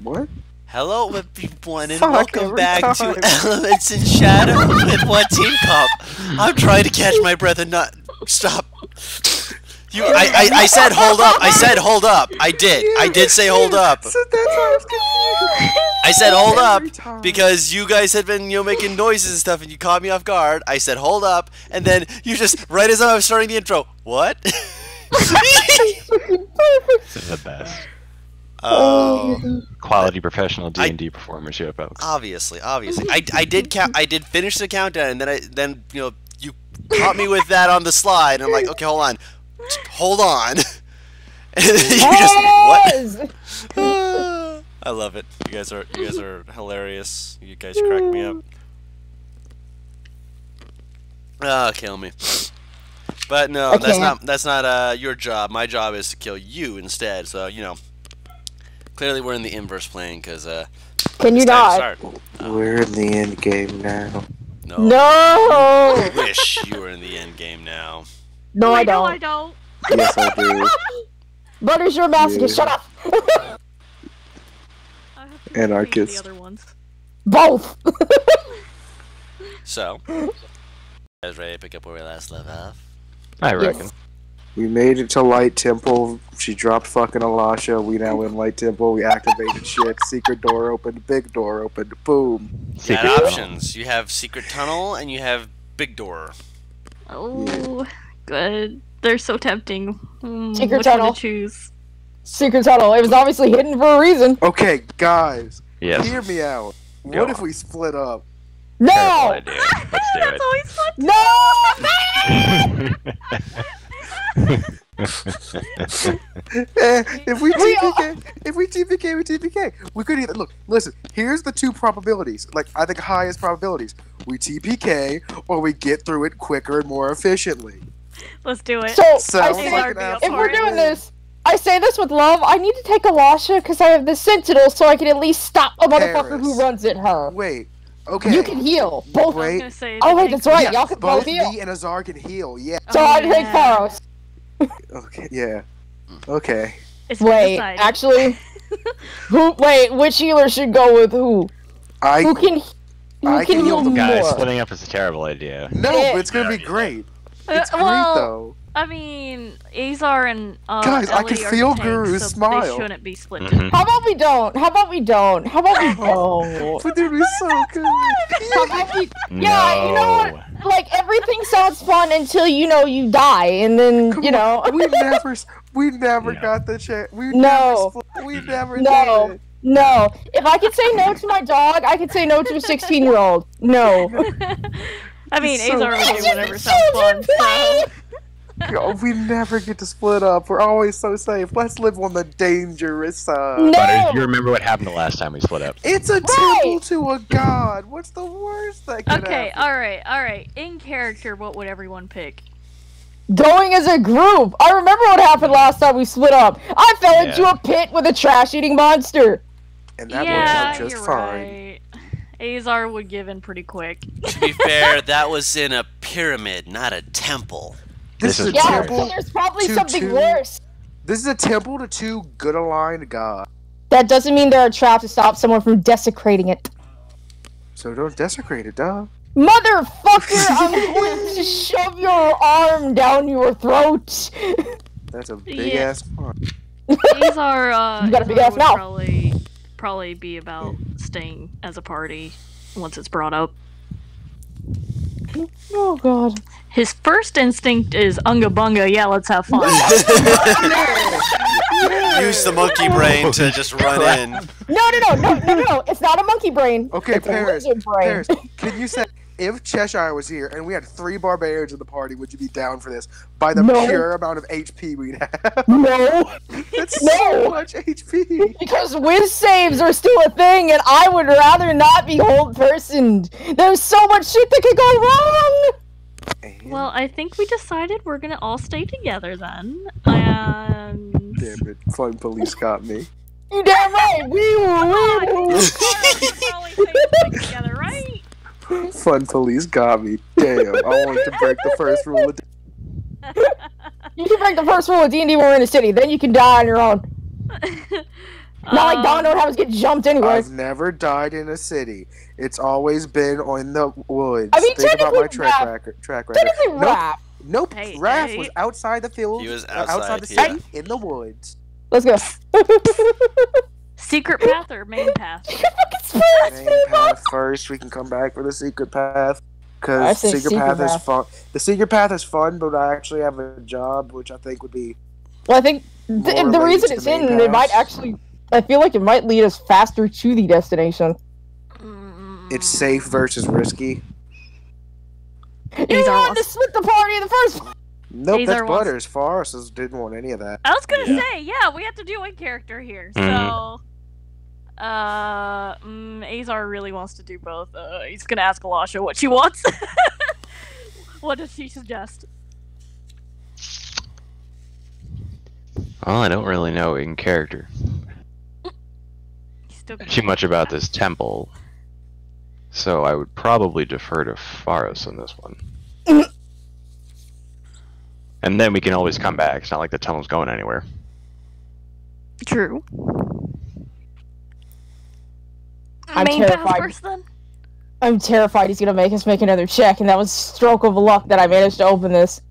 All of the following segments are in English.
What? Hello, everyone, and Fuck, welcome every back time. to Elements in Shadow with One Team Comp. I'm trying to catch my breath and not stop. I said hold up. I said hold up. I did say hold up. So that's why I was confused. I said hold up Every time. because you guys had been making noises and stuff, and you caught me off guard. I said hold up, and then you just right as I was starting the intro. What? This is the best. Oh. Quality professional D&D performers here, folks. Obviously. I did finish the countdown, and then you caught me with that on the slide, and I'm like, okay, hold on. And then you just what? I love it. You guys are hilarious. You guys crack me up. Kill me. But no, that's not your job. My job is to kill you instead. So clearly we're in the inverse plane because Can you not? We're in the end game now. No. I wish you were in the end game now. No, I don't. No, I don't. Yes, I do. Butters, you're a masochist. Shut up. I have to Anarchist. The other ones. Both. So, guys ready to pick up where we last left off? I reckon. We made it to Light Temple. She dropped fucking Alasha. We now in Light Temple. We activated shit. Secret door opened. Big door opened. Boom. You Secret got tunnel. options. You have secret tunnel and you have big door. Oh, good. They're so tempting. Secret which tunnle. one to choose? Secret tunnel. It was obviously hidden for a reason. Okay, guys. Yes. Hear me out. Go What if on. we split up? No. Terrible idea. Let's do That's it. always fun. If we TPK, we TPK. We could either look. Listen, here's the two probabilities. Like I think highest probabilities. We TPK or we get through it quicker and more efficiently. Let's do it. So, Sounds I like say, an if absolute we're doing win. this, I say this with love. I need to take Alasha because I have the Sentinel, so I can at least stop a motherfucker Paris. who runs at her. Wait. Okay. You can heal. Both. I was Wait. gonna say, Oh wait, the that's right. Yeah, Y'all can both both heal. me and Azar can heal. Yeah. So Oh, I take yeah. Faros. Okay. Yeah. Okay. It's been Wait, decided. actually, which healer should go with who? I Who can I can heal heal the Guys, more? splitting up is a terrible idea. no, Yeah. but it's gonna be great. It's great well, though. I mean, Azar and Guys, I can Ellie are feel tanks, Guru's so smile. They shouldn't be split. Mhm. How about we don't? How about we don't? How about we don't? But dude, it's so good. How about we? Yeah, you know No. what? Like everything sounds fun until you die, and then Come you know. on, we never No. got the chance. We No. never No. did it. No, if I could say no to my dog, I could say no to a 16-year-old. No. I mean, It's so Azar would do It's whatever just sounds fun. children So. Yo, we never get to split up. We're always so safe. Let's live on the dangerous side. No. Butters, you remember what happened the last time we split up? It's a Right. temple to a god. What's the worst that could Okay, happen? alright. In character, what would everyone pick? Going as a group. I remember what happened last time we split up. I fell into Yeah. a pit with a trash-eating monster. And that yeah, worked out just you're fine. right. Azar would give in pretty quick. To be fair, that was in a pyramid, not a temple. This is a is Yeah, weird. so temple. there's probably to something two- worse. This is a temple to two good aligned gods. That doesn't mean there are traps to stop someone from desecrating it. So don't desecrate it, duh. Motherfucker, I'm going to shove your arm down your throat. That's a big Yeah. ass fun. Azar, You got a big Azar ass would mouth. probably be about staying as a party once it's brought up. Oh god. His first instinct is unga bunga, yeah, let's have fun. Use the monkey brain to just run in. No. It's not a monkey brain. Okay, It's a Paris. lizard brain. Paris, can you say if Cheshire was here and we had 3 barbarians in the party, would you be down for this? By the No. pure amount of HP we'd have. No, That's No. so much HP. because whiz saves are still a thing, and I would rather not be hold personed. There's so much shit that could go wrong. Well, I think we decided we're gonna all stay together then. And Damn it, fun police got me. You damn right. We We're will. probably staying together, right? Fun police got me. Damn, I wanted to break the first rule of You can break the first rule of D&D when we're in a city. Then you can die on your own. Not like Gondor has get jumped anywhere. I've never died in a city. It's always been in the woods. I mean, Think about my technically, track record. Technically, Nope. Raph. Nope. Hey, Raph hey. was outside the field. He was outside the outside, city in the woods. Let's go. Secret path or main path? Main path first. We can come back for the secret path. I Because say secret secret path is path. fun. The secret path is fun, but I actually have a job, which I think would be. Well, I think More the related reason to it's the main hidden, it might path. actually. I feel like it might lead us faster to the destination. It's safe versus risky. You Azar wanted wants- to split the party in the first place. Nope, Azar that's wants- Butters. Forrest didn't want any of that. I was gonna Yeah. say, yeah, we have to do one character here. Mhm. So, Azar really wants to do both. He's gonna ask Alasha what she wants. What does she suggest? Well, I don't really know in character He's still gonna too much about this temple, so I would probably defer to Faros on this one. And then we can always come back. It's not like the tunnel's going anywhere. True. I'm Main path terrified. first, then. I'm terrified he's gonna make us make another check, and that was stroke of luck that I managed to open this.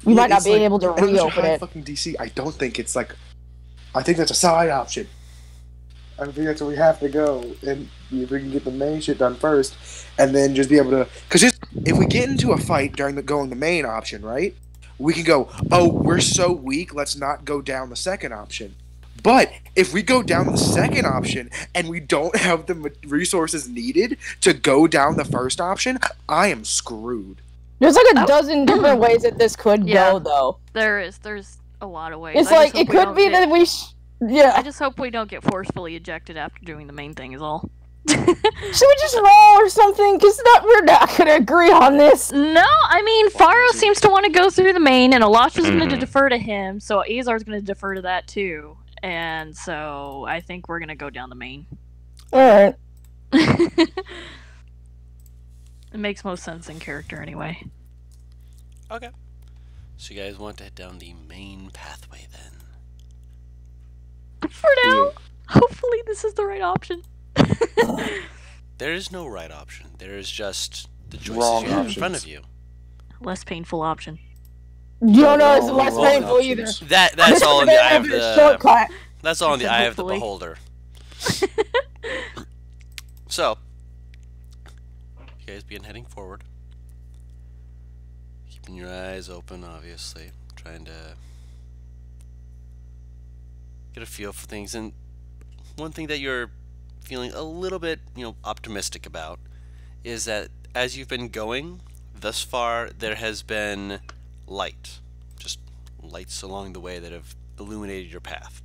We might not It's be able to and it's reopen high it. Fucking DC. I don't think it's like. I think that's a side option. I think that's where we have to go, and if we can get the main shit done first, and then just be able to. Because if we get into a fight during going the main option, right? We can go. Oh, we're so weak. Let's not go down the second option. But if we go down the second option and we don't have the resources needed to go down the first option, I am screwed. There's like a dozen different ways that this could Yeah. go, though. Thethere's a lot of ways. It's I like just it hope we could don't be get- that we. Yeah. I just hope we don't get forcefully ejected after doing the main thing. Is all. Should we just roll or something? Because we're not gonna agree on this. No, I mean, Faro seems to want to go through the main, and Alasha's going to Mhm. defer to him, so Azar's going to defer to that too. And so I think we're going to go down the main. Alright. It makes most sense in character anyway. Okay. So you guys want to head down the main pathway then? For now, hopefully this is the right option. There is no right option. There is just the choices Wrong you have in front options. of you. Less painful option. You don't know it's Wrong less painful either. options. That's all in the eye of the. shortcut. That's all in the eye of the Hopefully. beholder. So, you guys begin heading forward, keeping your eyes open, obviously, trying to get a feel for things. And one thing that you're feeling a little bit, optimistic about is that as you've been going thus far, there has been light, just lights along the way that have illuminated your path.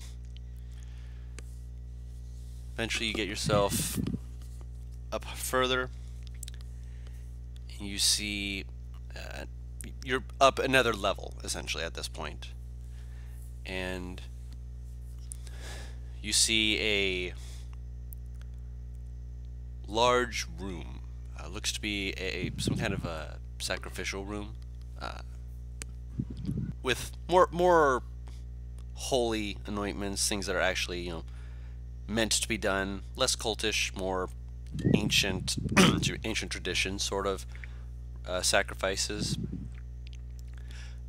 Eventually you get yourself up further and you see you're up another level essentially at this point, and you see a large room. Looks to be some kind of a sacrificial room with more holy anointments, things that are actually meant to be done, less cultish, more ancient ancient tradition sort of sacrifices,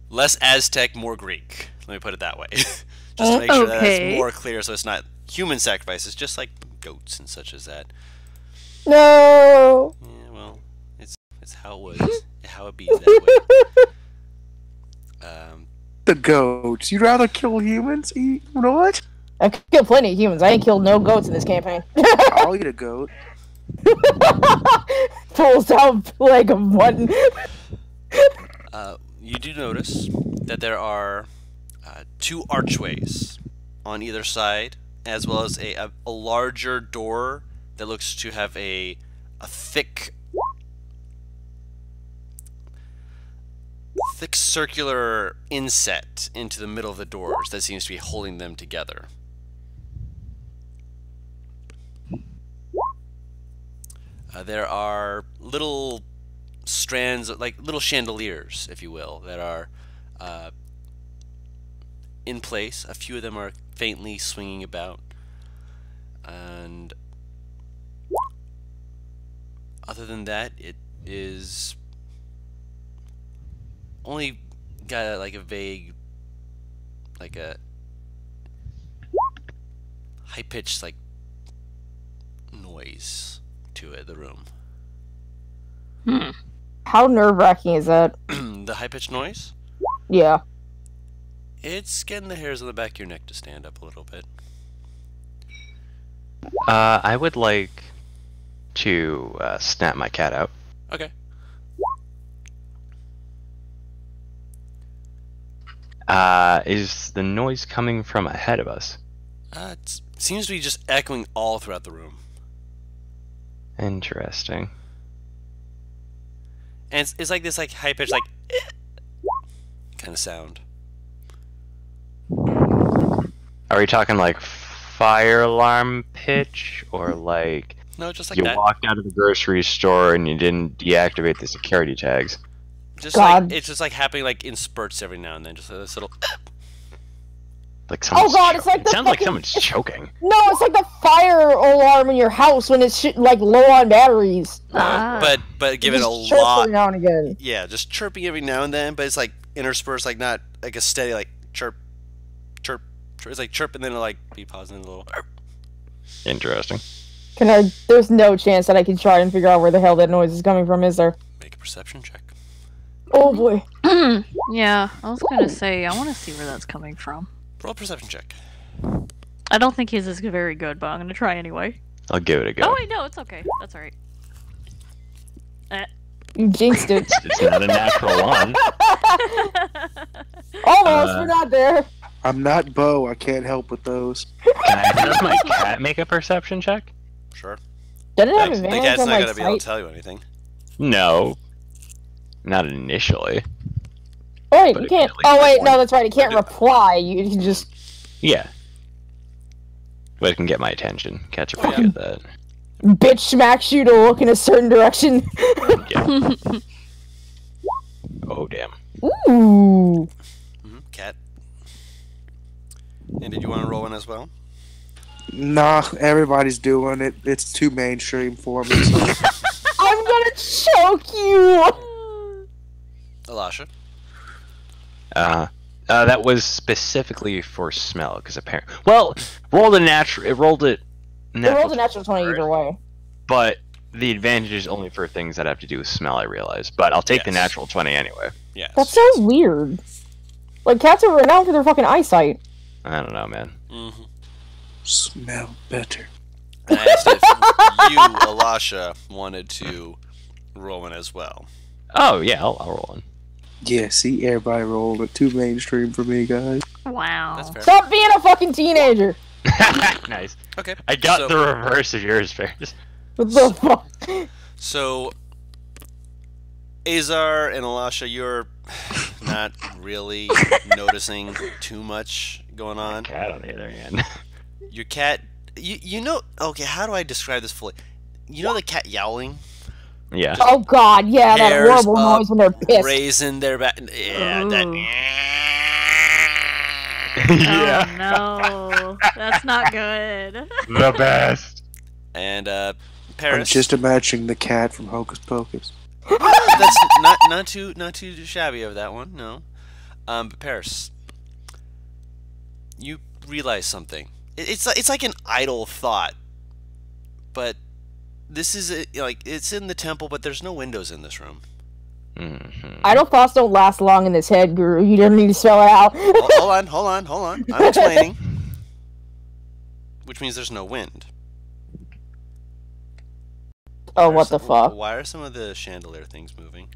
less Aztec, more Greek, let me put it that way. Just to make sure that Okay. it's more clear, so it's not human sacrifices, just like goats and such as that. No. Yeah, well, it's how it was, how it be that way. The goats. You'd rather kill humans? Eat what? I've killed plenty of humans. I ain't killed no goats in this campaign. I'll eat a goat. Pulls out like a button. You do notice that there are two archways on either side, as well as a larger door that looks to have a thick circular inset into the middle of the doors that seems to be holding them together. There are little strands, like little chandeliers, if you will, that are in place. A few of them are faintly swinging about. And other than that, it is only got like a vague, like a high-pitched like noise to it. The room. How nerve-wracking is that? The high-pitched noise. Yeah. It's getting the hairs on the back of your neck to stand up a little bit. I would like to snap my cat out. Okay. Is the noise coming from ahead of us? It seems to be just echoing all throughout the room. Interesting. And it's like this like high-pitched like kind of sound. Are we talking like fire alarm pitch, or like No, just like you that. walked out of the grocery store and you didn't deactivate the security tags? Just God. like it's just like happening like in spurts every now and then. Just this little. Like someone's God, it's like it the sounds like fucking- someone's choking. No, it's like the fire alarm in your house when it's like low on batteries. But give it a Just chirp lot. every now and again. Yeah, just chirping every now and then, but it's like interspersed, like not like a steady like chirp, chirp. It's like chirp and then it'll like be paused and a little. Interesting. There's no chance that I can try and figure out where the hell that noise is coming from, is there? Make a perception check. Oh boy. Yeah, I was gonna say, I want to see where that's coming from. Roll a perception check. I don't think his is very good, but I'm gonna try anyway. I'll give it a go. Oh wait, no, it's okay. That's alright. You jinxed it. It's not a natural one. Almost, we're not there. I'm not Bo. I can't help with those. Can I have my cat make a perception check? Sure. Doesn't it have The advantage cat's on not like gonna be able to sight? tell you anything. No. Not initially. Oh wait, But you it can can't. at least Oh wait, report. no, that's right. It can't reply. You can just. Yeah. But it can get my attention. Cats are Oh, pretty yeah. good at that. Bitch smacks you to look in a certain direction. Yeah. Oh, damn. Ooh. Cat. And did you want to roll one as well? Nah, everybody's doing it. It's too mainstream for me. So. I'm gonna choke you. Elisha. That was specifically for smell, because apparently, well, rolled a natural. It rolled it. It rolls a natural 20 either way. But the advantage is only for things that have to do with smell. I realize, but I'll take the Yes. natural 20 anyway. Yes. That's so weird. Like cats are renowned for their fucking eyesight. I don't know, man. Mm-hmm. Smell better. And I asked if you, Elisha, wanted to roll one as well. Oh yeah, I'll roll one. Yeah, see, everybody rolled it. Too mainstream for me, guys. Wow. That's fair. Stop being a fucking teenager. Nice. Okay. I got so, the reverse of yours, Ferris. What the fuck? So, Azar and Elisha, you're not really noticing too much going on. Cat on the other hand. Your cat, you know, okay, how do I describe this fully? You know the cat yowling? Yeah. Oh god, yeah, that Hairs horrible up, noise when they're pissed. raising their back. Yeah, Ooh. Yeah. Oh no, that's not good. The best. And I'm Paris. just imagining the cat from Hocus Pocus. That's not too shabby of that one. No. But Paris, you realize something. It's like an idle thought, but this is like it's in the temple, but there's no windows in this room. Mm-hmm. Idle thoughts don't last long in this head, Guru. You don't need to spell it out. Hold on. I'm explaining. Which means there's no wind. Oh, what the fuck? Why are some of the chandelier things moving?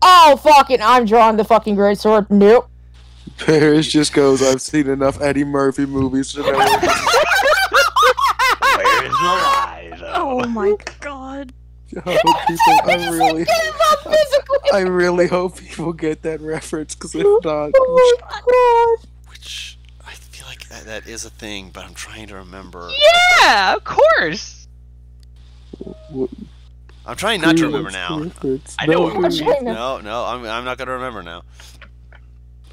Oh, fucking, I'm drawing the fucking great sword. Nope. Paris just goes, I've seen enough Eddie Murphy movies to know. Where's the lie, though? Oh my god. I hope people, It's not physically. I really hope people get that reference, because if not, Oh my god. Which I feel like that is a thing, but I'm trying to remember. Yeah, of course. I'm trying not to remember now. I know No, what I'm trying to- No, I'm not gonna remember now.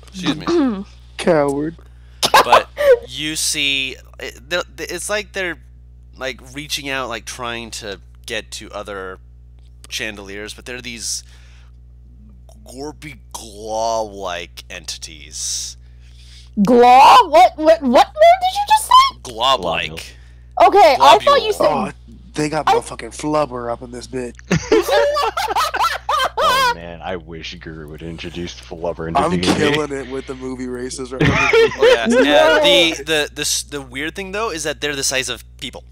Excuse me. coward. But you see, it's like they're like reaching out, like trying to get to other chandeliers, but they're these gorpy glob-like entities. Glob? What word did you just say? Glob-like. Okay, I thought you said. Oh, they got motherfucking flubber up in this bit. Oh man, I wish Guru would introduce flubber into I'm D&D. killing it with the movie races right now. Oh, yeah. The weird thing though is that they're the size of people.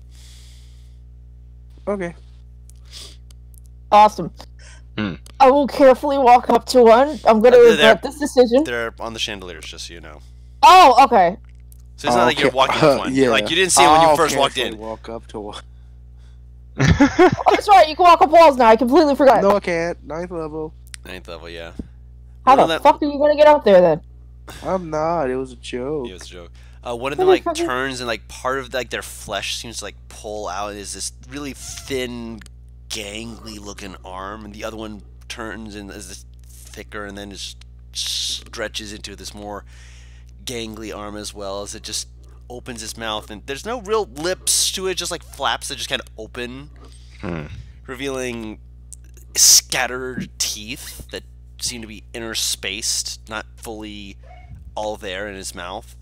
Okay. Awesome. Hmm. I will carefully walk up to one. I'm gonna They're- regret this decision. They're on the chandeliers, just so you know. Oh, okay. So it's not like you're Okay. walking up to one. Yeah. Like you didn't see it when you first walked carefully in. Walk up to one. Oh, that's right. You can walk up walls now. I completely forgot. No, I can't. 9th level. 9th level, yeah. How One the of them- fuck are you gonna get up there then? I'm not. It was a joke. Yeah, it's a joke. One of them like turns and like part of like their flesh seems to like pull out is this really thin, gangly looking arm, and the other one turns and is this thicker, and then just stretches into this more gangly arm as well as it just opens its mouth, and there's no real lips to it, just like flaps that just kind of open, revealing scattered teeth that seem to be interspaced, not fully all there in its mouth.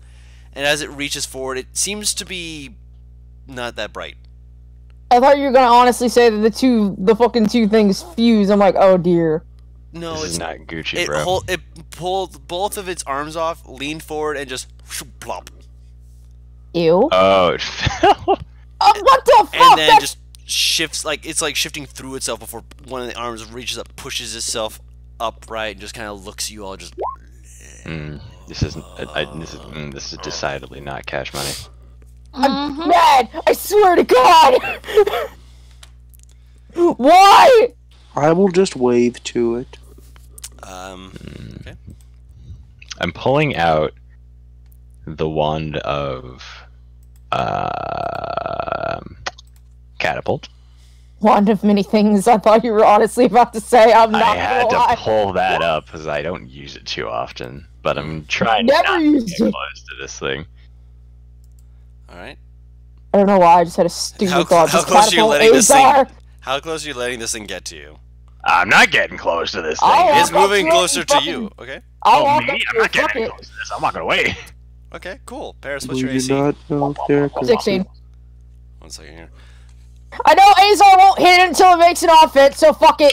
And as it reaches forward, it seems to be not that bright. I thought you were gonna honestly say that the fucking two things fuse. I'm like, oh dear. No, This it's is not Gucci, bro. it pulled both of its arms off, leaned forward, and just plop. Ew. Oh, it fell. What the fuck? And then That's- just shifts, like it's like shifting through itself before one of the arms reaches up, pushes itself upright, and just kind of looks at you all just. This isn't. This is decidedly not cash money. I'm mad. I swear to God. Why? I will just wave to it. Okay. I'm pulling out the wand of catapult. One of many things I thought you were honestly about to say. I'm not I had gonna to lie. pull that up because I don't use it too often, but I'm trying Never not to used get it. close to this thing. All right. I don't know why. I just had a stupid How thought. close Just are you catapult letting this Azar. thing? How close are you letting this thing get to you? I'm not getting close to this thing. Oh, It's walk up moving to it closer and to fucking- you. Okay. I'll Oh, walk me? up I'm to not it. Fuck getting it. close to this. I'm not gonna wait. Okay. Cool. Paris, what's We your do AC? not know if they're 16. 1 second here. I know Azar won't hit it until it makes an offense, so fuck it.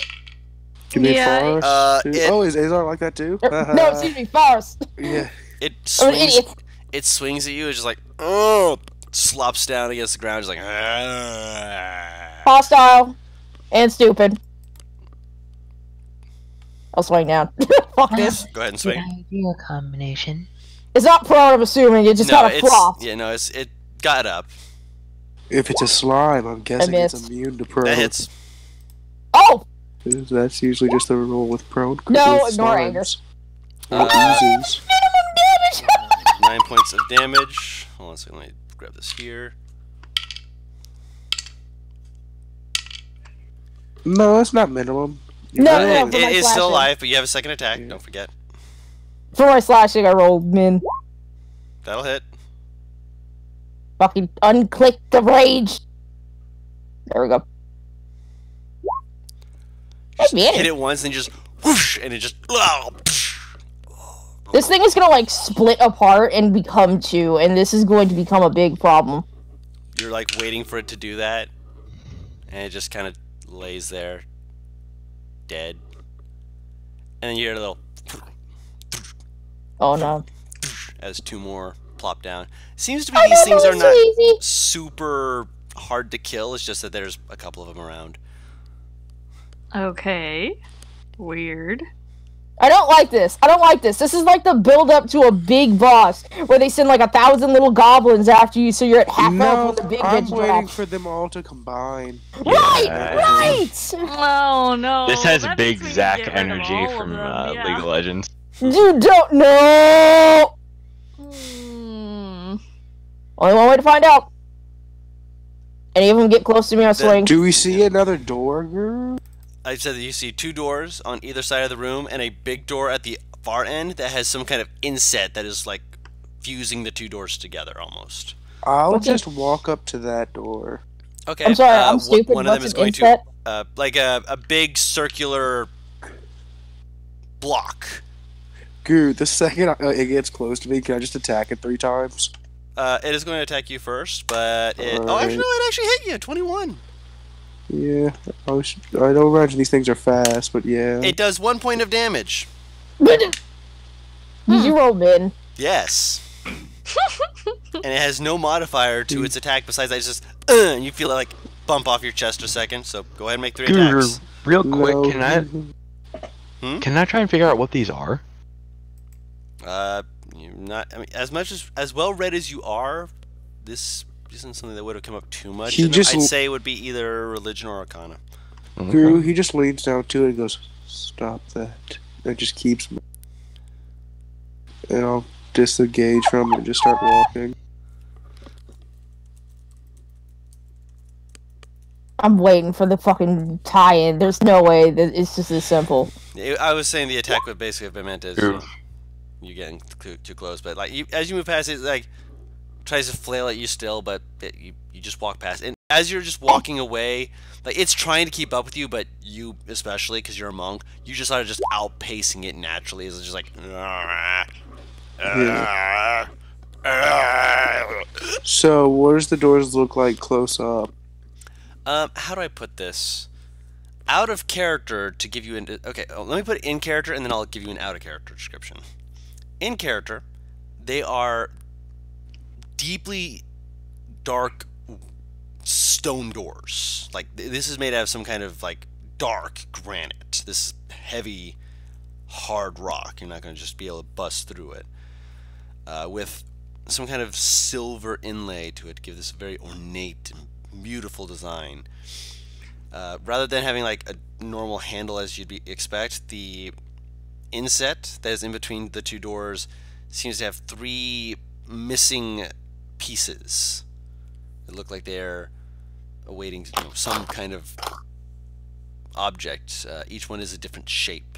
Give me Yeah. Forrest, too. It- Oh, is Azar like that too? No, excuse me, Forrest. Yeah. It I'm an swings. idiot. It swings at you. It's just like slops down against the ground. Just like ah. Hostile. And stupid. I'll swing down. Fuck this. Go ahead and Did swing. I do a combination? It's not prone, I'm assuming. It just No, kind of it's flopped. yeah, no, it got up. If it's a slime, I'm guessing it's missed. immune to prone. That hits. Oh! That's usually just the rule with prone. No, with ignore slimes. anger. Or oozes. Minimum damage! 9 points of damage. Hold on a second. Let me grab this here. No, it's not minimum. No, You no, know for It my is still slashing. alive, but you have a second attack. Yeah. Don't forget. For my slashing, I rolled min. That'll hit. Fucking unclick the rage. There we go. Just Maybe it hit is. it once and just whoosh, and it just. This thing is gonna like split apart and become two, and this is going to become a big problem. You're like waiting for it to do that, and it just kind of lays there, dead. And then you hear a little Oh no. as 2 more plop down. Seems to be I these know, things that are was not so easy. super hard to kill. It's just that there's a couple of them around. Okay. Weird. I don't like this. I don't like this. This is like the build up to a big boss where they send like 1,000 little goblins after you, so you're at half health No, when the big I'm bitch waiting drops. for them all to combine. Right, Yeah. right. Oh no. This has that big means we can Zack get rid of energy all of from them, yeah. League of Legends. You don't know. Hmm. Only one way to find out. Any of them get close to me, I swing. Do we see another door, girl? I said that you see 2 doors on either side of the room and a big door at the far end that has some kind of inset that is like fusing the 2 doors together almost. I'll Okay. just walk up to that door. Okay. I'm sorry, I'm stupid. One of them What's is an going inset? to like a big circular block. Goo, the second it gets close to me, can I just attack it 3 times? It is going to attack you first, but it. Oh, Alright. actually, no, it actually hit you. 21. Yeah, I don't imagine these things are fast, but yeah. It does 1 point of damage. Did you roll mid? Yes. And it has no modifier to its attack besides that. It's just and you feel it like bump off your chest a second. So go ahead and make 3 Guru, attacks. real quick, No. can I try and figure out what these are? You're not. I mean, as well read as you are, this isn't something that would have come up too much. He just I'd say it would be either religion or arcana. Guru, he just leans down to it and goes, "Stop that." It just keeps me. And I'll disengage from it and just start walking. I'm waiting for the fucking tie-in. There's no way that it's just as simple. I was saying the attack would basically have been meant as Ooh. you getting too close, but like as you move past it, like tries to flail at you still, but you just walk past. And as you're just walking away, like it's trying to keep up with you, but you especially because you're a monk, you just are just outpacing it naturally. It's just like. So, what does the doors look like close up? How do I put this? Out of character to give you an okay. Let me put it in character, and then I'll give you an out of character description. In character, they are deeply dark stone doors. Like this is made out of some kind of like dark granite. This heavy, hard rock. You're not going to just be able to bust through it. With some kind of silver inlay to it to give this very ornate and beautiful design. Rather than having like a normal handle as you'd expect, the inset that is in between the 2 doors seems to have 3 missing pieces. They look like they're awaiting some kind of object. Each one is a different shape.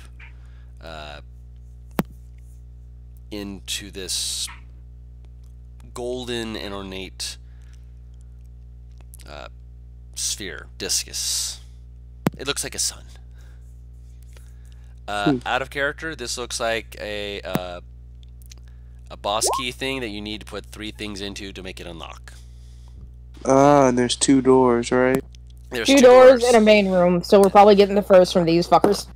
Into this golden and ornate sphere, discus. It looks like a sun. Out of character, this looks like a boss key thing that you need to put 3 things into to make it unlock. And there's 2 doors, right? There's 2 doors and a main room, so we're probably getting the first from these fuckers.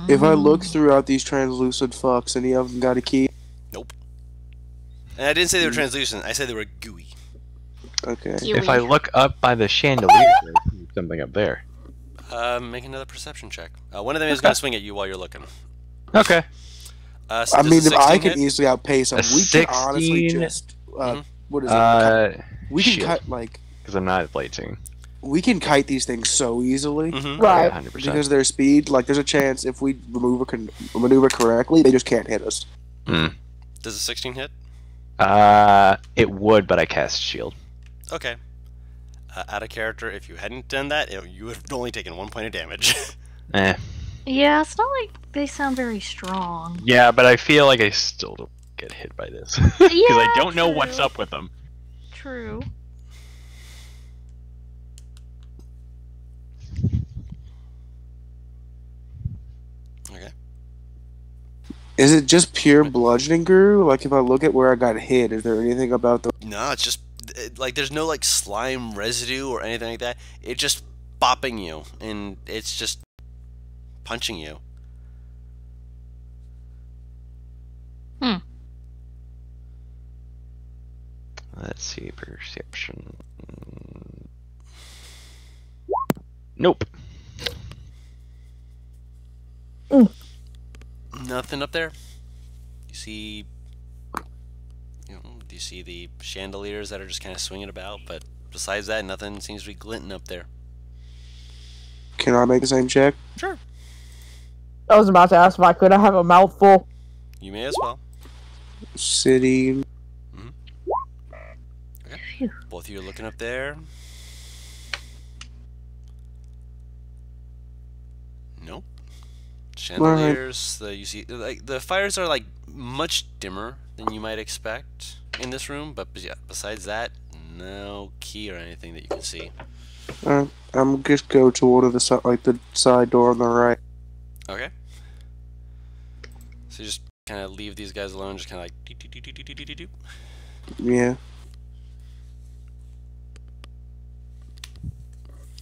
If I look throughout these translucent fucks, any of them got a key? Nope. And I didn't say they were translucent. I said they were gooey. Okay. If I look up by the chandelier, there's something up there. Make another perception check. One of them is going to swing at you while you're looking. Okay. So I does mean, a if I 16 can hit? easily outpace them, A we can honestly 16? just what is it? We can shield. cut like Because I'm not blading. we can kite these things so easily Mhm. Right. 100%. because their speed. Like, there's a chance if we maneuver correctly, they just can't hit us. Mm. Does a 16 hit? It would, but I cast shield. Okay. Out of character, if you hadn't done that, you would have only taken 1 point of damage. Eh. Yeah, it's not like they sound very strong. Yeah, but I feel like I still don't get hit by this. Because I don't know what's true. up with them. True. Okay. Is it just pure bludgeoning, Guru? Like, if I look at where I got hit, is there anything about the? No, it's just like there's no like slime residue or anything like that. It's just bopping you, and it's just punching you. Let's see, perception. Nope. Nothing up there. You see, do you see the chandeliers that are just kind of swinging about? But besides that, nothing seems to be glinting up there. Can I make the same check? Sure. I was about to ask if I could have a mouthful. You may as well. City. Both of you are looking up there. Nope. Chandeliers. You see, like the fires are like much dimmer than you might expect in this room. But yeah, besides that, No key or anything that you can see. I'm just go to one of the like the side door on the right. Okay. So you just kind of leave these guys alone, just kind of like doo, doo, doo, doo, doo, doo, doo, doo. Yeah.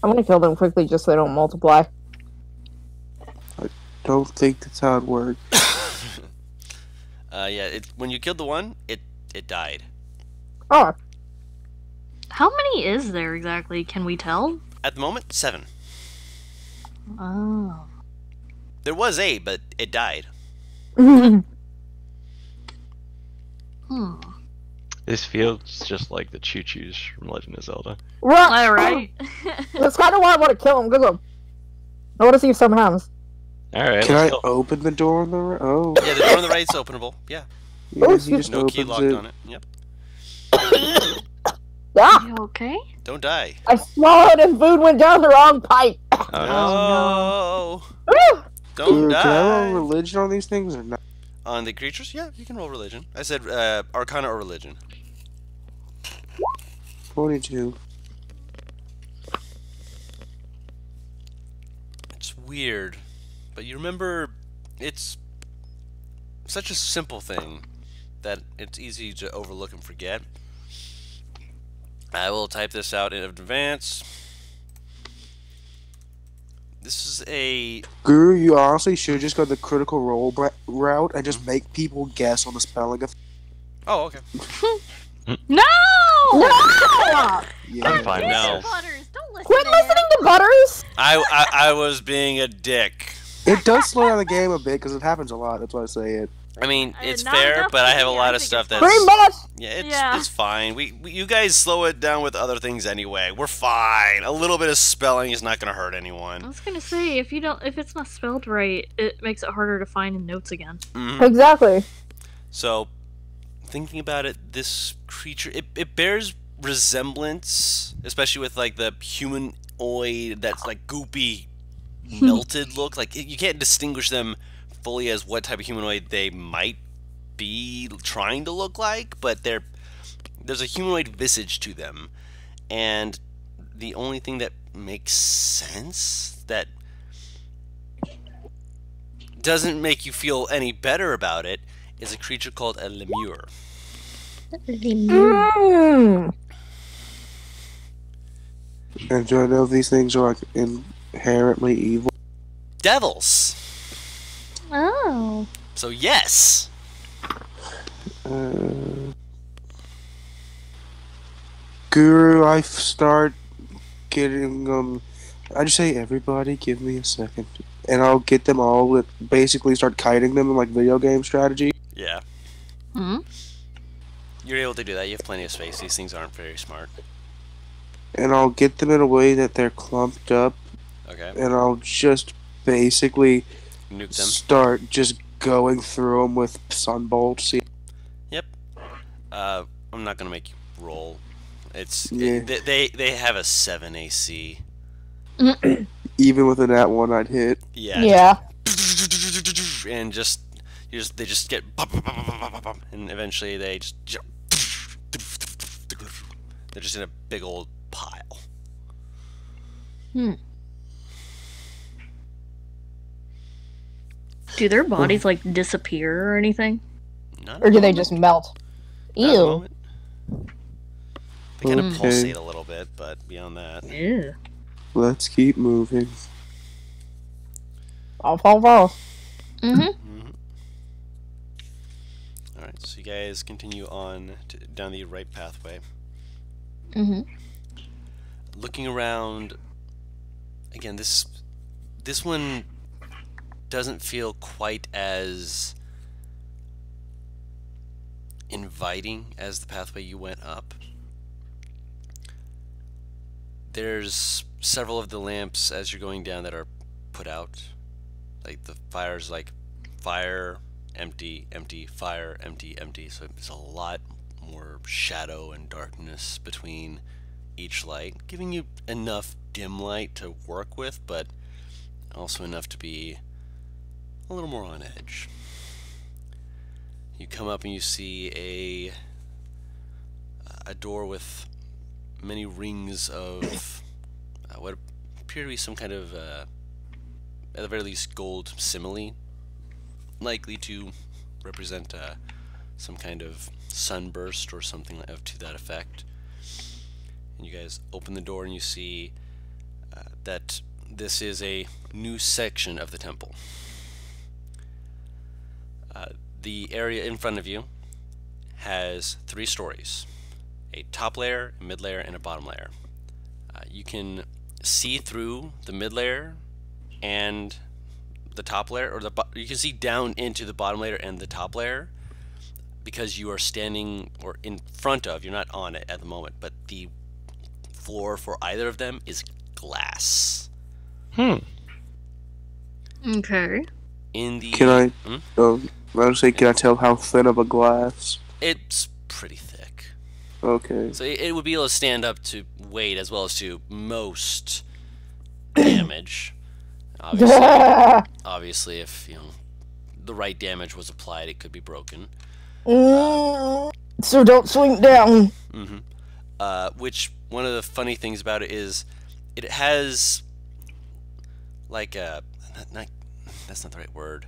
I'm gonna kill them quickly just so they don't multiply. Don't think that's how it works. Yeah. When you killed the one, it died. Oh, How many is there exactly? Can we tell? At the moment, 7. Oh. There was 8, but it died. Hmm. This feels just like the choo-choos from Legend of Zelda. right. All right. That's kind of why I want to kill him. Because I want to see if something happens. Alright, Can I let's go. open the door on the right? Oh. Yeah, the door on the right is openable. Yeah. Yeah, Oh, he just No key opens locked it. on it. Yep. Ah! You okay? Don't die. I swallowed and food went down the wrong pipe. Oh, No. Woo! Don't Can I roll die. religion on these things or not? On the creatures? Yeah, you can roll religion. I said Arcana or religion. 22. It's weird, but you remember it's such a simple thing that it's easy to overlook and forget. I will type this out in advance. This is a... Guru, you honestly should just go the critical role route and just make people guess on the spelling of. Oh, okay. No! No! Yeah. I'm fine now. Butters, don't listen Quit to listening him. to Butters. I was being a dick. It does slow down the game a bit because it happens a lot. That's why I say it. I mean, it's not fair, enough but I for have a me. lot I of think stuff it's that's... Pretty much. Yeah, Yeah. it's fine. We you guys slow it down with other things anyway. We're fine. A little bit of spelling is not going to hurt I anyone. was gonna say if it's not spelled right, it makes it harder to find in notes again. Mhm. Exactly. So, thinking about it, this creature it bears resemblance, especially with like the humanoid that's like goopy, melted look. Like you can't distinguish them fully as what type of humanoid they might be trying to look like, but there's a humanoid visage to them, and the only thing that makes sense that doesn't make you feel any better about it is a creature called a lemure. Mm. And do I know if these things are like inherently evil? Devils. Oh. So yes. Guru, I start getting I just say, everybody, give me a second, and I'll get them all with basically start kiting them in like video game strategy. Yeah. Hmm. You're able to do that. You have plenty of space. These things aren't very smart. And I'll get them in a way that they're clumped up, Okay. and I'll just basically Nuke them. start just going through them with sunbolts. I'm not gonna make you roll. It's Yeah. they have a 7 AC. Even with a nat one, I'd hit. Yeah. Yeah. And they just get and eventually they just they're just in a big old pile. Do their bodies like disappear or anything? None Or at do the they moment. just melt? Not at the Ew. moment. They kind of Okay. pulsate a little bit, but beyond that, Ew. Let's keep moving. Fall, fall, fall. Mm-hmm. all right. So you guys continue on down the right pathway. Mm-hmm. Looking around again, this one doesn't feel quite as inviting as the pathway you went up. There's several of the lamps as you're going down that are put out. Like the fire's like fire, empty, empty, fire, empty, empty. So there's a lot more shadow and darkness between each light, giving you enough dim light to work with, but also enough to be a little more on edge. You come up and you see a door with many rings of what appear to be some kind of, at the very least, gold simile, likely to represent some kind of sunburst or something to that effect. And you guys open the door and you see that this is a new section of the temple. The area in front of you has 3 stories: a top layer, a mid layer, and a bottom layer. You can see through the mid layer and the top layer, or you can see down into the bottom layer and the top layer, because you are standing or in front of, you're not on it at the moment, but the floor for either of them is glass. Okay. In the Can I? I was say, can I tell how thin of a glass? It's pretty thick. Okay. So it would be able to stand up to weight as well as to most damage. Obviously, if the right damage was applied, it could be broken. So don't swing down. Which one of the funny things about it is, it has like a that's not the right word.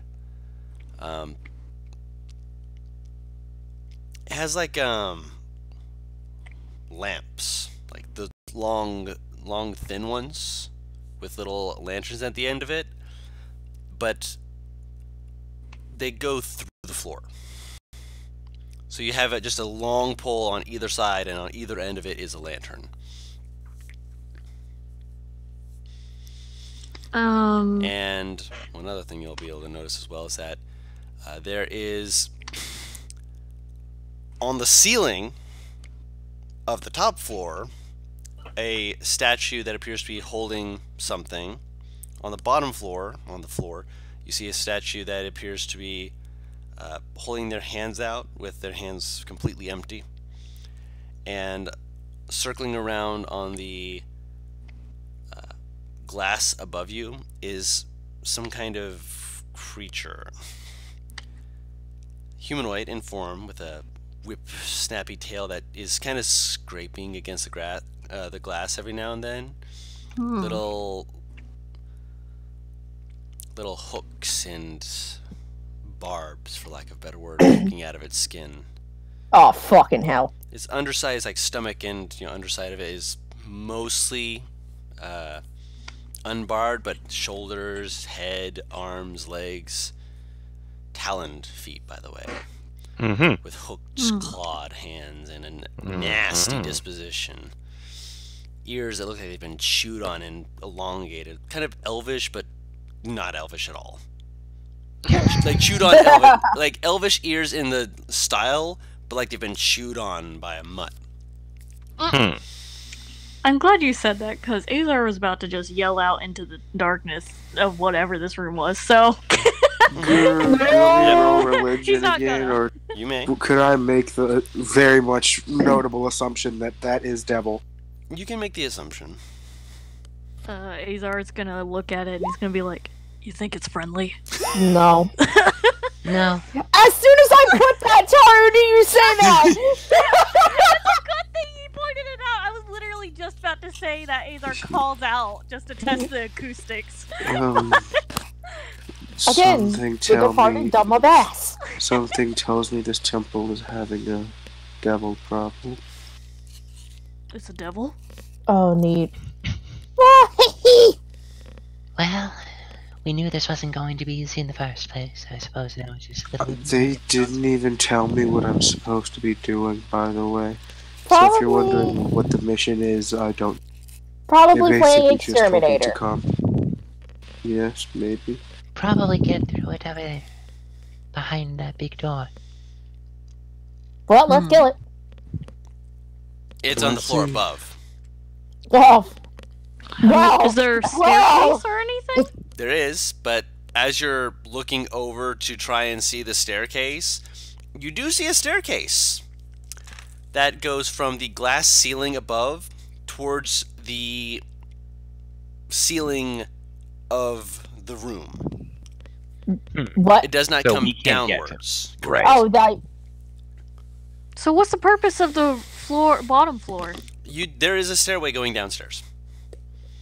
It has like lamps, like the long thin ones with little lanterns at the end of it, but they go through the floor. So you have just a long pole on either side, and on either end of it is a lantern. And one other thing you'll be able to notice as well is that there is, on the ceiling of the top floor, a statue that appears to be holding something. On the bottom floor, you see a statue that appears to be holding their hands out with their hands completely empty. And circling around on the glass above you is some kind of creature. Humanoid in form, with a whip-snappy tail that is kind of scraping against the glass every now and then. Little hooks and barbs, for lack of a better word, poking out of its skin. Oh, fucking hell. Its underside is like stomach, and underside of it is mostly unbarred, but shoulders, head, arms, legs, taloned feet, by the way, with hooked, clawed hands and a nasty disposition. Ears that look like they've been chewed on and elongated, kind of elvish, but not elvish at all. Like chewed on, like elvish ears in the style, but like they've been chewed on by a mutt. I'm glad you said that, because Azar was about to just yell out into the darkness of whatever this room was, so... No religion He's not again, gonna. or You may. could I make the very much notable assumption that is devil? You can make the assumption. Azar's gonna look at it and he's gonna be like, "You think it's friendly?" No. No. As soon as I put that to her, do you say that? It's a good thing you pointed it out. I was literally just about to say that Azar calls out just to test the acoustics. Again, Something with the tell part me. of dumb of ass. Something tells me this temple is having a devil problem. It's a devil? Oh, neat. Well, we knew this wasn't going to be easy in the first place. I suppose that was just a little... They didn't even tell me what I'm supposed to be doing, by the way. So if you're wondering what the mission is, I don't. Probably They playing basically just told me to Exterminator. come. Yes, maybe. Probably get through it over there. Behind that big door. Well, let's kill it. It's on the floor Let's see. above. Oh. Wow. Is there a Wow. staircase or anything? There is, but as you're looking over to try and see the staircase, you do see a staircase that goes from the glass ceiling above towards the ceiling of the room. What? It does not So come we can't get to it. downwards. Right. Oh, that. So what's the purpose of the bottom floor? There is a stairway going downstairs.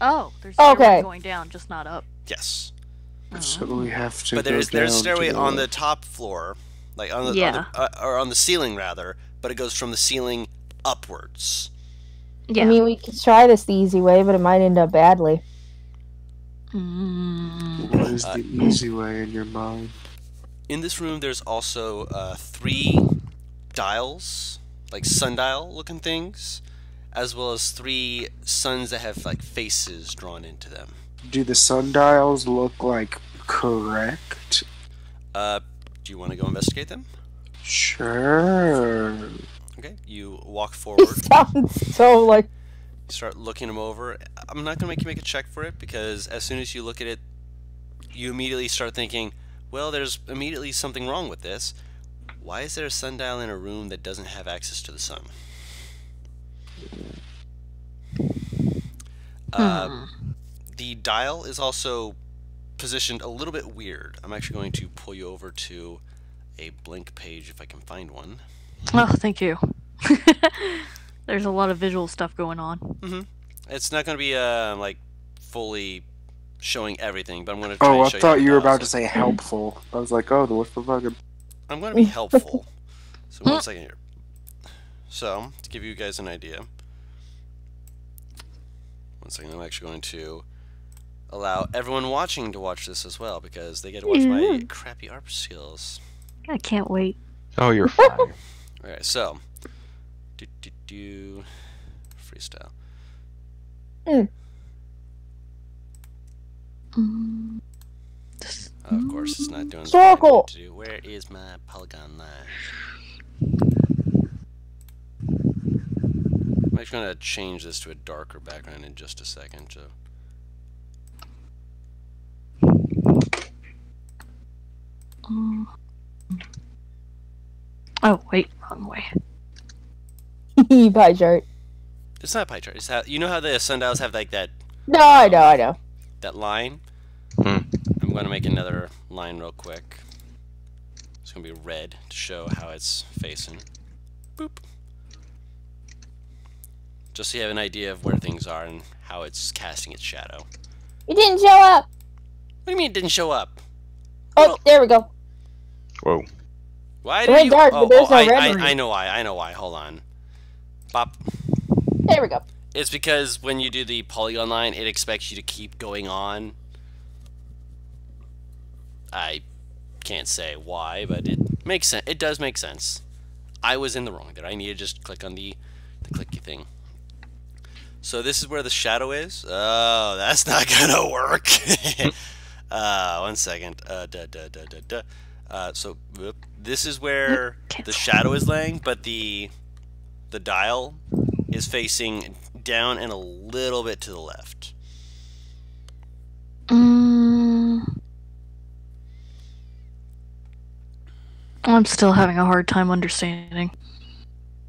Oh, there's a stairway Okay. going down, just not up. Yes. So we have to. But go there's a down stairway to on the top floor, like on the, Yeah. or on the ceiling rather, but it goes from the ceiling upwards. Yeah. I mean, we could try this the easy way, but it might end up badly. What is the easy way in your mind? In this room, there's also 3 dials, like sundial looking things, as well as 3 suns that have like faces drawn into them. Do the sundials look like correct? Do you want to go investigate them? Sure. Okay, you walk He forward. sounds so like. You start looking them over. I'm not gonna make you make a check for it because as soon as you look at it, you immediately start thinking, well, there's immediately something wrong with this. Why is there a sundial in a room that doesn't have access to the sun? The dial is also positioned a little bit weird. I'm actually going to pull you over to a blank page if I can find one. Oh, thank you. There's a lot of visual stuff going on. It's not going to be like fully showing everything, but I'm going to try Oh, and I show thought you you were the dials. about to say helpful. I was like, oh, what's the fucking. I'm going to be helpful. So 1 second here. So, to give you guys an idea. 1 second, I'm actually going to allow everyone watching to watch this as well because they get to watch my crappy art skills. I can't wait. Oh, you're fine. Alright, so. Freestyle. Of course, it's not doing what I Circle. need to do. Where is my polygon line? I'm actually going to change this to a darker background in just a second. So. Oh, wait, wrong way. Pie chart. It's not a pie chart. It's how, you know how the sundials have like that No, I know. that line? Hmm. I'm going to make another line real quick. It's going to be red to show how it's facing. Boop. Just so you have an idea of where things are and how it's casting its shadow. It didn't show up. What do you mean it didn't show up? Oh, there we go. Whoa. Why It do went you? dark, but there's no red line. I know why. I know why. Hold on. Bop. There we go. It's because when you do the polygon line, it expects you to keep going on. I can't say why, but it makes sense. It does make sense. I was in the wrong there. I need to just click on the clicky thing. So this is where the shadow is. Oh, that's not gonna work. 1 second. So whoop. This is where the shadow is laying, but the dial is facing down and a little bit to the left. I'm still having a hard time understanding.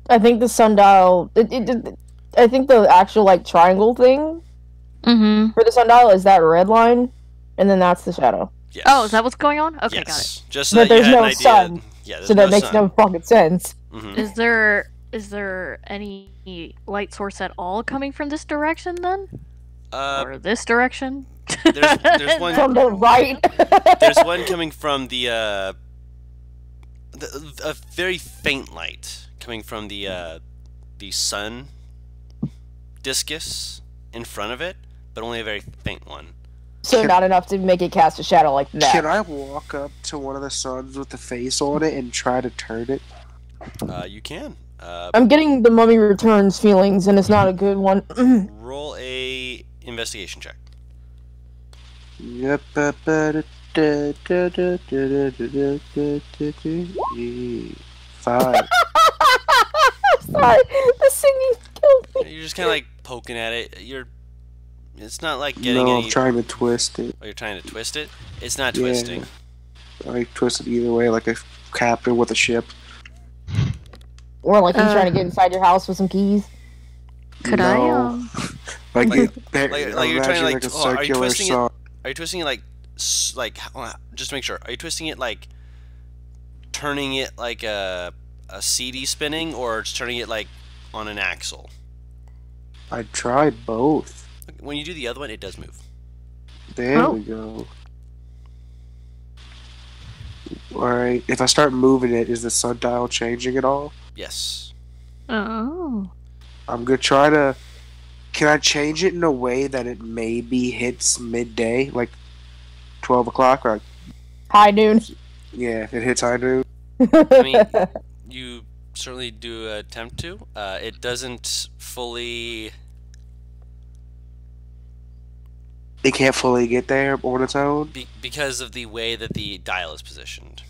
I think the sundial. I think the actual like triangle thing Mm-hmm. for the sundial is that red line, and then that's the shadow. Yes. Oh, is that what's going on? Okay, got it. Yes. Just so But that you there's had no an idea. sun, Yeah, there's So that makes sun. no fucking sense. Mhm. Is there any light source at all coming from this direction then? Or this direction? There's one. From the right. There's one coming from the a very faint light coming from the sun discus in front of it, but only a very faint one. So not enough to make it cast a shadow like that. Can I walk up to one of the suns with the face on it and try to turn it? You can I'm getting the Mummy Returns feelings, and it's not a good one. roll a investigation check. Yep. Five. Sorry, the singing killed me. You're just kind of like poking at it. It's not like getting No, any. I'm trying to twist it. Oh, you're trying to twist it. It's not Yeah. twisting. I twist it either way, like a captain with a ship. Or like he's trying to get inside your house with some keys. Could No. Like, Like- it, like you're trying to, imagine like, a oh, are you circular twisting it? sun. Are you twisting it just to make sure? Are you twisting it like turning it like a CD spinning, or just turning it like on an axle? I tried both. When you do the other one, it does move. There Oh. we go. Alright, if I start moving it, is the sundial changing at all? Yes. Oh. I'm gonna try to. Can I change it in a way that it maybe hits midday, like 12 o'clock? Or, High noon. yeah, if it hits high noon. I mean, you certainly do attempt to. It doesn't fully. It can't fully get there on its own. Because of the way that the dial is positioned.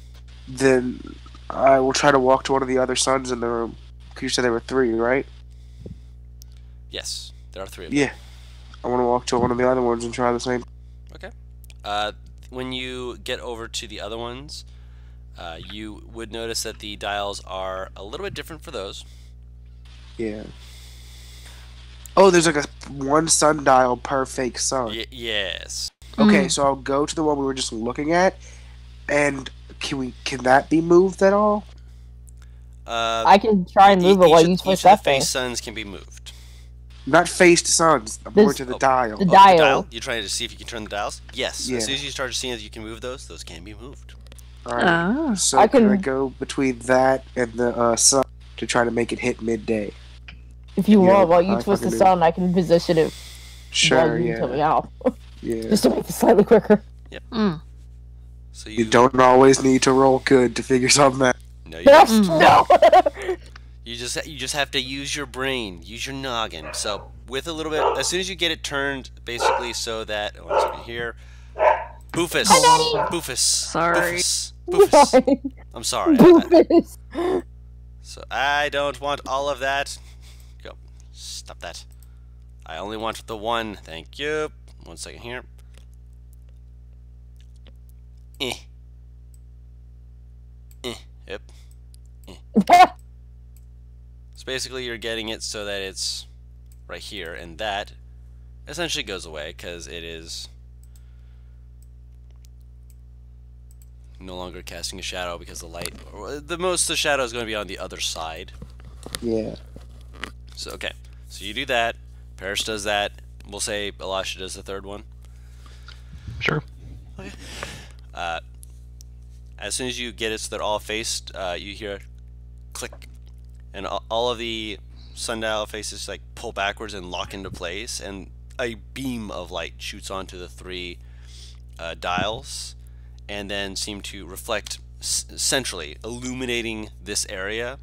Then I will try to walk to one of the other suns in the room. 'Cause you said there were 3, right? Yes, there are 3 of them. Yeah. I want to walk to one of the other ones and try the same. When you get over to the other ones, you would notice that the dials are a little bit different for those. Yeah. Oh, there's like a one sundial per fake sun. Yes. Okay, so I'll go to the one we were just looking at, and can that be moved at all? I can try and move it while you each twist of the that thing. face suns can be moved. Not faced suns. I'm going to the dial. The The dial. dial? You're trying to see if you can turn the dials? Yes. Yeah. As soon as you start seeing that you can move those can be moved. Alright. Ah. So I can I can- go between that and the sun to try to make it hit midday? If you Yeah, want, while you I twist the fucking do. sun, I can position it Sure, while you tell me yeah. how. Yeah. Just to make it slightly quicker. Mm. So You don't always need to roll good to figure something out. No, you Yes, don't. no! You just have to use your brain, use your noggin. So with a little bit, as soon as you get it turned, basically so that one second here, Boofus, Boofus, Sorry. Boofus, Boofus. I'm sorry. Boofus. So I don't want all of that. Go, stop that. I only want the one. Thank you. 1 second here. Yep. So basically you're getting it so that it's right here, and that essentially goes away because it is no longer casting a shadow because the light, or the shadow is going to be on the other side. Yeah. So okay, so you do that. Parrish does that. We'll say Elisha does the third one. Sure. As soon as you get it so they're all faced, you hear a click, and all of the sundial faces like pull backwards and lock into place, and a beam of light shoots onto the 3 dials, and then seem to reflect centrally, illuminating this area.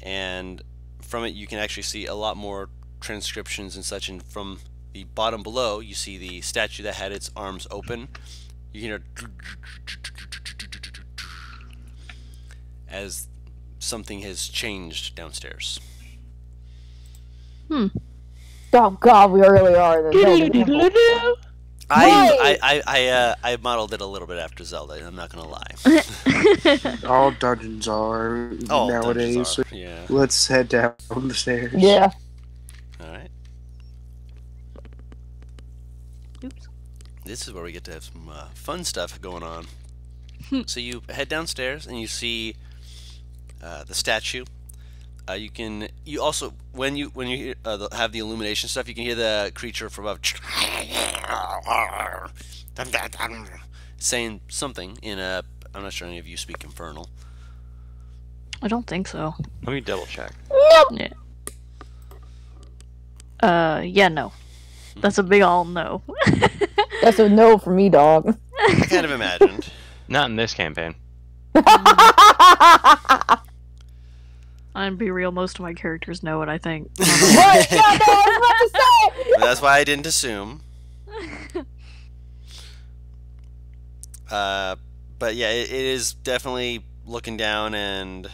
And from it, you can actually see a lot more transcriptions and such. And from the bottom below, you see the statue that had its arms open. You can hear as something has changed downstairs. Oh god, we really are. in the Zelda temple. I modeled it a little bit after Zelda. I'm not gonna lie. All dungeons are All nowadays. dungeons are, yeah. Let's head down the stairs. Yeah. All right. Oops. This is where we get to have some fun stuff going on. So you head downstairs and you see the statue. You also when you hear, have the illumination stuff, you can hear the creature from above saying something in a. I'm not sure any of you speak Infernal. I don't think so. Let me double check. Yeah, no. That's a big ol' no. That's a no for me, dog. I kind of imagined. Not in this campaign. I'm be real, most of my characters know what I think. What? No, I was about to say! That's why I didn't assume. But yeah, it is definitely looking down, and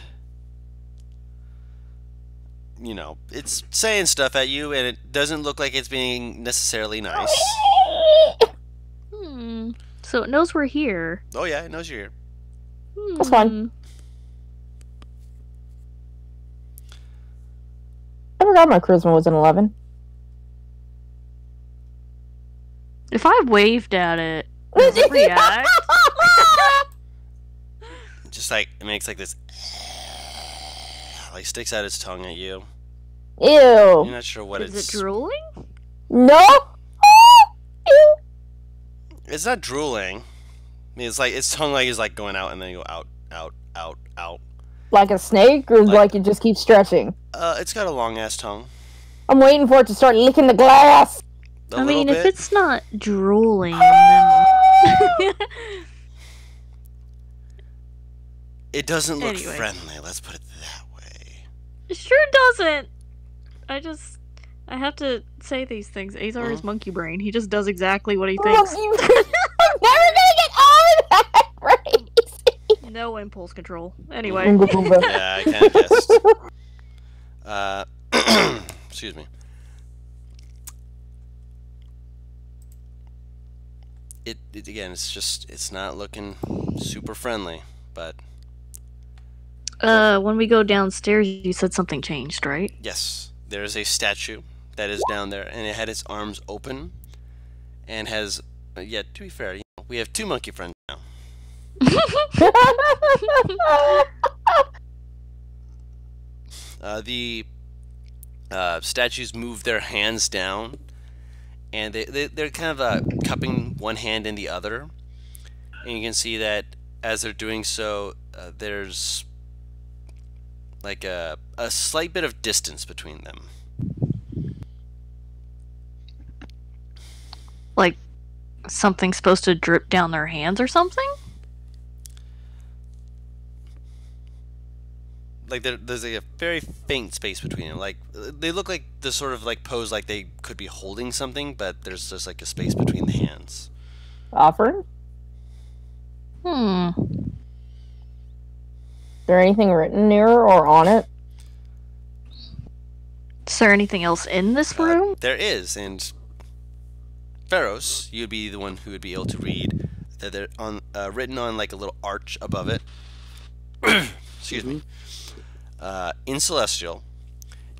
you know, it's saying stuff at you, and it doesn't look like it's being necessarily nice. So it knows we're here. Oh yeah, it knows you're here. That's fine. I forgot my charisma was an 11. If I waved at it, does it react? Just like it makes like this, like sticks out its tongue at you. You're Ew. not sure what Is it's. it drooling? No. Ew. It's not drooling. I mean, it's like its tongue is like going out and then you go out, out, out, out. Like a snake, or Like- like it just keeps stretching? It's got a long ass tongue. I'm waiting for it to start licking the glass. A I little mean, bit. if it's not drooling, then. It doesn't look Anyway. friendly. Let's put it that way. It sure doesn't. I have to say these things. Azar is monkey brain. He just does exactly what he thinks. I'm never gonna get on that phrase. No impulse control. Anyway. Yeah, I kind of guessed. Excuse me. It again. It's not looking super friendly, but When we go downstairs, you said something changed, right? yes, there is a statue that is down there, and it had its arms open, and has. Yeah, to be fair, we have 2 monkey friends now. The statues move their hands down, and they're kind of cupping one hand in the other, and you can see that as they're doing so, there's like a slight bit of distance between them. Like, something's supposed to drip down their hands or something? Like there's like a very faint space between them. Like they look like the sort of like pose like they could be holding something, but there's just like a space between the hands. Offering? Hmm. Is there anything written near or on it? Is there anything else in this room? There is, and Pharos, you'd be the one who would be able to read that they're on written on like a little arch above it. Excuse me. In Celestial,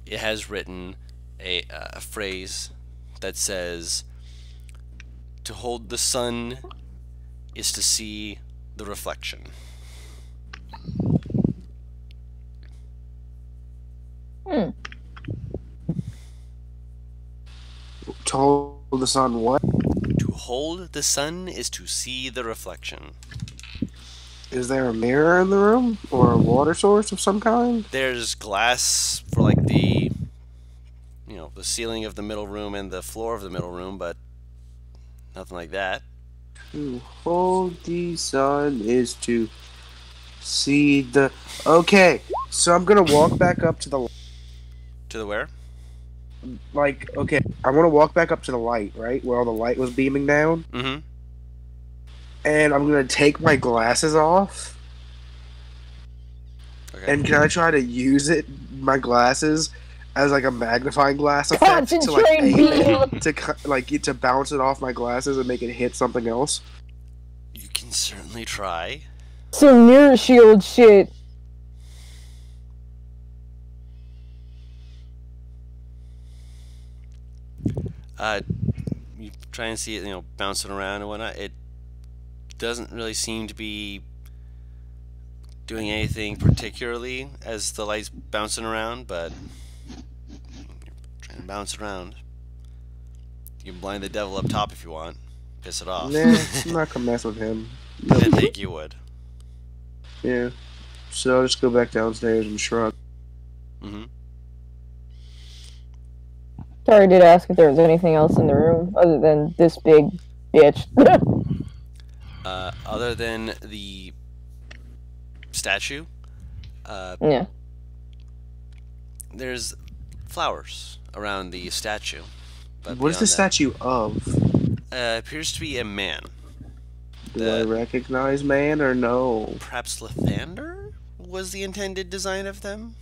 it has written a phrase that says, "To hold the sun is to see the reflection." Hmm. Told the sun what? To hold the sun is to see the reflection. Is there a mirror in the room or a water source of some kind? There's glass for like the the ceiling of the middle room and the floor of the middle room, but nothing like that. To hold the sun is to see the. Okay, so I'm gonna walk back up to the To the where? Okay, I want to walk back up to the light, right where all the light was beaming down, Mm-hmm. and I'm gonna take my glasses off. Okay. And can I try to use my glasses, as like a magnifying glass effect to like Concentrate aim beam. it, to bounce it off my glasses and make it hit something else? You can certainly try. Some mirror shield shit. You try and see it, bouncing around and whatnot. It doesn't really seem to be doing anything particularly as the light's bouncing around, but you're trying to bounce around. You can blind the devil up top if you want. Piss it off. Nah, I'm not gonna mess with him. I didn't think you would. Yeah. So I'll just go back downstairs and shrug. Mm-hmm. Sorry, did ask if there was anything else in the room other than this big bitch. Other than the statue, Yeah. there's flowers around the statue. But What is the beyond statue of? that, appears to be a man. Do I recognize man or no? Perhaps Lathander was the intended design of them?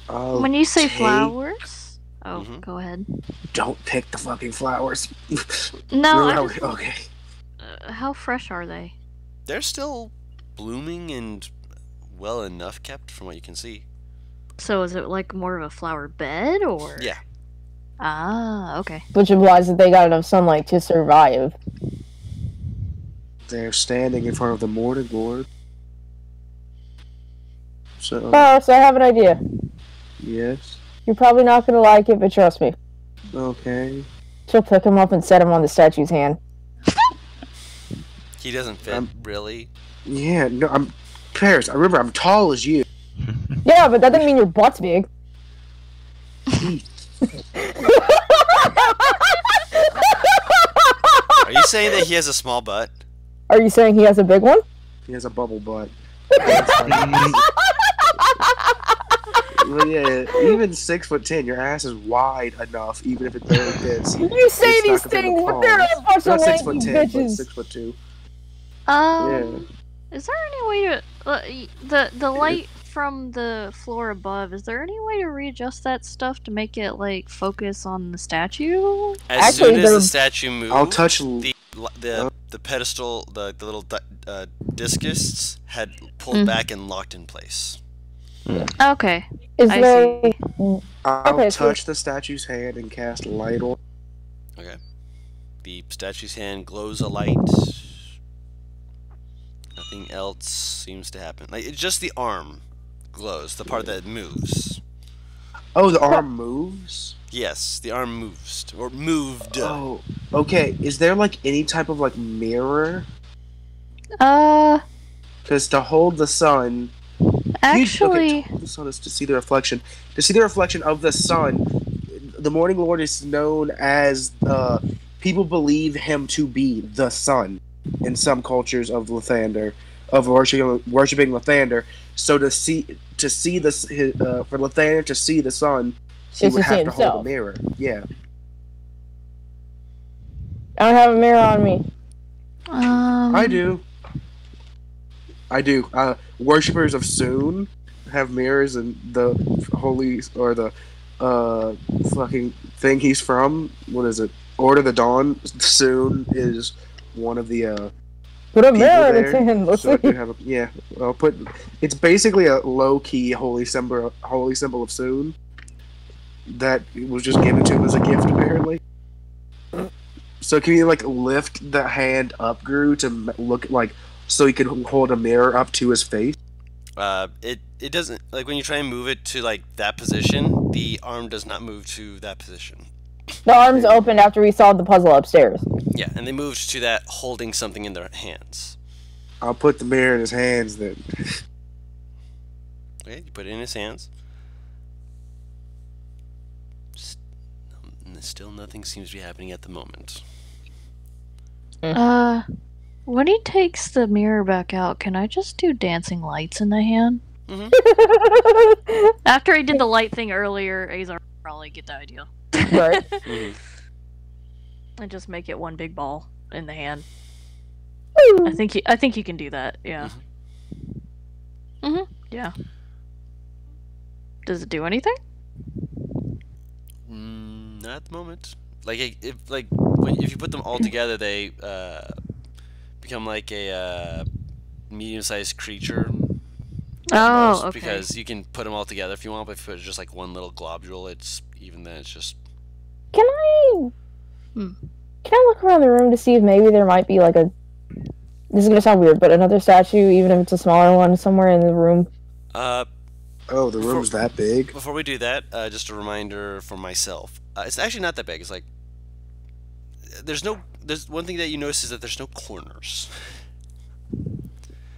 Oh, When you say take- flowers. Oh, Mhm. go ahead. Don't pick the fucking flowers. No, You're I right, just- okay. how fresh are they? They're still blooming and well enough kept from what you can see. So is it like more of a flower bed or? Yeah. Ah, okay. Which implies that they got enough sunlight to survive. They're standing in front of the morning board. So So I have an idea. yes, You're probably not gonna like it, but trust me. okay. She'll pick him up and set him on the statue's hand. He doesn't fit, really. Yeah, no, I'm Paris. I remember I'm tall as you. Yeah, but that doesn't mean your butt's big. Are you saying that he has a small butt? Are you saying he has a big one? He has a bubble butt. Well, yeah, even 6'10", your ass is wide enough, even if it barely fits. You say It's these not gonna things, be but they're a bunch Not of lanky 6'10", bitches. but 6'2". Is there any way to the light from the floor above? Is there any way to readjust that stuff to make it like focus on the statue? As Actually, soon as they're- the statue moves, I'll touch. the pedestal, the little discus had pulled back and locked in place. Okay. Is I there? see. I'll Okay, so- touch the statue's hand and cast light on. Okay. The statue's hand glows a light. Nothing else seems to happen. Like it's just the arm glows, the part that moves. Oh, the arm moves. Yes, the arm moves or moved. Oh, okay. Is there like any type of like mirror? Because to hold the sun. Actually, to hold the sun is to see the reflection. To see the reflection of the sun, the Morning Lord is known as. People believe him to be the sun in some cultures of Lathander, of worshiping Lathander. So to see this, for Lathander to see the sun, he Is would to see have to hold himself. a mirror. Yeah. I don't have a mirror on me. I do. Worshippers of Soon have mirrors, and the holy or the fucking thing he's from. What is it? Order the Dawn. Soon is one of the Put a people mirror in there. its hand. Let's So I see. do have a, yeah. I'll put. It's basically a low key holy symbol of Soon that was just given to him as a gift, apparently. So can you like lift the hand up, Gru, to look like so he could hold a mirror up to his face? It doesn't like when you try and move it to like that position, the arm does not move to that position. The arms opened after we solved the puzzle upstairs. Yeah, and they moved to that holding something in their hands. I'll put the mirror in his hands then. Okay, you put it in his hands. Still nothing seems to be happening at the moment. when he takes the mirror back out, can I just do dancing lights in the hand? After he did the light thing earlier, Azar probably get the idea. Right. And just make it one big ball in the hand. I think you can do that. Yeah. Yeah. Does it do anything? Not at the moment. Like if you put them all together, they become like a medium-sized creature. Oh, most, okay. Because you can put them all together if you want, but if it's just like one little globule, it's even then it's just. Can I look around the room to see if maybe there might be like a... This is gonna sound weird, but another statue, even if it's a smaller one, somewhere in the room. Oh, the room's that big? Before we do that, just a reminder for myself. It's actually not that big. It's like there's one thing that you notice is that there's no corners.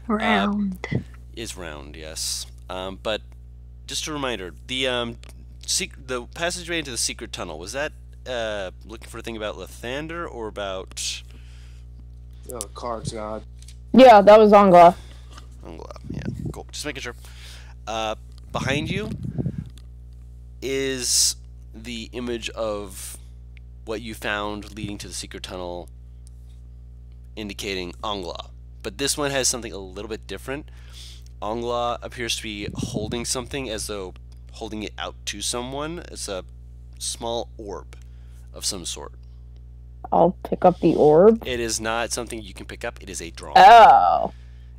Round. Is round, yes. But just a reminder, the passageway into the secret tunnel, was that looking for a thing about Lathander or about Oh, Karg's God. Yeah, that was Ongla. Yeah, cool. Just making sure. Behind you is the image of what you found leading to the secret tunnel, indicating Ongla. But this one has something a little bit different. Ongla appears to be holding something as though holding it out to someone. It's a small orb of some sort. I'll pick up the orb. It is not something you can pick up. It is a drawing. Oh.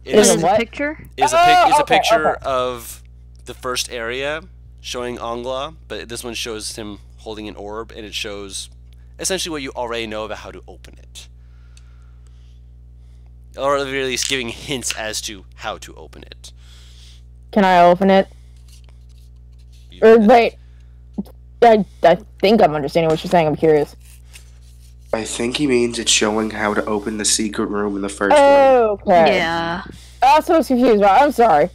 It Is is it what? a picture? is Oh, a okay, picture okay. of the first area showing Ongla, but this one shows him holding an orb, and it shows essentially what you already know about how to open it. Or at the very least giving hints as to how to open it. Can I open it? You- Or wait. I think I'm understanding what you're saying. I'm curious. I think he means it's showing how to open the secret room in the first room. Okay. Yeah. I was so confused. I'm sorry.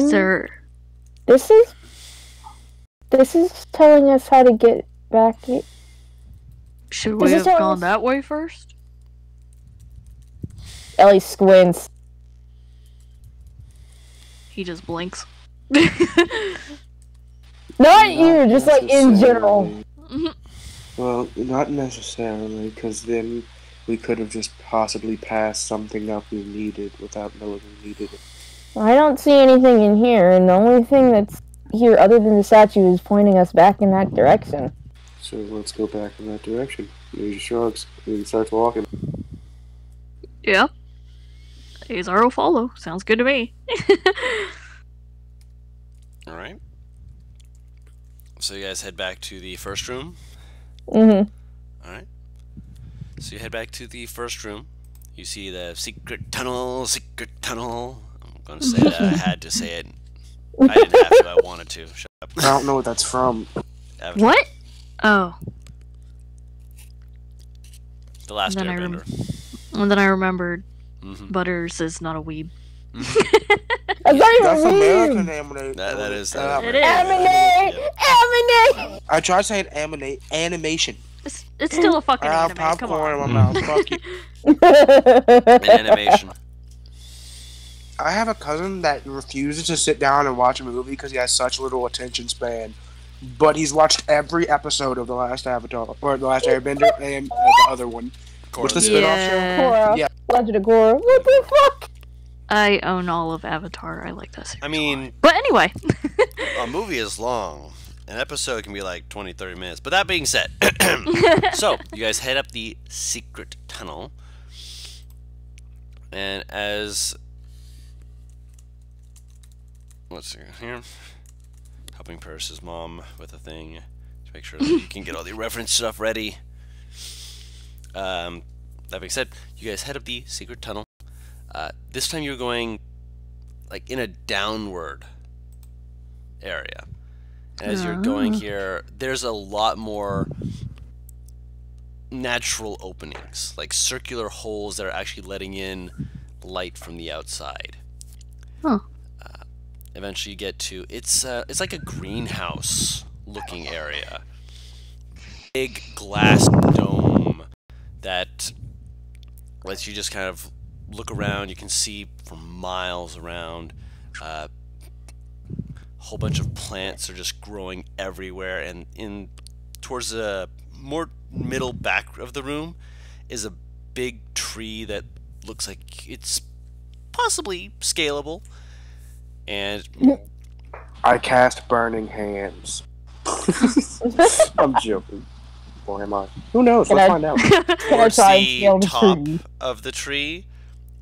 Sir. This is telling us how to get back. Should This we is have how gone it's- that way first? Ellie squints. He just blinks. Not you, just like in general. Necessarily. Well, not necessarily, because then we could have just possibly passed something up we needed without knowing we needed it. I don't see anything in here, and the only thing that's here other than the statue is pointing us back in that direction. So let's go back in that direction. He shrugs and starts walking. Yeah. Azar will follow. Sounds good to me. All right. So you guys head back to the first room. Mm-hmm. All right. So you head back to the first room. You see the secret tunnel. Secret tunnel. I'm gonna say that. I had to say it. I didn't have to. I wanted to. Shut up. I don't know what that's from. Avatar. What? Oh. The last Then I Airbender. And then I remembered Mm-hmm. Butters is not a weeb. That's not That's even American weird. anime. That is. It is. Anime! I tried saying animation. It's still a fucking I have anime. Come popcorn on. in my mouth. Fuck you. An animation. I have a cousin that refuses to sit down and watch a movie because he has such little attention span. But he's watched every episode of The Last Avatar, or The Last Airbender, and the other one. What's the spin-off show? Yeah. Korra. Yeah. Legend of Korra. What the fuck? I own all of Avatar. I like that series. I mean, But anyway. a movie is long. An episode can be like 20, 30 minutes. But that being said, so you guys head up the secret tunnel. And as... Let's see here. Helping Paris's mom with a thing to make sure that you can get all the reference stuff ready. That being said, you guys head up the secret tunnel. This time you're going like in a downward area. And as you're going here, there's a lot more natural openings, like circular holes that are actually letting in light from the outside. Huh. Eventually you get to it's like a greenhouse looking area. Big glass dome that lets you just kind of look around. You can see for miles around. A whole bunch of plants are just growing everywhere, and in towards the more middle back of the room is a big tree that looks like it's possibly scalable. And I cast Burning Hands. I'm joking. Or am I? Who knows? Can Let's I- find out. Can I towards try and the scale the top tree? of the tree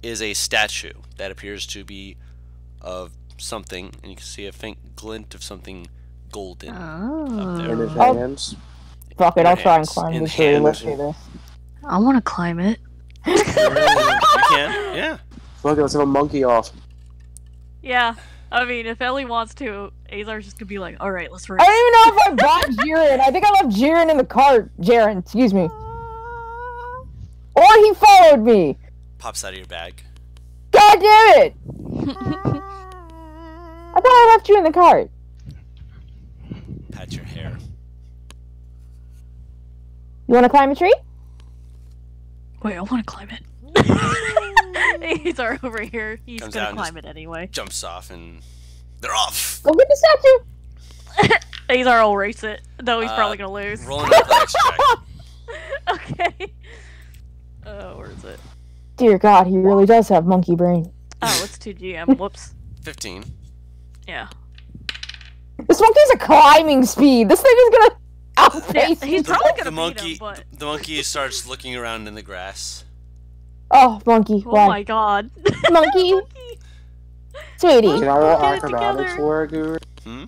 is a statue that appears to be of something, and you can see a faint glint of something golden. In his Oh. hands. Fuck it, I'll try and Hands. climb In the tree. hands. Let's do this. I want to climb it. You can, yeah. Look, let's have a monkey off. Yeah. I mean, if Ellie wants to, Azar's just gonna be like, alright, let's I race. don't even know if I bought Jiren. I think I left Jiren in the cart. Jaren, excuse me. Or he followed me. Pops out of your bag. God damn it! I thought I left you in the cart. Pat your hair. You want to climb a tree? Wait, I want to climb it. Azar over here. He's Comes gonna out and climb it anyway. Jumps off, and they're off. Go get the statue. Azar will race it, though he's Uh, probably gonna lose. Roll an athletics check. Okay. Where is it? Dear God, he really does have monkey brain. Oh, it's 2GM. Whoops. 15. Yeah. This monkey's a climbing speed. This thing is gonna Yeah, outpace he's me. probably gonna The beat monkey, him, but... the monkey starts looking around in the grass. Oh, monkey, Oh why? my god. Monkey, sweetie, Can I roll Get it acrobatics together. for it, Guru?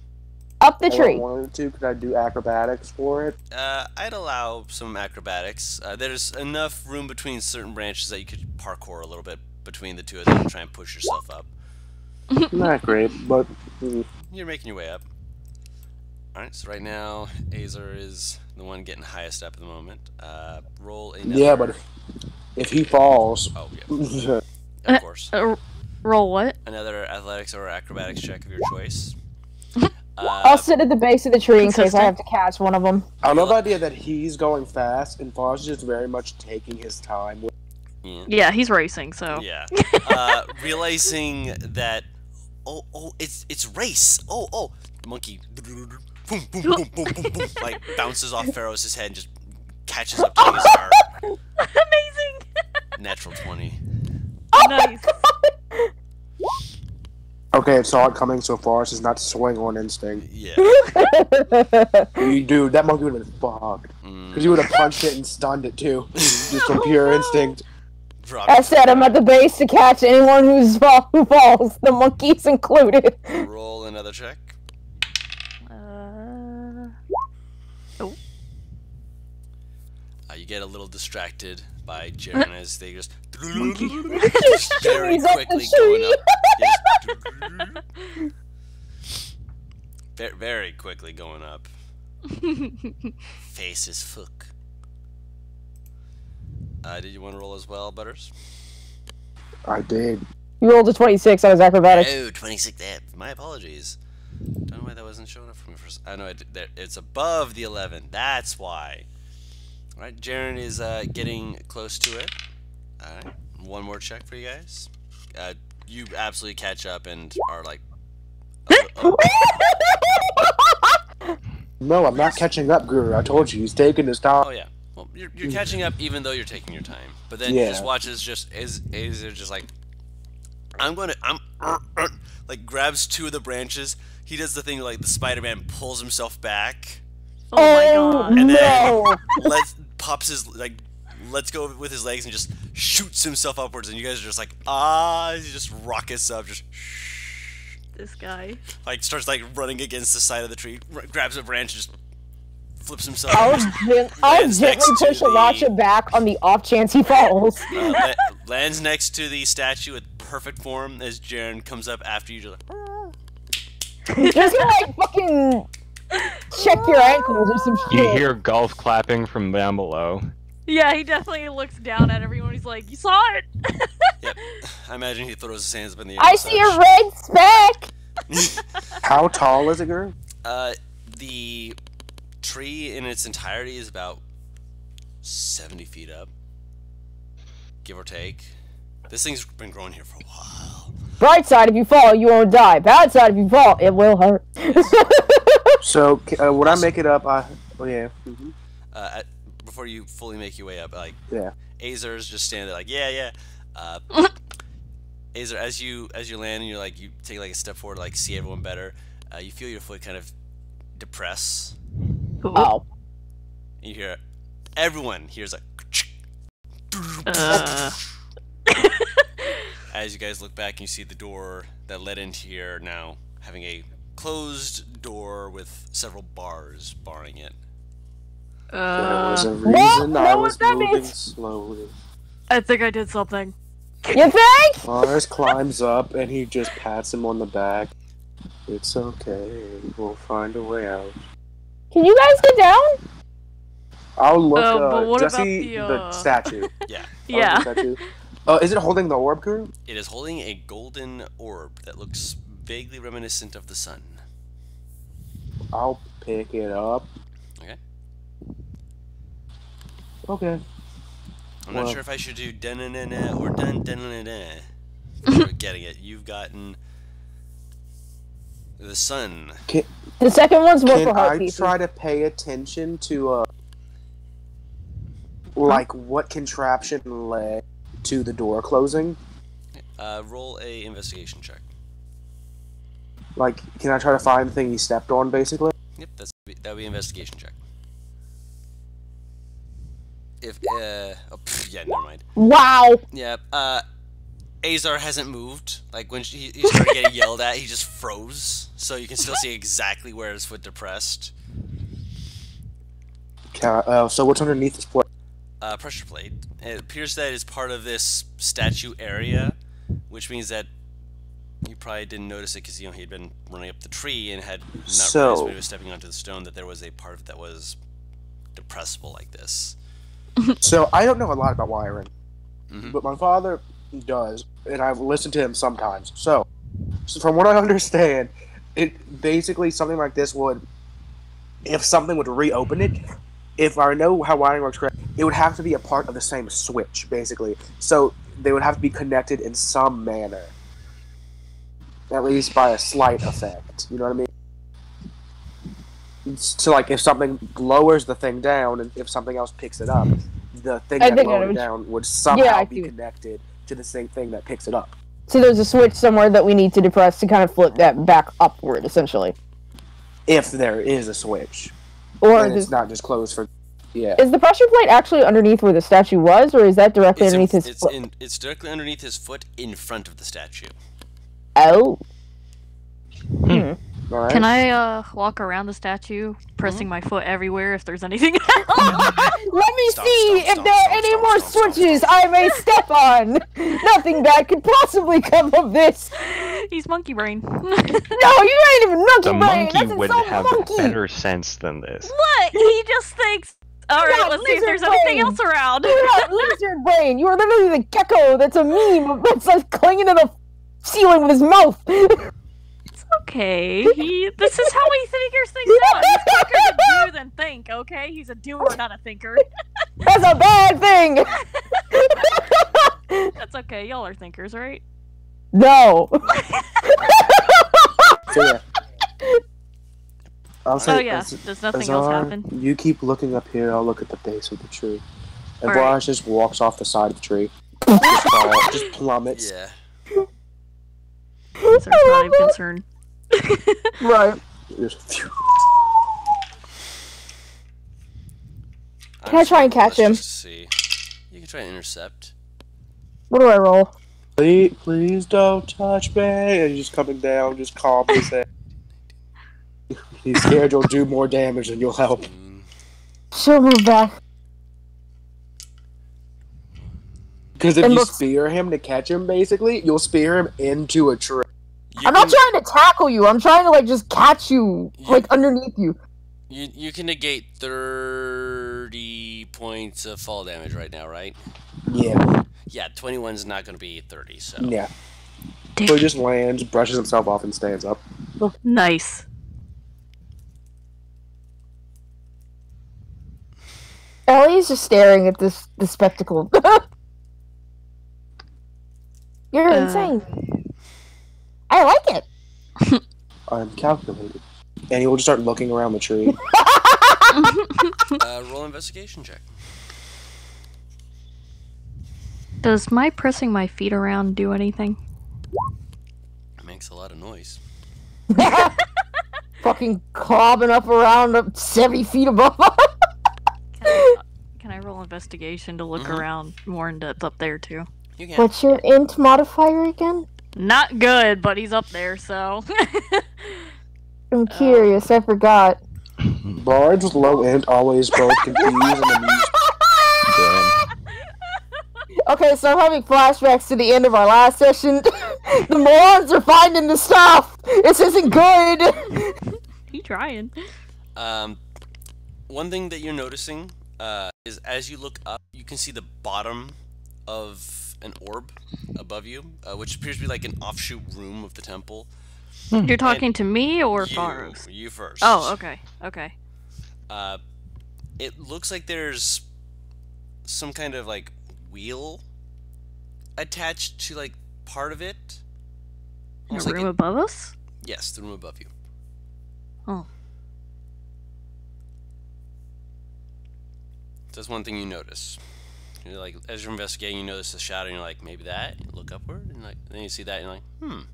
up the If I tree. wanted to, could I do acrobatics for it? I'd allow some acrobatics. There's enough room between certain branches that you could parkour a little bit between the two of them and try and push yourself up. Not great, but You're making your way up. Alright, so right now, Azer is the one getting highest up at the moment. Roll another... yeah, but if he falls, Oh, yeah. Of course. Roll what? Another athletics or acrobatics check of your choice. I'll sit at the base of the tree in case I Consistent. have to catch one of them. I love the idea that he's going fast and Foz is just very much taking his time. Yeah. Yeah, he's racing, so. Yeah. Realizing that, it's race. The monkey, boom, boom, boom, boom, boom, boom, like bounces off Pharos' head and just catches up to Azar. Amazing! Natural 20. Nice. Okay, it saw it coming so far, it's just not swing on instinct. Yeah. Dude, that monkey would have been fucked. Because you would have punched it and stunned it too. Just from pure instinct. Drop I said I'm at the base to catch anyone who falls, the monkeys included. Roll another check. You get a little distracted by Jaren as they just very He's up quickly the going up. Yes. Very quickly going up. Face is fuck. Did you want to roll as well, Butters? I did. You rolled a 26, I was acrobatics. Oh, 26. My apologies. Don't know why that wasn't showing up for me first. I know it's above the 11. That's why. Alright, Jaren is getting close to it. Alright, one more check for you guys. You absolutely catch up and are like... No, I'm not catching up, Guru. I told you, he's taking his time. Oh yeah. Well, you're catching up even though you're taking your time. But then you just watch as Azer just like... like grabs two of the branches. He does the thing like the Spider-Man pulls himself back. Oh my god. And then No! lets go with his legs and just shoots himself upwards, and you guys are just like, he just rockets up, just This guy. like starts like running against the side of the tree, grabs a branch, and just flips himself. I'll Lands gently next to push Elijah back on the off chance he falls. Lands next to the statue with perfect form as Jaren comes up after you, just like, Just gonna like fucking check your ankles or some You shit. hear golf clapping from down below. Yeah, he definitely looks down at everyone. He's like, "You saw it." yep. I imagine he throws his hands up in the air. I and see a such. red speck! How tall is it, Guru? The tree in its entirety is about 70 feet up, give or take. This thing's been growing here for a while. Bright side, if you fall, you won't die. Bad side, if you fall, it will hurt. So, when I make it up, oh yeah. Mm-hmm. Before you fully make your way up, like Yeah. Azer's just standing there, like yeah. Azer, as you land and you take like a step forward, to, like see everyone better. You feel your foot kind of depress. Oh. And you hear everyone hears a. As you guys look back and you see the door that led into here now having a closed door with several bars barring it. There was a reason What? I Know was what that moving means? slowly. I think I did something. You think? Lars climbs up and he just pats him on the back. It's okay. We'll find a way out. Can you guys get down? I'll look. But what Jesse, about the statue. Yeah. Yeah. The statue. Is it holding the orb, Guru? It is holding a golden orb that looks vaguely reminiscent of the sun. I'll pick it up. Okay. Okay. I'm not Well- sure if I should do dun-na-na-na or dun-dun-na-na. You're getting it. You've gotten the sun. The second one's more Can for heart I pieces. try to pay attention to like what contraption led to the door closing? Roll a investigation check. Like, can I try to find the thing he stepped on, basically? Yep, that'll be an investigation check. If yeah, never mind. Wow. Yeah, Azar hasn't moved. Like when he started getting yelled at, he just froze. So you can still see exactly where his foot depressed. So what's underneath this plate? Pressure plate. It appears that it's part of this statue area. which means that you probably didn't notice it because he had been running up the tree and had not So- realized when he was stepping onto the stone that there was a part of it that was depressible like this. So I don't know a lot about wiring, Mhm. but my father does, and I've listened to him sometimes. So from what I understand, it basically something like this would, if something would reopen it, if I know how wiring works correct, it would have to be a part of the same switch, basically. So they would have to be connected in some manner, at least by a slight effect. You know what I mean? So, like, if something lowers the thing down, and if something else picks it up, the thing I that think I lowered know it what down would Yeah, somehow I be see. connected to the same thing that picks it up. So there's a switch somewhere that we need to depress to kind of flip that back upward, essentially. If there is a switch, Or and it's does, not just closed for. Yeah. is the pressure plate actually underneath where the statue was, or is that directly underneath his foot? It's directly underneath his foot in front of the statue. Oh. All right. Can I walk around the statue, pressing my foot everywhere if there's anything? Let me Stomp, see stomp, if stomp, there are stomp, any stomp, more stomp, stomp, switches stomp. I may step on. Nothing bad could possibly come of this. He's monkey brain. No, you ain't even monkey The brain. monkey That's would so have monkey. better sense than this. What? He just thinks. All right, got let's see if there's lizard anything brain. else around. You're not lizard brain. You are literally the gecko that's a meme that's like clinging to the ceiling with his mouth. Okay, this is how he figures things out. He's quicker to do than think, okay? He's a doer, not a thinker. That's a bad thing. That's okay, y'all are thinkers, right? No. So, yeah. I'll say, Oh yeah, does nothing else Azar, happen? you keep looking up here. I'll look at the base of the tree. And All right. Vlash just walks off the side of the tree. Just plummets. Yeah. There's not even concern. Right. Just, phew. Can I try and catch him? Just see. You can try and intercept. What do I roll? Please don't touch me. And he's just coming down, just calmly saying. He's scared you'll do more damage than you'll help. She'll move back. Because if It you looks- spear him to catch him, basically, you'll spear him into a tree. You I'm not can- trying to tackle you. I'm trying to like just catch you, like underneath you. You can negate 30 points of fall damage right now, right? Yeah. Yeah, 21's not going to be 30, so. Yeah. Damn. So he just lands, brushes himself off, and stands up. Nice. Ellie's just staring at this spectacle. You're insane. I like it. I'm calculated. And he will just start looking around the tree. Roll investigation check. Does my pressing my feet around do anything? It makes a lot of noise. Fucking clobbing up around up 70 feet above us. Can I roll investigation to look Mhm. around more in depth up there too? You can. What's your int modifier again? Not good, but he's up there, so. I'm curious. I forgot. Bards with low int always both confused and amused. Damn. Okay, so I'm having flashbacks to the end of our last session. The morons are finding the stuff. This isn't good. He trying. One thing that you're noticing is as you look up, you can see the bottom of an orb above you, which appears to be like an offshoot room of the temple. You're talking to me or you, Faros? You first. Oh, okay. Okay. It looks like there's some kind of like wheel attached to like part of it. In a Almost like room above us? yes, the room above you. Oh. That's one thing you notice. You're like, as you're investigating, you notice the shadow, and you're like, maybe that. You look upward, and like, then you see that, and you're like,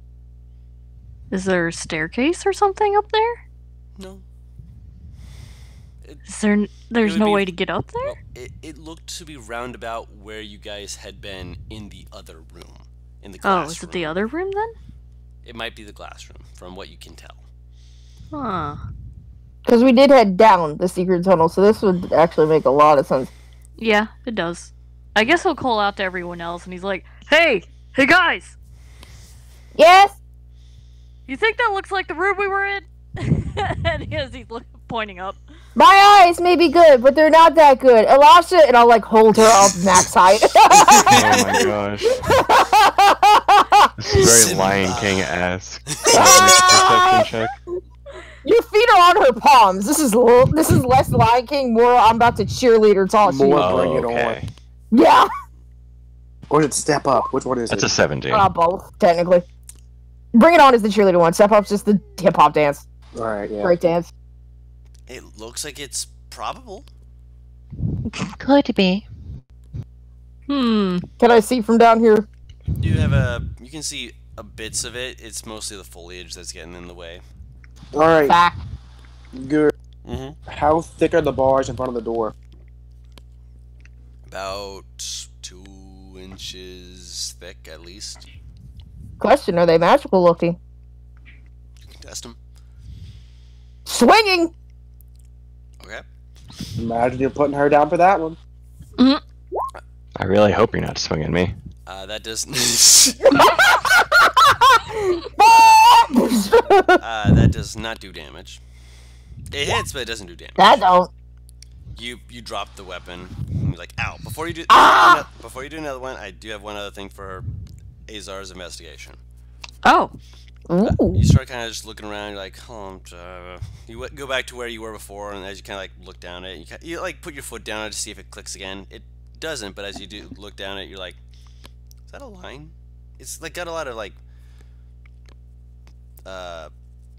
Is there a staircase or something up there? no. Is there? There's would no be- way to get up there? Well, it looked to be roundabout where you guys had been in the other room, in the Oh, glass is it room. the other room then? It might be the glass room, from what you can tell. Huh. Because we did head down the secret tunnel, so this would actually make a lot of sense. Yeah, it does. I guess he'll call out to everyone else, and he's like, "Hey, hey guys, Yes. You think that looks like the room we were in? And as he's pointing up. My eyes may be good, but they're not that good. Elisha, and I'll like hold her up max height. Oh my gosh. This is very Lion King-esque. Perception check. Your feet are on her palms. This is less Lion King, more I'm about to cheerleader tall. More Oh, bring it okay. on. Yeah. Or is it Step Up? Which one is That's it? a 17. Both, technically. Bring It On is the cheerleader one. Step Up's just the hip hop dance. Alright, yeah. Break dance. It looks like it's probable. Could be. Can I see from down here? You can see bits of it. It's mostly the foliage that's getting in the way. Alright, Fact. good. Mm-hmm. How thick are the bars in front of the door? About 2 inches thick, at least. Question, are they magical looking? You can test them. Swinging! Okay. Imagine you're putting her down for that one. I really hope you're not swinging me. That does. That That does not do damage. It hits, but it doesn't do damage. don't. You drop the weapon. And you're like, ow! Before you do another one, I do have one other thing for Azar's investigation. Oh. Ooh. You start kind of just looking around. You're like, you go back to where you were before, and as you kind of like look down at it, you like put your foot down to see if it clicks again. It doesn't, but as you do look down at it, you're like, is that a line? It's like got a lot of like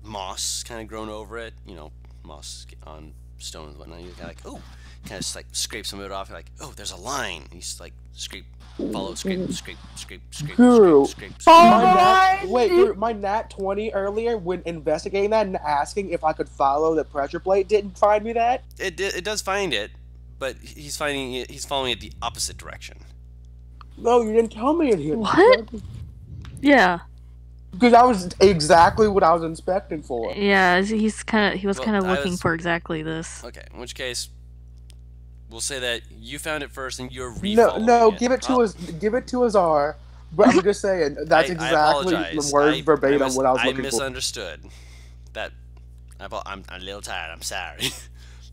moss kind of grown over it. You know, moss on stone and whatnot. You're kind of like, oh, kind of just like scrape some of it off. You're like, oh, there's a line. And you just like scrape, follow, scrape, scrape, scrape, scrape, Guru. scrape, scrape, Oh, My nat 20 earlier when investigating that and asking if I could follow the pressure plate didn't find me that. It does find it, but he's following it the opposite direction. No, you didn't tell me it here. What? Yeah. Because that was exactly what I was inspecting for. Yeah, he was kind of Well, I looking was- for exactly this. Okay, in which case, we'll say that you found it first and you're No, re-following no, it. give it to Azar. But I'm just saying that's I exactly apologize. the word verbatim what I was I looking for. misunderstood. That I'm a little tired. I'm sorry,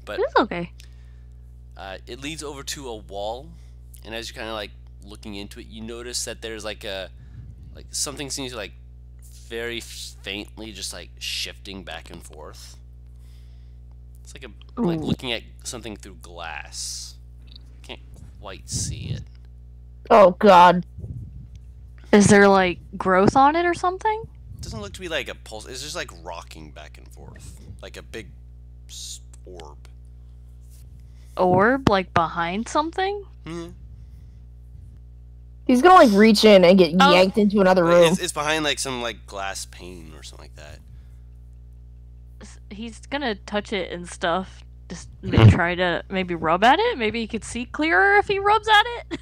but It's okay. it leads over to a wall, and as you're kind of like looking into it, you notice that there's like something seems like very faintly just like shifting back and forth. It's like like Ooh. looking at something through glass. Can't quite see it. Oh god. Is there like growth on it or something? It doesn't look to be like a pulse. It's just like rocking back and forth, like a big orb. Orb like behind something? Hmm. He's gonna like reach in and get Oh. yanked into another Like, room. it's behind like some like glass pane or something like that. He's gonna touch it and stuff. Just try to maybe rub at it. Maybe he could see clearer if he rubs at it.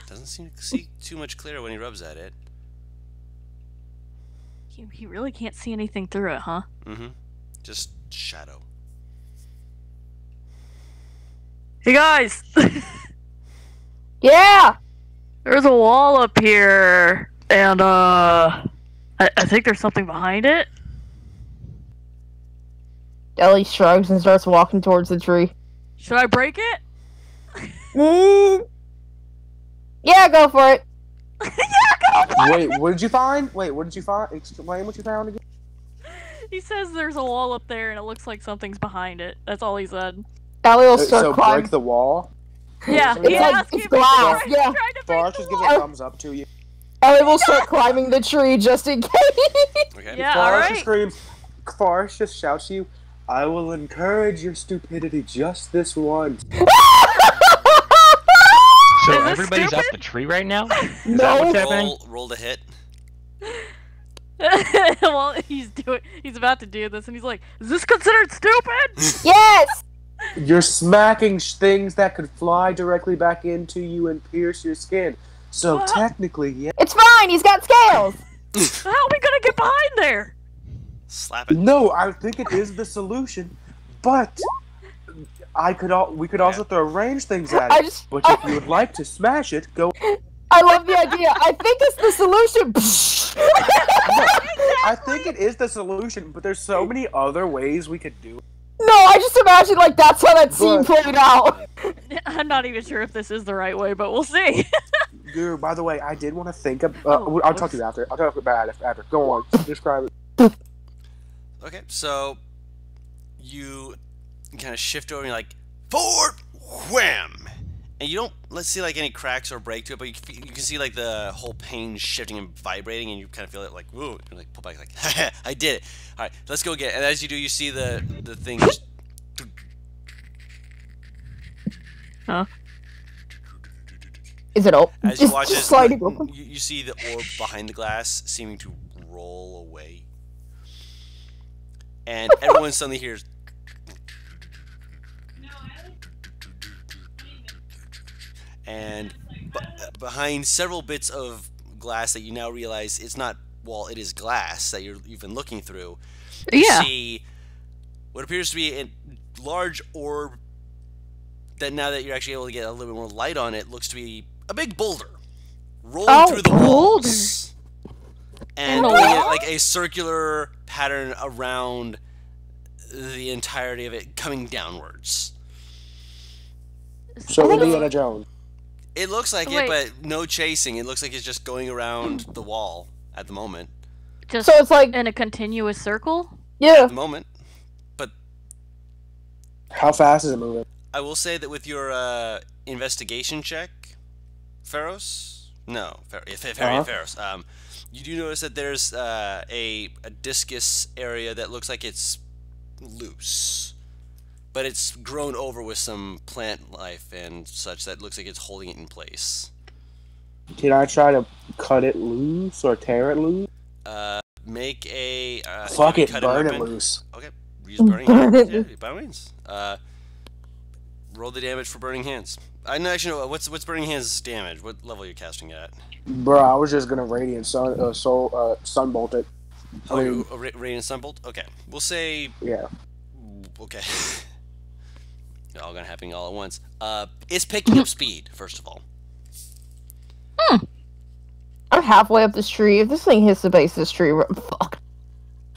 Doesn't seem to see too much clearer when he rubs at it. He really can't see anything through it, huh? Mm-hmm. Just shadow. Hey guys, Yeah! there's a wall up here, and I think there's something behind it. Ellie shrugs and starts walking towards the tree. Should I break it? Yeah, go for it. Wait, what did you find? Explain what you found again. He says there's a wall up there, and it looks like something's behind it. That's all he said. Ellie will start So climbing. break the wall. Yeah, It's he like- asked it's me. glass, He yeah. tried to break Forrest the just gives a wall. thumbs up to you. Ellie will start climbing the tree just in case. Okay. Yeah, Forrest alright. just screams. Forrest just shouts to you, "I will encourage your stupidity just this once." So Is this everybody's up stupid? the tree right now? Is No. that what's happening? Roll to hit. Well, he's about to do this, and he's like, "Is this considered stupid?" Yes! You're smacking things that could fly directly back into you and pierce your skin. So What? technically, yeah. It's fine, he's got scales! How are we gonna get behind there? Slap it. No, I think it is the solution, but we could also throw range things at I it. just- But if you would like to smash it, go. I love the idea. I think it's the solution. I think it is the solution, but there's so many other ways we could do it. No, I just imagine like that's how that scene But- played out. I'm not even sure if this is the right way, but we'll see. Dude, by the way, I did want to think of. Oh, I'll talk to you after. I'll talk about it after. Go on, describe it. Okay, so you kind of shift over and you're like, forward, wham! And you don't, let's see, like any cracks or break to it, but you can see like the whole pane shifting and vibrating, and you kind of feel it like, woo, and like pull back, like, I did it. All right, let's go again. And as you do, you see the thing just. Huh? Is it open? As you watch just it, sliding open. you see the orb behind the glass seeming to roll away. And everyone suddenly hears. And behind several bits of glass that you now realize it's not, well, it is glass that you've been looking through. You Yeah. see what appears to be a large orb that, now that you're actually able to get a little bit more light on it, looks to be a big boulder rolling Oh, through the walls and In the doing it wall? like a circular pattern around the entirety of it, coming downwards. So I think Indiana Jones. It looks like Wait. it, but no chasing. It looks like it's just going around the wall at the moment. Just So it's like, in a continuous circle? yeah. At the moment. But How fast is it moving? I will say that with your investigation check, Pharos? No, Pharos. You do notice that there's a discus area that looks like it's loose. But it's grown over with some plant life and such that looks like it's holding it in place. Can I try to cut it loose or tear it loose? Make a... Fuck it, cut burn it open. loose. Okay, use burning Burn hands. it. Yeah, by all means. Roll the damage for burning hands. I know, actually, no, what's burning hands damage? What level are you casting it at? Bro, I was just gonna radiant sunbolt it. Oh, I mean- Radiant Sunbolt? Okay. We'll say... Yeah. Okay. They're all gonna happen all at once. It's picking up speed, first of all. I'm halfway up this tree. If this thing hits the base of this tree, fuck.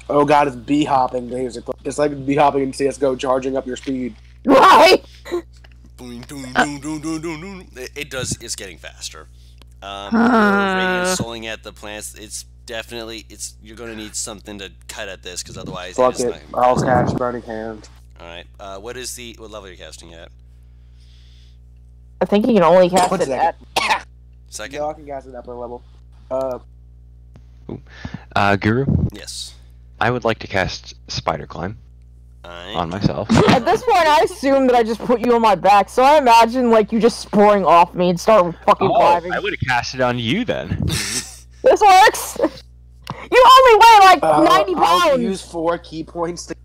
Oh god, it's bee hopping, basically. It's like bee hopping in CS:GO, charging up your speed. Right? Boom, boom, boom, boom, boom, boom, boom. It's getting faster. Radiant souling at the plants, it's definitely, you're gonna need something to cut at this, because otherwise Fuck it's it. not gonna I'll be cast burning hand. Alright, what level are you casting at? I think you can only cast One it at. Second? Yeah, I can cast it upper level. Guru, Yes. I would like to cast Spider Climb on Alright. myself. At this point, I assume that I just put you on my back, so I imagine like you just sporing off me and start fucking climbing. I would have cast it on you then. This works. You only weigh like 90 I'll pounds. use 4 key points to.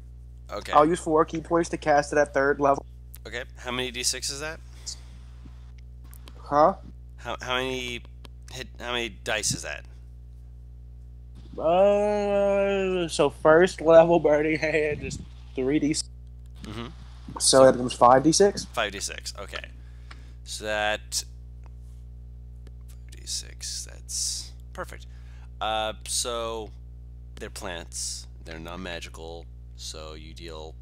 Okay. I'll use 4 key points to cast it at 3rd level. Okay. How many d6 is that? Huh? How many dice is that? So first level burning hand is 3d. Mm-hmm. So that becomes 5d6. 5d6. Okay. So that 5d6. That's perfect. So they're plants. They're non-magical. So you deal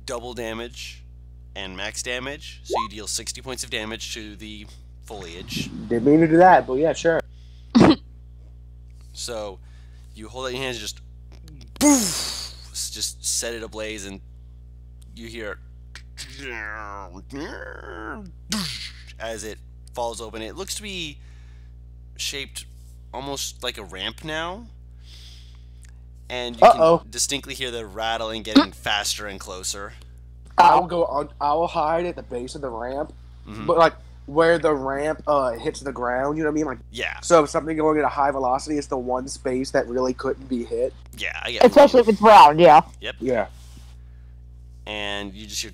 double damage and max damage. So you deal 60 points of damage to the foliage. Didn't mean to do that, but yeah, sure. So you hold out your hands, just boof, just set it ablaze, and you hear as it falls open. It looks to be shaped almost like a ramp now, and you Uh-oh. can distinctly hear the rattling getting faster and closer. I'll go on. I'll hide at the base of the ramp, Mhm. but like where the ramp hits the ground. You know what I mean? Like, Yeah, so if something going at a high velocity, it's the one space that really couldn't be hit. yeah, I get it. Especially if it's round, yeah. Yeah. And you just hear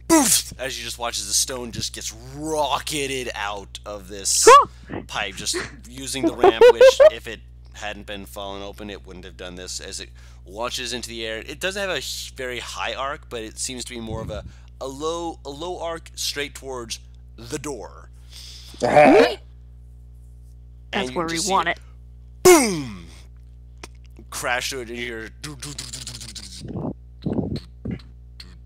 boof as you just watch as the stone just gets rocketed out of this pipe, just using the ramp, which if it hadn't been fallen open, it wouldn't have done this. As it launches into the air, it doesn't have a very high arc, but it seems to be more of a low arc straight towards the door. That's you where we just see want it. Boom! Crash to it in your.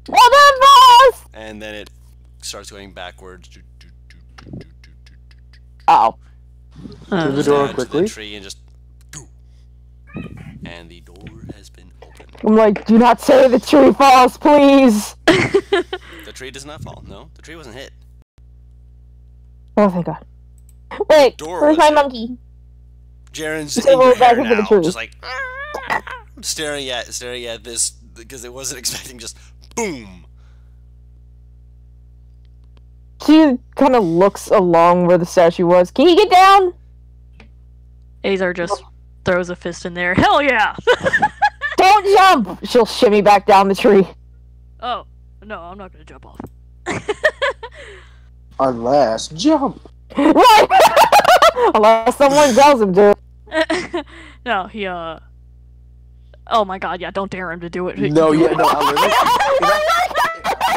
Well done, boss! And then it starts going backwards. Oh. Through the Down door to quickly. the tree and just. And the door has been opened. I'm like, do not say the tree falls, please! The tree does not fall. No, the tree wasn't hit. Oh, thank God. Wait, Door where's was my hit. monkey? Jaren's So in we're your back hair into the now, tree. just like staring at this because it wasn't expecting just boom. She kind of looks along where the statue was. Can you get down? Azar just throws a fist in there. Hell yeah! Don't jump! She'll shimmy back down the tree. Oh, no, I'm not gonna jump off. Unless jump. Right! Unless someone tells him to. No, he, Oh my god, yeah, don't dare him to do it. No, yeah, no.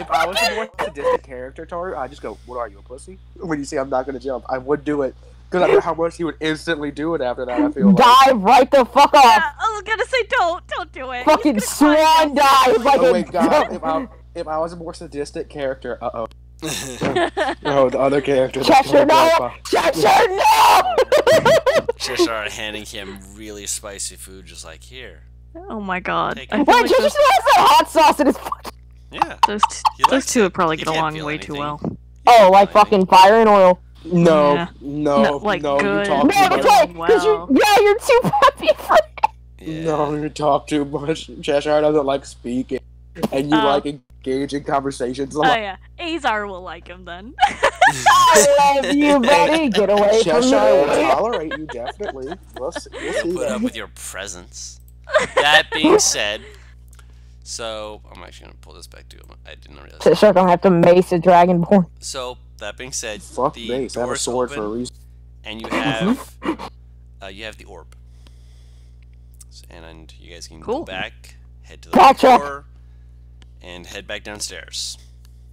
If I was a more sadistic character, Toru, I'd just go, "What are you, a pussy?" When you say I'm not gonna jump, I would do it because I know how much he would instantly do it after that. I feel like. Dive right the fuck off! Yeah, I was gonna say don't do it. Fucking He's gonna swan dive like Oh a... wait, God! If I was a more sadistic character, oh, the other character. Cheshire, no! Cheshire, no! Cheshire handing him really spicy food, just like here. Oh my god. Take I it. feel Wait, like Cheshire those, still has that hot sauce in his fucking... Yeah. those, He those likes two it. would probably He get can't along feel way too anything. well. Oh, like Fine. fucking fire and oil. No, Yeah. no, No, like, no, good. you talk No, too that's much. right, because you're too peppy for it. Yeah. No, you talk too much. Cheshire doesn't like speaking, and you Oh. like engaging conversations. Oh yeah, Azar will like him then. I love you, buddy. Get away from Cheshire will me. tolerate you definitely. We'll see Put that. up with your presence. That being said, so I'm actually gonna pull this back to him. I didn't realize. Cheshire gonna have to mace a dragonborn. So that being said, Fuck the base. I have a door's sword open, for a reason. and you have the orb. And you guys can Cool. go back, head to the Backtrack. door, and head back downstairs.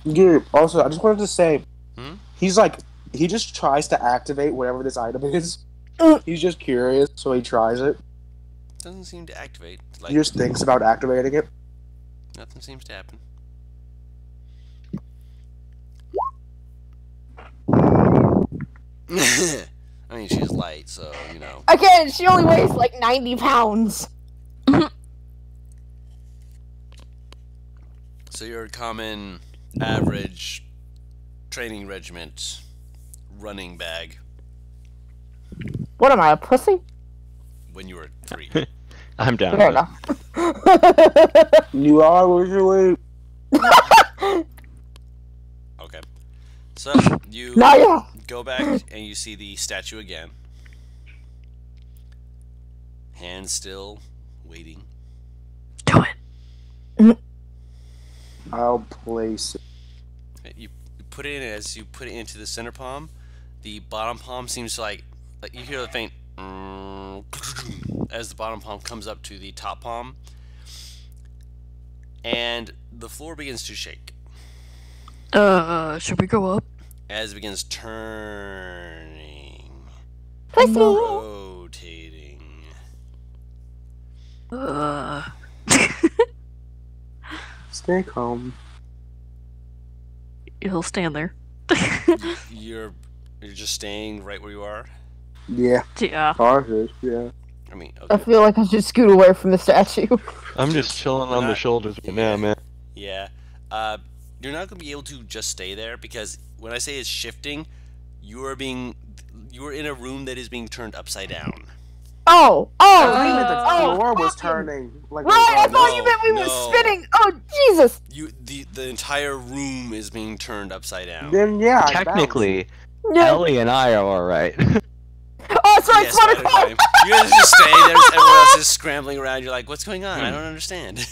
Yeah. Also, I just wanted to say, Hmm? he's like, he just tries to activate whatever this item is. He's just curious, so he tries it. Doesn't seem to activate. Like He just thinks about activating it. nothing seems to happen. I mean, she's light, so you know. Again, she only weighs like 90 pounds. So you're a common, average training regiment running bag What am I, a pussy? when you were 3. I'm down. Fair with enough. You are usually. Okay. So you No, yeah. go back and you see the statue again. Hand still waiting. Do it. I'll place it. You put it in as you put it into the center palm. The bottom palm seems to like you hear the faint as the bottom palm comes up to the top palm, and the floor begins to shake Should we go up? as it begins turning, Pussy. rotating. Stay calm. He'll stand there. You're just staying right where you are. Yeah. Yeah. Arthur, yeah. I mean, I okay. feel like I should scoot away from the statue. I'm just chilling on the Not- shoulders right now, man. Yeah. You're not gonna be able to just stay there because when I say it's shifting, you are in a room that is being turned upside down. Oh, I mean, the oh, floor was fucking- turning. Like, Right, I oh, thought no, you meant we were no. spinning. Oh, Jesus. The entire room is being turned upside down. Then yeah. I Technically, Yeah. Ellie and I are alright. Oh, sorry, Yes, Spider Spider Climb. Climb. You guys are just staying there. Everyone else is scrambling around. You're like, what's going on? I don't understand.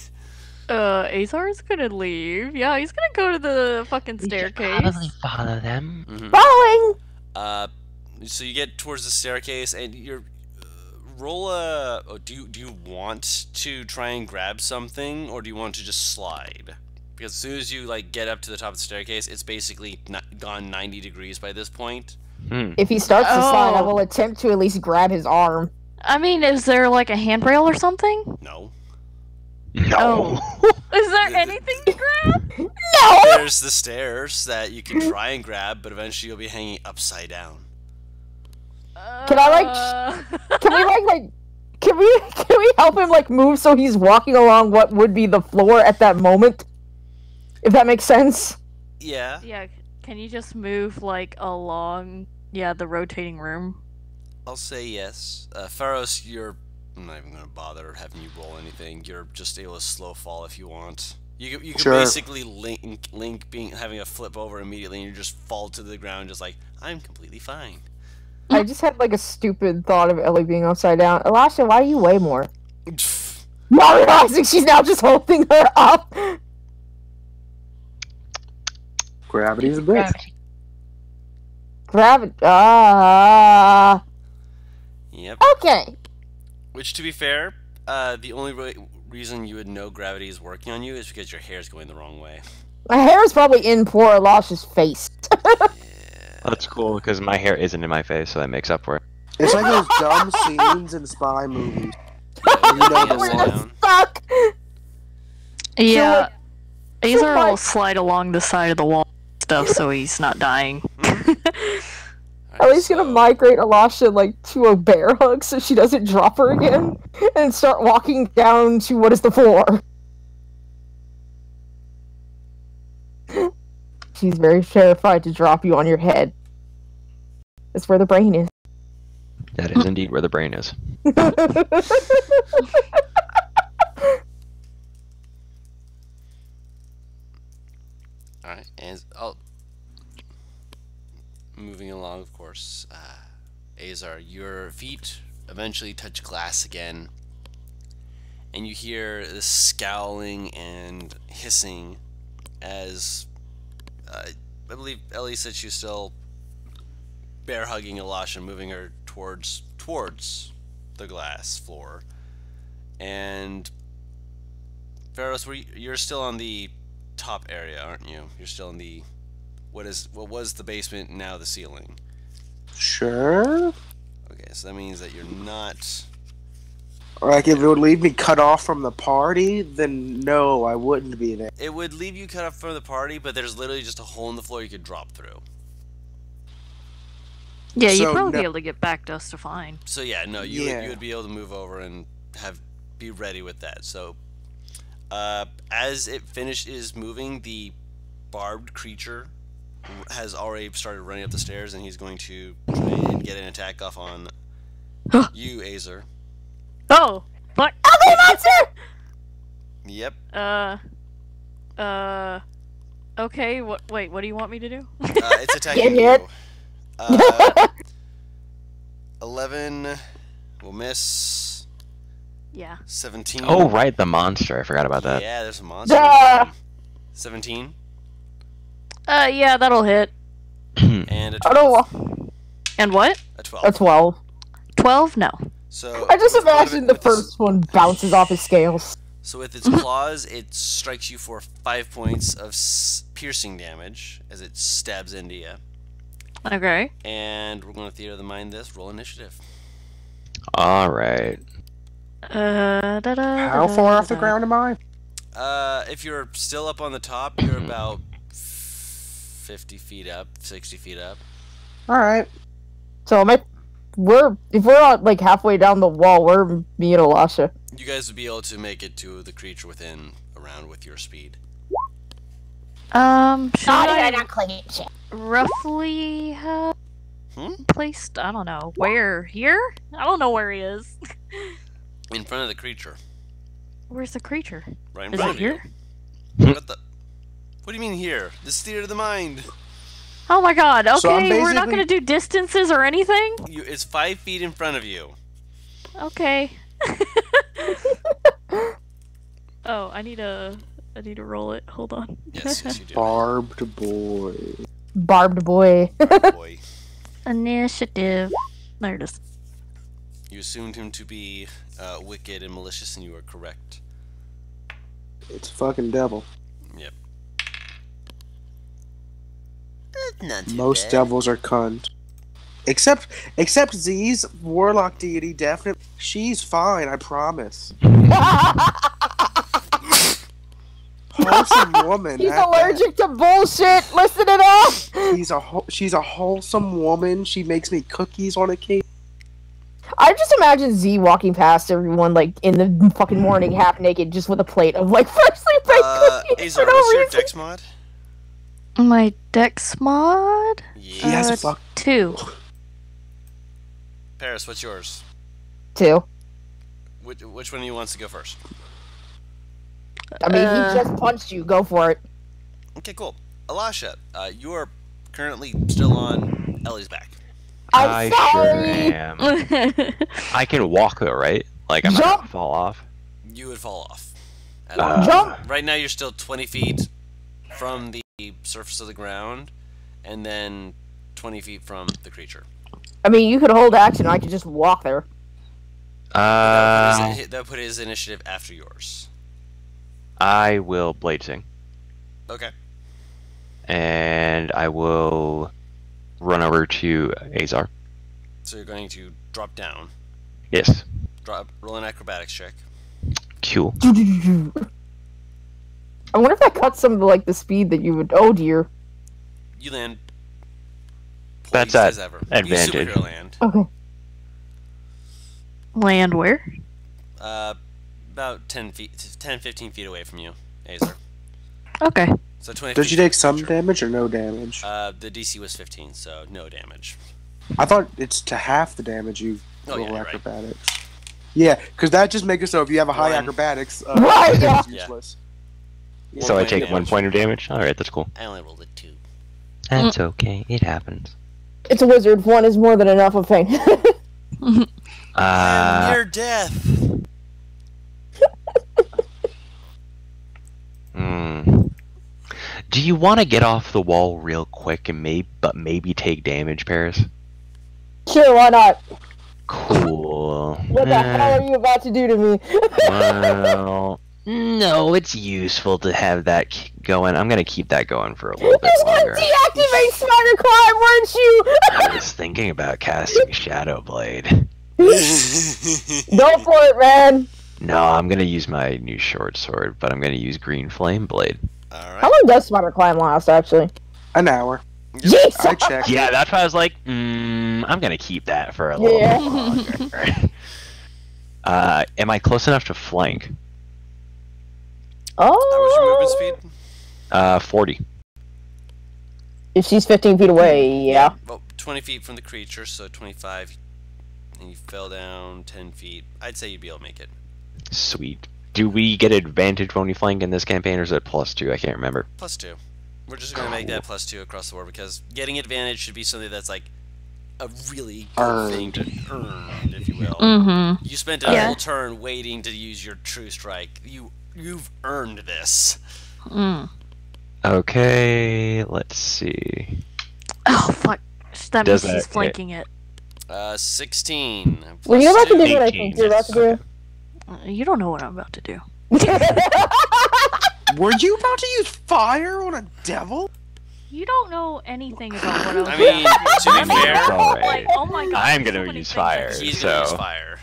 Azar's gonna leave. Yeah, he's gonna go to the fucking We should staircase. probably follow them. Mhm. Following. So you get towards the staircase and you're roll a. Oh, do you want to try and grab something or do you want to just slide? Because as soon as you like get up to the top of the staircase, it's basically gone 90 degrees by this point. If he starts to slide, I Oh. will attempt to at least grab his arm. I mean, is there like a handrail or something? No. No. Is there anything to grab? No! There's the stairs that you can try and grab, but eventually you'll be hanging upside down. Can I, Can we can we help him like move so he's walking along what would be the floor at that moment? If that makes sense. Yeah. Yeah, can you just move like along? Yeah, the rotating room. I'll say yes. Pharos, I'm not even gonna bother having you roll anything. You're just able to slow fall if you want. You can Sure. basically link having a flip over immediately, and you just fall to the ground, just like I'm completely fine. I just had like a stupid thought of Ellie being upside down. Elisha, why do you weigh more? Not realizing she's now just holding her up. Gravity's a bitch. Gravity. Gravity. Yep. Okay. Which, to be fair, the only reason you would know gravity is working on you is because your hair is going the wrong way. My hair is probably in poor Elisha's face. That's cool because my hair isn't in my face, so that makes up for it. It's like those dumb scenes in spy movies. Yeah, You know the upside one. down. Fuck. Yeah, Azar so, like- will slide along the side of the wall and stuff so he's not dying. At least gonna migrate Elisha like to a bear hug so she doesn't drop her again, and start walking down to what is the floor. She's very terrified to drop you on your head. That's where the brain is. That is indeed where the brain is. Alright, and moving along, of course, Azar, your feet eventually touch glass again, and you hear this scowling and hissing as, I believe Ellie said she's still bear hugging Elisha, moving her towards the glass floor, and Pharos, you're still on the top area, aren't you? You're still in the what was the basement, now the ceiling. Sure. Okay, so that means that you're not. Like, if it would leave me cut off from the party, then no, I wouldn't be there. It would leave you cut off from the party, but there's literally just a hole in the floor you could drop through. Yeah, you'd So, probably no- be able to get back just fine. So yeah, no, you Yeah. would be able to move over and be ready with that. So, as it finishes moving, the barbed creature has already started running up the stairs, and he's going to try and get an attack off on you, Azar. Oh, fuck. Ugly monster! Yep. Okay. Wait, what do you want me to do? It's attacking Get you. 11 will miss. Yeah. 17. Oh, right, the monster. I forgot about that. Yeah, there's a monster. Ah! 17 Yeah, that'll hit. and a I 12. don't know. And what? A 12. A 12. 12? No. So I just with one of imagine it- the with this- first one bounces off his scales. So with its claws, it strikes you for 5 points of piercing damage as it stabs into you. Okay. And we're going to theater of the mind this. Roll initiative. All right. How far off the ground am I? If you're still up on the top, you're about 50 feet up, 60 feet up. Alright. So if we're like halfway down the wall, we're me and Elisha. You guys would be able to make it to the creature within around with your speed. Should I not clicking shit. roughly have Hmm? placed? I don't know. Where? Here? I don't know where he is. In front of the creature. Where's the creature? Right in Is front it of you. here? What the? What do you mean here? This is theater of the mind. Oh my god. Okay, So I'm we're not basically- gonna do distances or anything? It's 5 feet in front of you. Okay. Oh, I need to roll it. Hold on. Yes, yes, you do. Barbed boy. Barbed boy. Boy. Initiative. There it is. You assumed him to be wicked and malicious, and you are correct. It's a fucking devil. Yep. Not too Most bad. devils are cunt. Except Z's warlock deity, definitely. She's fine, I promise. Wholesome woman. He's at allergic to bullshit. Listen it up. that. She's a wholesome woman. She makes me cookies on occasion. I just imagine Z walking past everyone like in the fucking morning, half naked, just with a plate of like freshly baked cookies. Azor, for no what's your reason. dex mod? My dex mod? He has a fuck. 2. Paris, what's yours? 2. Which one of you wants to go first? I mean, he just punched you. Go for it. Okay, cool. Alasha, you are currently still on Ellie's back. I I'm sure sorry. am. I can walk though, right? Like I'm not Jump. gonna fall off. You would fall off. Jump. Right now, you're still 20 feet from the surface of the ground, and then 20 feet from the creature. I mean, you could hold action. I could just walk there. That would put his initiative after yours. I will blade sing, Okay. and I will run over to Azar. So you're going to drop down. Yes. Roll an acrobatics check. Cool. I wonder if that cuts some of like the speed that you would. Oh dear. You land. That's poised at as ever. advantage. You superhero land. Okay. Land where? About 10 feet, 10, 15 feet away from you, Azar. Okay. So 20 Did feet you from take the some creature. damage or no damage? The DC was 15, so no damage. I thought it's to half the damage you Oh, roll yeah, you're right. acrobatics. Yeah, because that just makes it so if you have a high One. acrobatics, Right, yeah. it's useless. So I point take of 1 damage. point of damage. All right, that's cool. I only rolled a 2. That's okay. It happens. It's a wizard. 1 is more than enough of pain. Near death. Do you want to get off the wall real quick and maybe take damage, Paris? Sure, why not? Cool. What the hell are you about to do to me? Well, no, it's useful to have that going. I'm gonna keep that going for a little bit Just gonna longer. deactivate Spider Climb, weren't you? I was thinking about casting Shadow Blade. Go for it, man. No, I'm gonna use my new short sword, but I'm gonna use Green Flame Blade. All How right. long does Spider Climb last, actually? An hour. Jeez. I checked. Yeah, that's why I was like, I'm gonna keep that for a little Yeah. bit longer. Am I close enough to flank? What was your movement Oh. speed? 40. If she's 15 feet away, yeah. Well, 20 feet from the creature, so 25. And you fell down 10 feet. I'd say you'd be able to make it. Sweet. Do we get advantage when we flank in this campaign, or is it +2? I can't remember. +2. We're just going to make that +2 across the board because getting advantage should be something that's like a really good thing to earn, if you will. Mm-hmm. You spent a Yeah. whole turn waiting to use your true strike. You've earned this. Mm. Okay, let's see. Oh, fuck. That Does means he's that flanking it. 16. Were you about to do +2. what I 18, think you're about to do? You don't know what I'm about to do. Were you about to use fire on a devil? You don't know anything about what I was I mean, to be I mean, fair, Alright. like, oh my god. I'm there's gonna so many use things I fire. can he's do. going to use So- fire.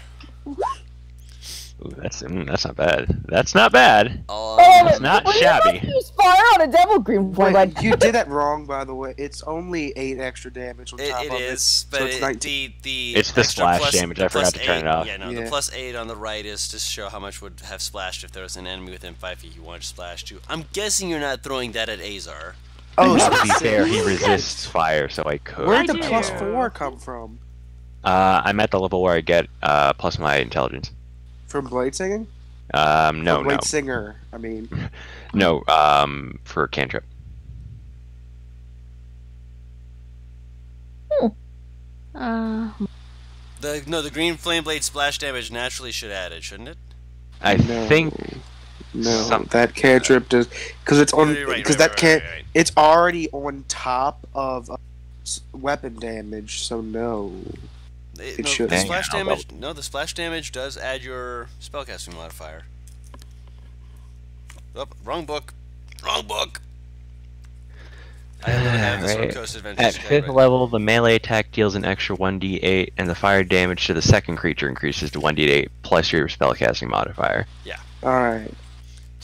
Ooh, that's not bad. That's not bad. Oh, not were you shabby. about to use fire on a devil green flame? Wait, Like, you did that wrong, by the way. It's only 8 extra damage on top It of is, it. but So it's it, 19. the It's the extra splash plus- damage. the I forgot plus to turn 8 it off. Yeah, no, Yeah. the +8 on the right is to show how much would have splashed if there was an enemy within 5 feet you wanted to splash to. I'm guessing you're not throwing that at Azar. Oh, To be so fair, he resists fire, so I could. where'd the I do. +4 come from? I'm at the level where I get plus my intelligence. From Blade Singing? No, From Blade Singer, I mean. no. For cantrip. The green flame blade splash damage naturally should add it, shouldn't it? I No. think. No, Some- that cantrip does because it's on You're right, because right, that right, can't. right, right. It's already on top of weapon damage, so no. It No, should. the Hang splash on, I'll damage. No, the splash damage does add your spellcasting modifier. Oh, wrong book. Wrong book. I literally have this from Right. Coast Adventures. At 5th level, the melee attack deals an extra 1d8, and the fire damage to the second creature increases to 1d8 plus your spellcasting modifier. Alright.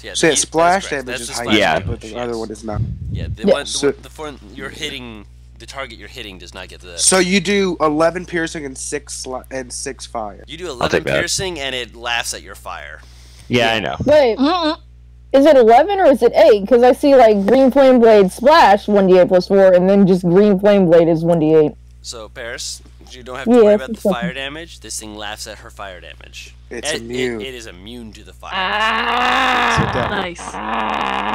Yeah, So yeah, that's splash correct. damage That's is the high, splash Yeah. but damage, the yes. other one is not. Yeah, Yeah. the one you're hitting, the target you're hitting does not get the. So you do 11 piercing and 6 fire. You do I'll 11 take that. piercing and it laughs at your fire. Yeah, I know. Wait, is it 11 or is it 8? Because I see like green flame blade splash 1d8 plus 4, and then just green flame blade is 1d8. So Paris, you don't have to Yeah, worry about the it's okay. fire damage. This thing laughs at her fire damage. It's It- immune. It is immune to the fire. Nice.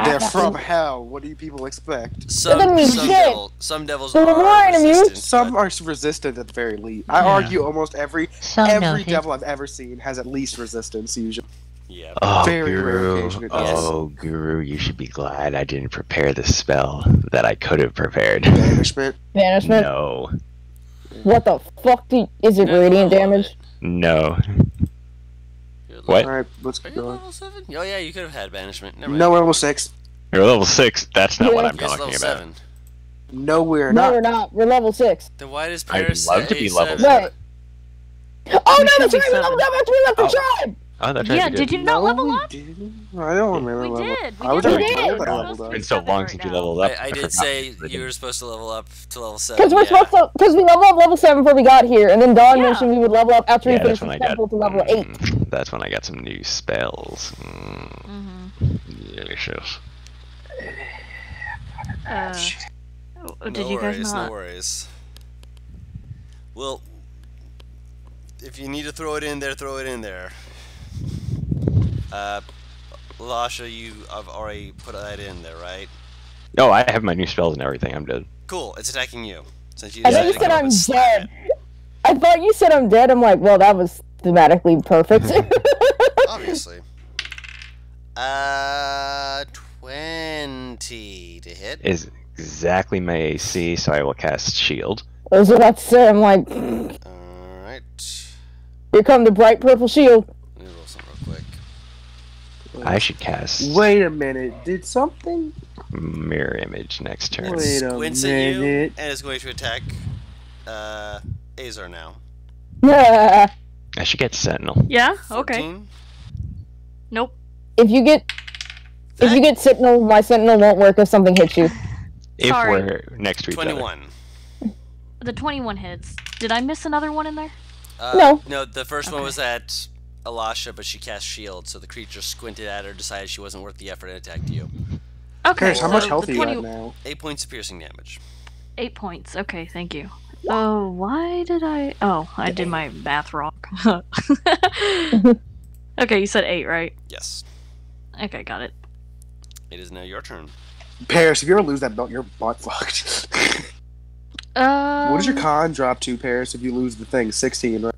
They're from hell. What do you people expect? Some doesn't mean shit. some devils So we're are immune? resistant. Some but- are resistant at the very least. I Yeah. argue almost every So every noted. devil I've ever seen has at least resistance usually. Yeah. Oh, Very rare Guru. occasion it does. Oh, Guru, you should be glad I didn't prepare the spell that I could have prepared. Banishment. Banishment. No. What the fuck is it? No, Radiant no, damage? No. You're like- What? Alright, let's Are keep you going. level 7? Oh yeah, you could have had banishment. Never mind. No, we're level 6. You're level 6. That's not what I'm You guys talking level about. 7. No, we're No, not. we're not. We're level 6. Then why does I'd Paris love to say be level 7? Wait. Oh We no, should that's be right. We leveled up after we left the Oh. tribe. Oh, that's Yeah, right. we did you not No, level we up? didn't. I don't remember. We level. did. I was We already did. told I We're leveled supposed up. to be It's been so 7 long right since you now. leveled up. I did forgot say what you did. were supposed to level up to level 7. Because we're yeah. supposed to. Because we leveled up level 7 before we got here, and then Dawn Yeah. mentioned we would level up after Yeah, we that's finished when the I got. temple to level 8. That's when I got some new spells. Delicious. Did No you guys worries, not? no worries. Well, if you need to throw it in there, throw it in there. Lasha, I've already put that in there, right? No, I have my new spells and everything. I'm dead. Cool, it's attacking you. Since you I thought decided you to said come up I'm and slap dead. I thought you said I'm dead. I'm like, well, that was thematically perfect. it, obviously. 20 to hit. Is exactly my AC, so I will cast shield. I was about to say, I'm like, Alright. here come the bright purple shield. Let me roll something real quick. I should cast Wait a minute. Did something? mirror image next turn. Wait a Squints at you minute. and is going to attack Azar now. I should get sentinel. Yeah. Okay. 14. Nope. if you get sentinel, my sentinel won't work if something hits you. If Sorry. we're next to each other. 21. The 21 hits. Did I miss another one in there? No. No, the first one Okay. was at Alasha, but she cast shield, so the creature squinted at her, decided she wasn't worth the effort, and attacked you. Okay. Paris, how much so health the are you 20 at now? 8 points of piercing damage. 8 points. Okay, thank you. Oh, why did I? Oh, I did my math wrong. Okay, you said 8, right? Yes. Okay, got it. It is now your turn. Paris, if you ever lose that belt, you're butt fucked. What does your con drop to, Paris, if you lose the thing? 16, right?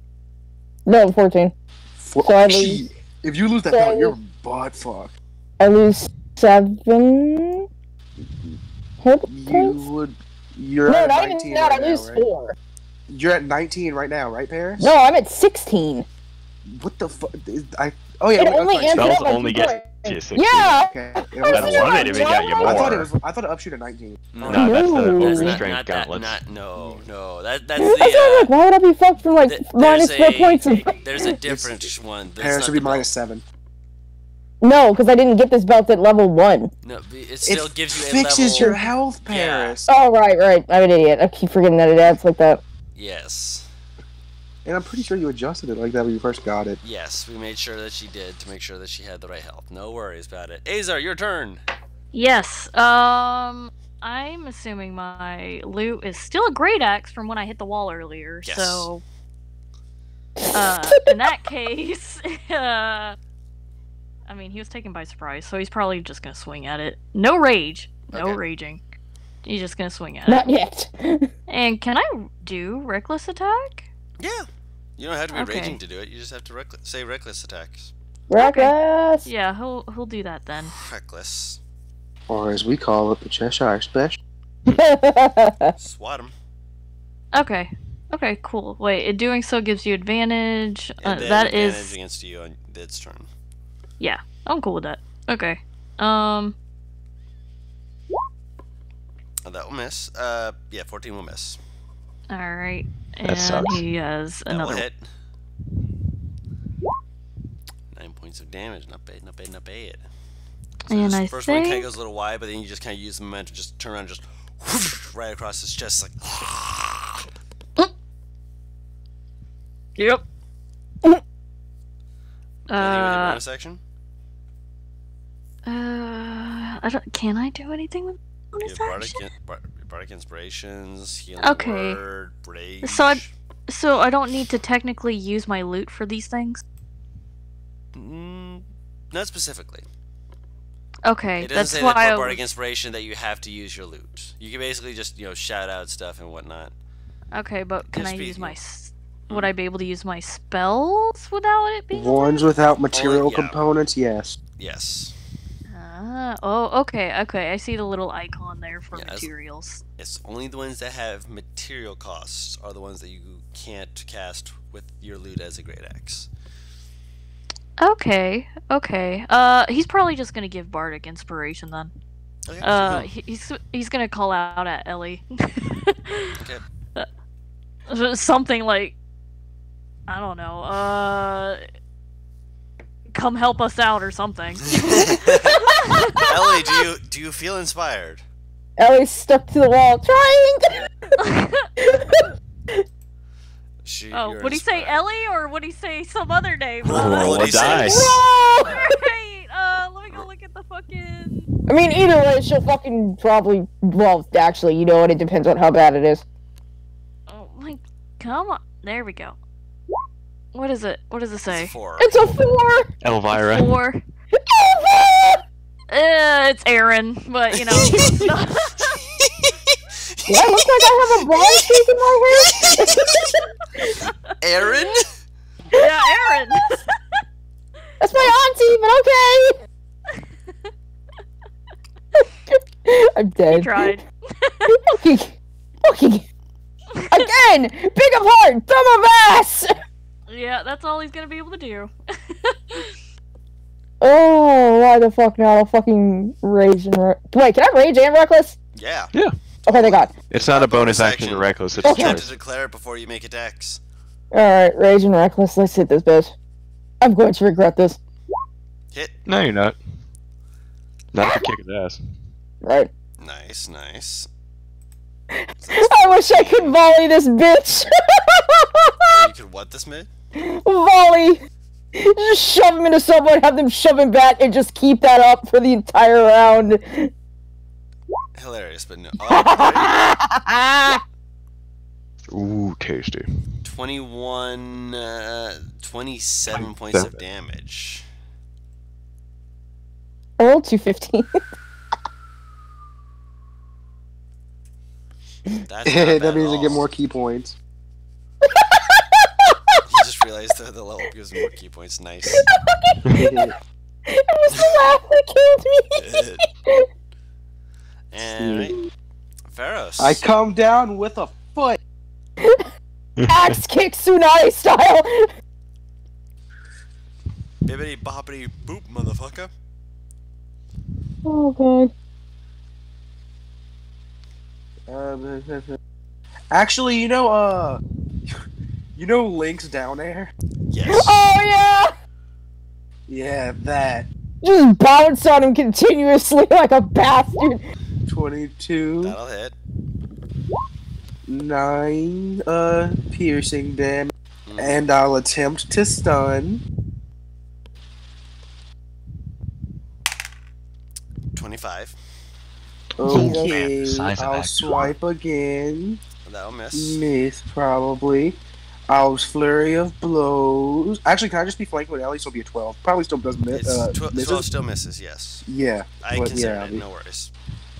No, 14. So I lose- If you lose that so I belt, you're lose- butt fucked. I lose 7 hit You points. would. You're No, at not 19 even that. right I lose now, right? 4. You're at 19 right now, right, Paris? No, I'm at 16. What the fuck? Oh yeah. It wait, only okay, ends so- Spells up like only four. get you 16. Yeah. Okay. I'd love it if it got you I thought it more. was. I thought it ups you to 19. No, No, that's the No. that's overstrength not that. gauntlets. No. That's That's why I'm like, the. why would I be fucked from like minus 4 points? There's a different one. That's Paris not would be the belt. -7. No, because I didn't get this belt at level 1. No, it still It gives you a fixes level. your health, Yeah. Paris. Oh, right. I'm an idiot. I keep forgetting that it adds like that. Yes. And I'm pretty sure you adjusted it like that when you first got it. Yes, we made sure that she did to make sure that she had the right health. No worries about it. Azar, your turn. Yes. I'm assuming my loot is still a great axe from when I hit the wall earlier. Yes. So, in that case, I mean, he was taken by surprise, so he's probably just gonna swing at it. No rage. No Okay. raging. He's just gonna swing at Not it. yet. And can I do reckless attack? Yeah. You don't have to be Okay. raging to do it. You just have to say reckless attacks. Reckless. Yeah, he'll do that then. Reckless. Or as we call it, the Cheshire Special. Swat him. Okay. Okay, cool. Wait, it doing so gives you advantage. And then That advantage is. against you on its turn. Yeah, I'm cool with that. Okay. That will miss. Yeah, 14 will miss. Alright. That And sucks. he has That will another. hit. 9 points of damage. Not bad, not bad, not bad. So And just, I first one kind of think- goes a little wide, but then you just kind of use the momentum, just turn around, just whoosh, right across his chest, like. Yep. Anything with your bonus action? I don't. Can I do anything with You bonus have action? bardic inspirations, healing Okay. word, rage. So I don't need to technically use my loot for these things. Not specifically. Okay, It doesn't that's say why that I for bardic was... inspiration that you have to use your loot. You can basically just shout out stuff and whatnot. Okay, but can Just I be- use my? Would I be able to use my spells without it being? Ones without material yeah. components, yes. Yes. Oh, okay. I see the little icon there for Yeah, materials. It's only the ones that have material costs are the ones that you can't cast with your loot as a great axe. Okay. He's probably just gonna give bardic inspiration then. Okay. He's gonna call out at Ellie. Okay. Something like, I don't know. Come help us out or something. Ellie, do you feel inspired? Ellie's stuck to the wall, trying. Oh, would he say Ellie or would he say some other name? Roll a What'd he say? dice. Right. Let me go look at the fucking. I mean, either way, she'll fucking probably. Well, actually, you know what? It depends on how bad it is. Oh my, come on. There we go. What is it? What does it say? It's 4. It's a 4. Elvira. 4. It's Aaron, but you know. Do I look like I have a ball streak in my hair? Aaron? Yeah, Aaron. That's my auntie, but okay. I'm dead. Tried. Okay. Again, big of heart, dumb of ass. Yeah, that's all he's gonna be able to do. Oh, why the fuck not? I'll fucking rage and wait. Can I rage and reckless? Yeah. Okay, thank God. It's not a bonus Bonus action to action. reckless. It's You a Okay. have to choice. declare it before you make attacks. All right, rage and reckless. Let's hit this bitch. I'm going to regret this. Hit. No, you're not. Not if you're kicking ass. Right. Nice. I wish I could volley this bitch. You could what this mid? Volley. Just shove him into someone, have them shove him back, and just keep that up for the entire round. Hilarious, but no. Oh, Ooh, tasty. 27 points of damage. I rolled 215. That's not that bad means at I get all. more key points. You just realized the level gives more key points. Nice. It was the laugh that killed me. And Pharaohs. I come down with a foot. Axe kick Tsunade style. Bibbity boppity boop, motherfucker. Oh god. Actually, you know Link's down there? Yes. Oh yeah. Yeah, that. Just bounce on him continuously like a bastard. 22, That'll hit. 9 piercing damage, Mm. and I'll attempt to stun. 25. Okay, Size of I'll axe. swipe again. That'll miss. Miss, probably. I'll flurry of blows. Actually, can I just be flanking with Ellie? So it'll be a 12. Probably still does miss. It's 12 misses. still misses, yes. Yeah. I But, consider yeah, it, no worries.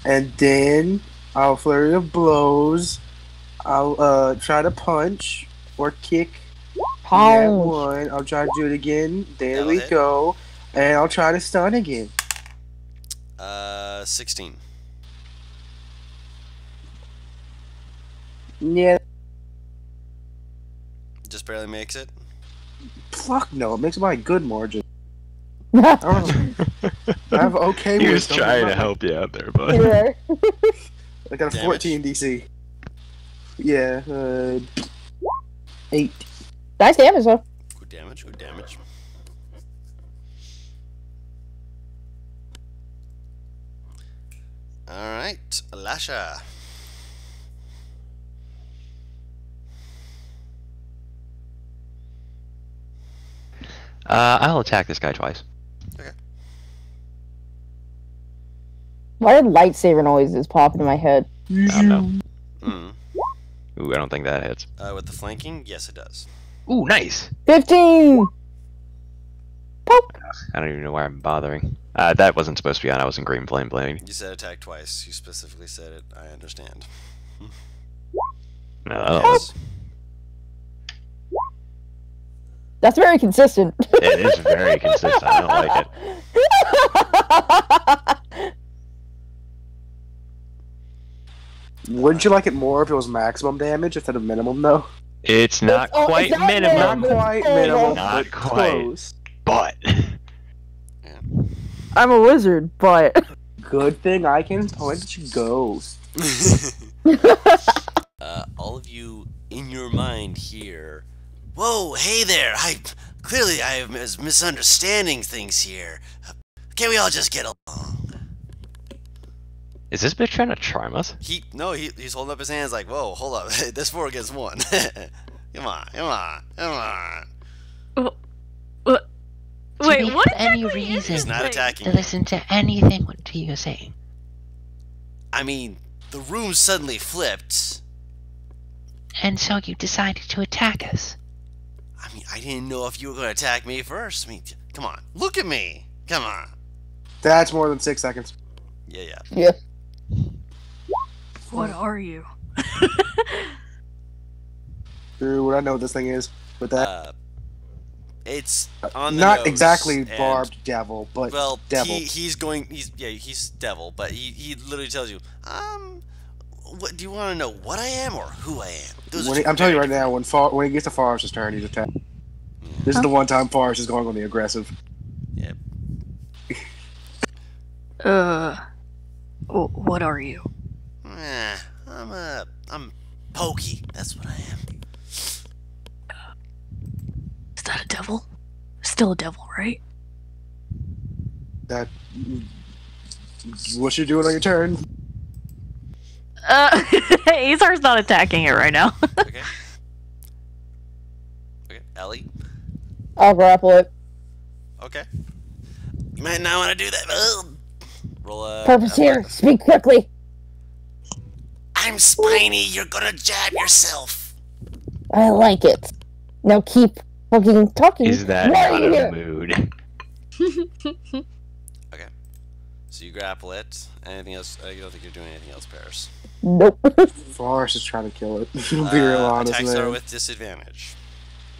And then I'll flurry of blows. I'll try to punch or kick. That Pound. one. I'll try to do it again. There That'll we hit. go. And I'll try to stun again. 16. Yeah. Just barely makes it. Fuck no. It makes it by a good margin. I don't know. I have okay He was wisdom. trying to help you out there, bud. Yeah. I got a Damage. 14 DC. Yeah, 8. Nice damage though. Good damage, good damage. Alright, Lasha. I'll attack this guy twice. Why did lightsaber noises pop into my head? I don't know. Mm. Ooh, I don't think that hits. With the flanking, yes it does. Ooh, nice! 15! Poke! I don't even know why I'm bothering. That wasn't supposed to be on. I was in green flame blading. You said attack twice. You specifically said it. I understand. No, Yes. That's very consistent. it is very consistent. I don't like it. Wouldn't you like it more if it was maximum damage instead of minimum, though? It's not Oh, quite it's not minimum, Not quite minimum, Not but quite. close. but I'm a wizard, but Good thing I can point at you ghost. All of you in your mind here. Whoa, hey there! Clearly I am misunderstanding things here. Can't we all just get along? is this bitch trying to charm us? He's holding up his hands like, whoa, hold up, this 4 against 1. Come on. Wait, Do we what have any exactly is reason He's not this? attacking to you. listen to anything what you're saying? I mean, the room suddenly flipped. And so you decided to attack us. I mean, I didn't know if you were going to attack me first. I mean, come on, look at me. Come on. That's more than 6 seconds. Yeah. yeah. What are you? Dude, I know what this thing is. With that, It's on the not nose, exactly and- barbed devil, but Well, devil. he's devil, but he literally tells you, what do you want to know? What I am or who I am? Those are When two I'm telling you very right now, when he gets to Forrest's turn, he's attacked. This is the one time Forrest is going on the aggressive. different- What are you? Yeah. I'm pokey. That's what I am. Is that a devil? Still a devil, right? That. What you doing on your turn? Azar's not attacking it right now. Okay. Okay, Ellie. I'll grapple it. Okay. You might not want to do that. Ugh. Roll a. Purpose here. Speak quickly. I'm spiny. You're gonna jab yourself. I like it. Now keep fucking talking. Is that Why are not you a here? mood? So you grapple it. Anything else? You don't think you're doing anything else, Paris? Nope. Forrest is trying to kill it. To be real honest, attacks are man. with disadvantage.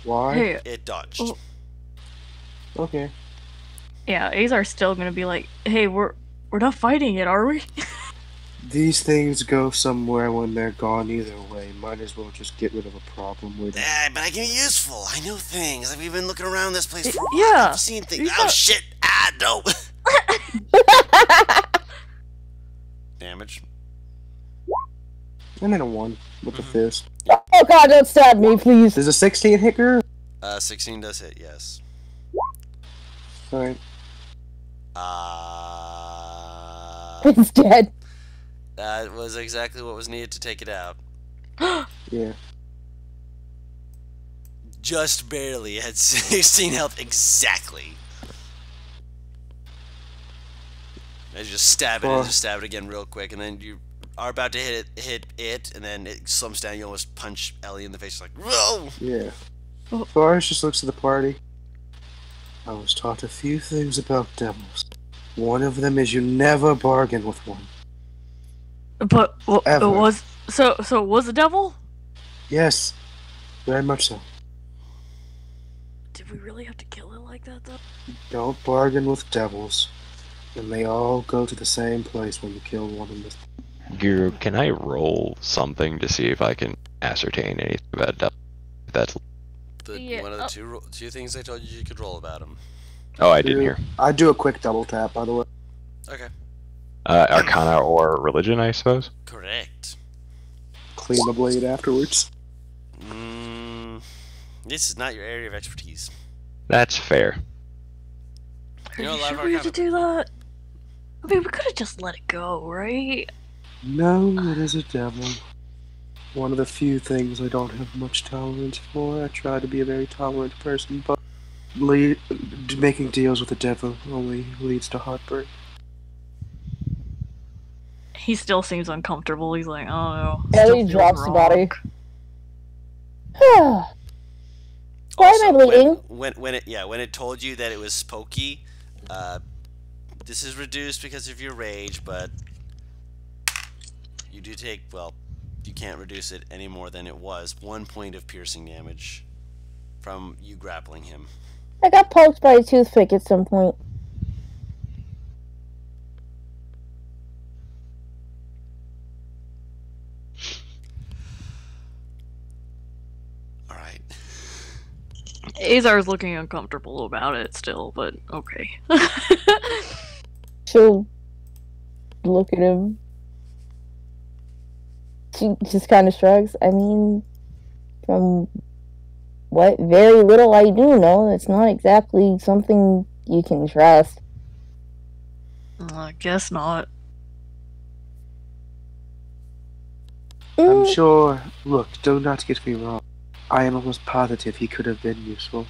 Why? Hey, It dodged. Oh. Okay. yeah, Azar's still gonna be like, hey, we're not fighting it, are we? These things go somewhere when they're gone either way. Might as well just get rid of a problem with it. But I can be useful. I know things. I've been looking around this place for a while. Yeah. I've seen things. You Oh got- shit! No. Damage. And then a 1 with the fist. Oh god, don't stab me, please. Does a 16 hit her? 16 does hit. Yes. Alright. It's dead. That was exactly what was needed to take it out. Yeah. Just barely. It had 16 health exactly. I just stab it and just stab it again real quick, and then you are about to hit it, and then it slumps down. You almost punch Ellie in the face, like, whoa! Yeah. Oh. Forrest just looks at the party. I was taught a few things about devils. One of them is you never bargain with one. But it Ever. was so it was a devil? Yes. Very much so. Did we really have to kill it like that though? Don't bargain with devils. And they all go to the same place when you kill one of them. Guru, can I roll something to see if I can ascertain anything about that? That's. Yeah, One of the two things I told you could roll about him. Oh, I didn't hear. I do a quick double tap, by the way. Okay. Arcana or religion, I suppose. Correct. Clean the blade afterwards. This is not your area of expertise. That's fair. You know, a Are lot you of sure we had to Arcana. do that? I mean, we could have just let it go, right? No, it is a devil. One of the few things I don't have much tolerance for. I try to be a very tolerant person, but making deals with the devil only leads to heartbreak. He still seems uncomfortable. He's like, oh no. Ellie still feels drops the body. wrong. Why am I bleeding? When it told you that it was Spooky, this is reduced because of your rage, but you do take, well, you can't reduce it any more than it was. 1 point of piercing damage from you grappling him. I got poked by a toothpick at some point. Alright. Azar's looking uncomfortable about it still, but okay. She'll look at him. She just kind of shrugs. I mean, from what very little I do know, it's not exactly something you can trust. I guess not. I'm sure. Look, do not get me wrong. I am almost positive he could have been useful.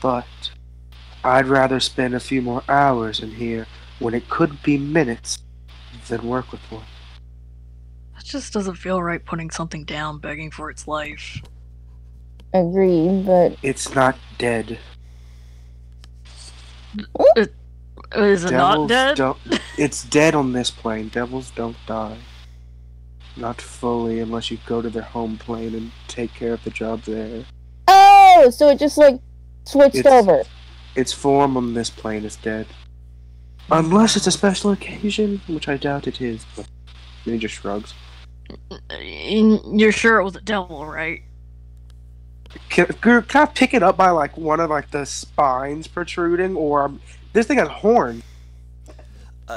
But I'd rather spend a few more hours in here when it could be minutes than work with one. It just doesn't feel right putting something down begging for its life. Agreed, but It's not dead. Is it not dead? It's dead on this plane. Devils don't die. Not fully, unless you go to their home plane and take care of the job there. oh, so it just like switched It's- over. Its form on this plane is dead. Unless it's a special occasion, which I doubt it is. But then he just shrugs. You're sure it was a devil, right? Can I pick it up by like one of like the spines protruding, or this thing has horns?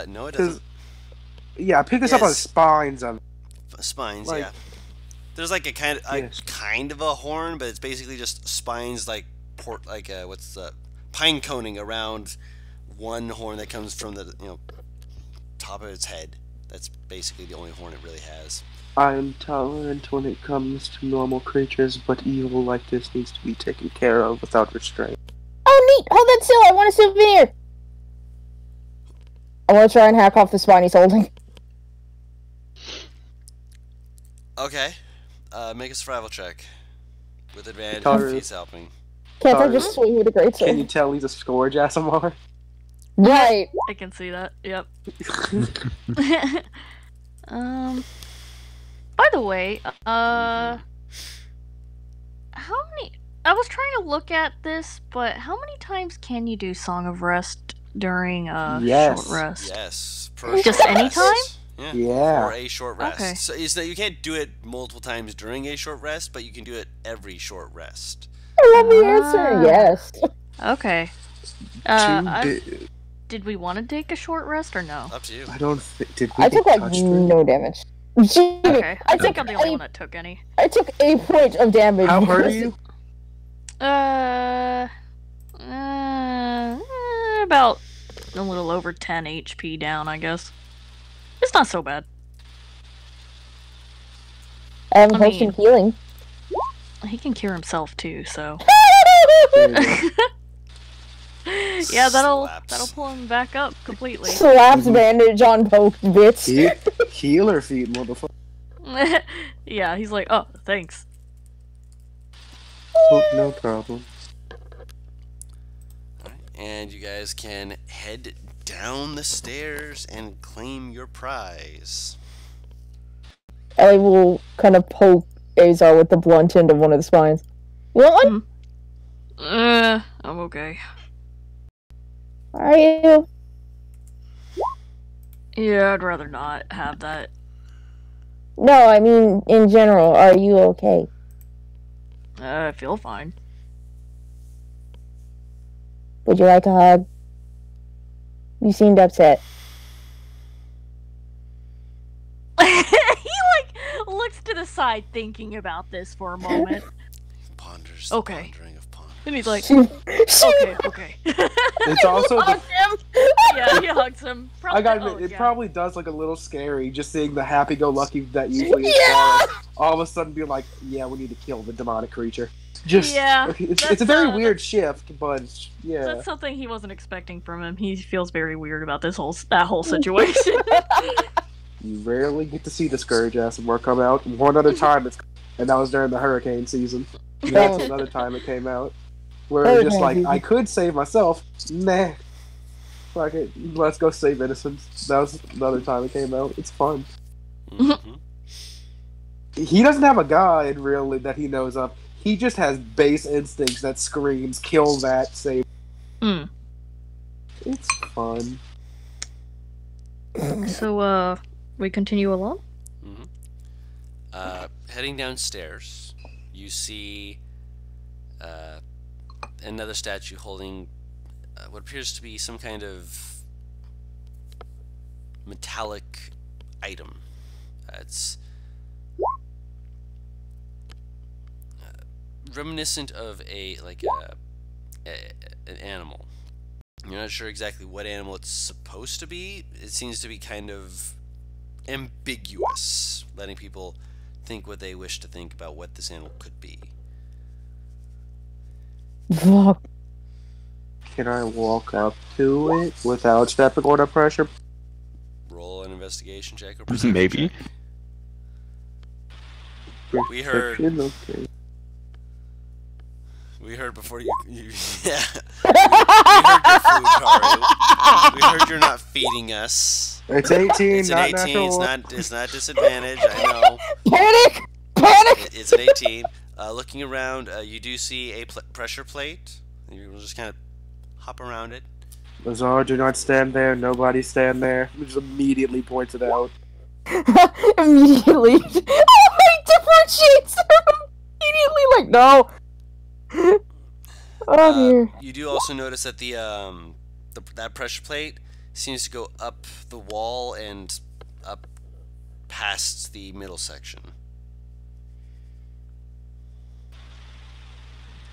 No, it doesn't. Yeah, I picked this up on the Yes. spines of it. Spines, like- yeah. There's like a Yes. kind of a horn, but it's basically just spines like pine coning around one horn that comes from the top of its head. That's basically the only horn it really has. I am tolerant when it comes to normal creatures, but evil like this needs to be taken care of without restraint. Oh, neat! Hold that still! I want a souvenir! I want to try and hack off the spine he's holding. Okay. Make a survival check with advantage Taru. if he's helping. Can't I Sorry. just swing with a great Can you sword? tell he's a scourge, Asimar? Right! I can see that. Yep. By the way, how many? I was trying to look at this, but how many times can you do Song of Rest during a Yes. short rest? Yes. Per Just short any rest. time? Yeah. Yeah. Or a short rest. Okay. So it's that you can't do it multiple times during a short rest, but you can do it every short rest. I love the answer, yes. Okay. Did we want to take a short rest or no? Up to you. I don't think. Did we I took get like touched with it? no damage. Gee, Okay. I think took I'm the only a- one that took any. I took a point of damage. How hurt are because- you? About a little over 10 HP down, I guess. It's not so bad. I have a I potion mean- healing. He can cure himself too, so There you go. yeah, that'll Slaps. pull him back up completely. Slaps bandage on poked bits. Healer feet, motherfucker. Yeah, he's like, oh, thanks. Oh, no problem. And you guys can head down the stairs and claim your prize. Ellie will kind of poke Azar with the blunt end of one of the spines. You want one? I'm okay. Are you? Yeah, I'd rather not have that. No, I mean, in general, are you okay? I feel fine. Would you like a hug? You seemed upset. guy thinking about this for a moment. Ponders. Okay. The pondering of ponders. And he's like, She okay. It's also the, hugged him. Yeah, he hugs him. I gotta Oh, admit, it yeah. probably does look a little scary just seeing the happy-go-lucky that usually is Yeah. Forrest all of a sudden be like, yeah, we need to kill the demonic creature. Just Yeah, it's that's, a very uh, weird shift, but yeah. That's something he wasn't expecting from him. He feels very weird about that whole situation. You rarely get to see the Scourge Asimore come out. One other time, and that was during the hurricane season. That's another time it came out. Where it was just like, I could save myself. Nah. Fuck it. Let's go save innocents. That was another time it came out. It's fun. Mm-hmm. He doesn't have a guide, really, that he knows of. He just has base instincts that screams, kill that, save. Mm. It's fun. So, we continue along? Heading downstairs, you see another statue holding what appears to be some kind of metallic item. It's reminiscent of an animal. You're not sure exactly what animal it's supposed to be. It seems to be kind of ambiguous, letting people think what they wish to think about what this animal could be. Fuck. Can I walk up to it without stepping on the pressure? Roll an investigation check or perception Maybe. check. We heard- Okay. We heard before you yeah. We heard your food, Karu. We heard you're not feeding us. It's 18, It's an not 18. natural. It's not disadvantage. I know. Panic! Panic! It's an 18. Looking around, you do see a pressure plate. You will just kind of hop around it. Lazar, do not stand there. Nobody stand there. He just immediately points it out. Immediately. Oh, my differentiates immediately like, no. Oh dear. You do also notice that that pressure plate seems to go up the wall and up past the middle section.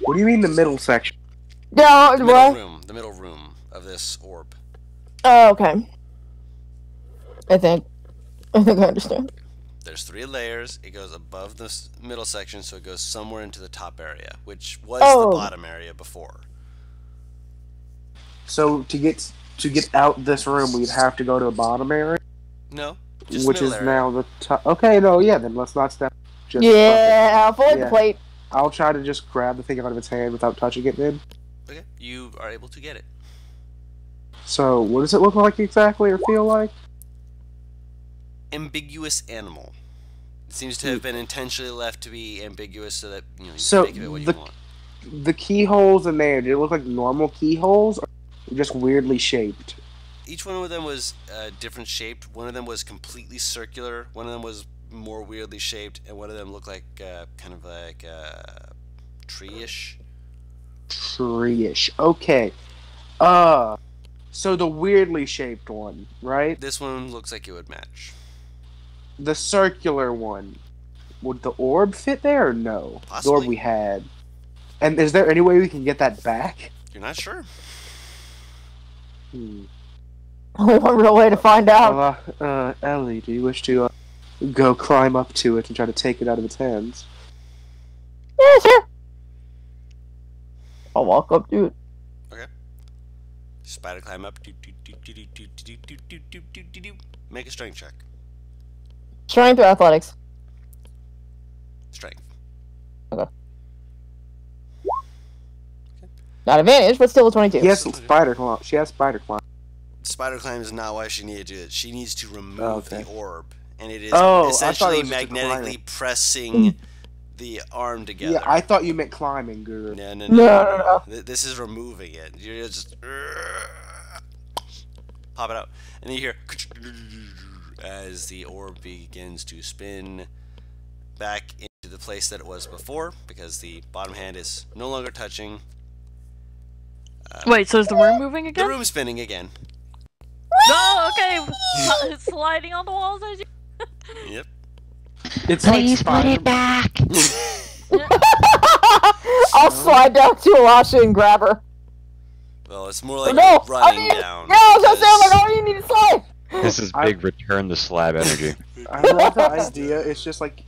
What do you mean the middle section? No, The what? middle room of this orb. Oh, okay. I think I understand. There's 3 layers. It goes above the middle section, so it goes somewhere into the top area, which was Oh. the bottom area before. So to get out this room, we'd have to go to a bottom area, No, just which middle is area. now the top. Okay, no, yeah, then let's not step. Just Yeah, avoid Yeah. the plate. I'll try to just grab the thing out of its hand without touching it. Then. Okay, you are able to get it. So what does it look like exactly, or feel like? Ambiguous animal. It seems to have been intentionally left to be ambiguous so that you So, can make of it what you the- want. The keyholes in there, do they look like normal keyholes, or just weirdly shaped? Each one of them was different shaped. One of them was completely circular. One of them was more weirdly shaped, and one of them looked like kind of like tree-ish. Tree-ish. Okay. So the weirdly shaped one, right? This one looks like it would match. The circular one. Would the orb fit there or no? The Possibly. orb we had. And is there any way we can get that back? You're not sure. Only one real way to find out. Well, Ellie, do you wish to go climb up to it and try to take it out of its hands? Yeah, sure. I'll walk up to it. Spider climb up. Make a strength check. Strength or athletics? Strength. Not advantage, but still a 22. Yes, spider climb. She has spider climb. Spider climb is not why she needed to do it. She needs to remove Okay. the orb, and it is Oh, I thought it essentially was just to climb magnetically it. pressing the arm together. Yeah, I thought you meant climbing, Guru. No. No. This is removing it. You're just pop it out, and then you hear as the orb begins to spin back into the place that it was before, because the bottom hand is no longer touching. Wait, so is the room moving The again? room's spinning again. No, okay. It's sliding on the walls as you. Yep. It's Please put Spider- it back. I'll slide down to Alasha and grab her. Well, it's more like No, running I mean, down. Yeah, I was gonna say, I'm because- like, oh, you need to slide. This is big return the slab energy. I love the idea. It's just like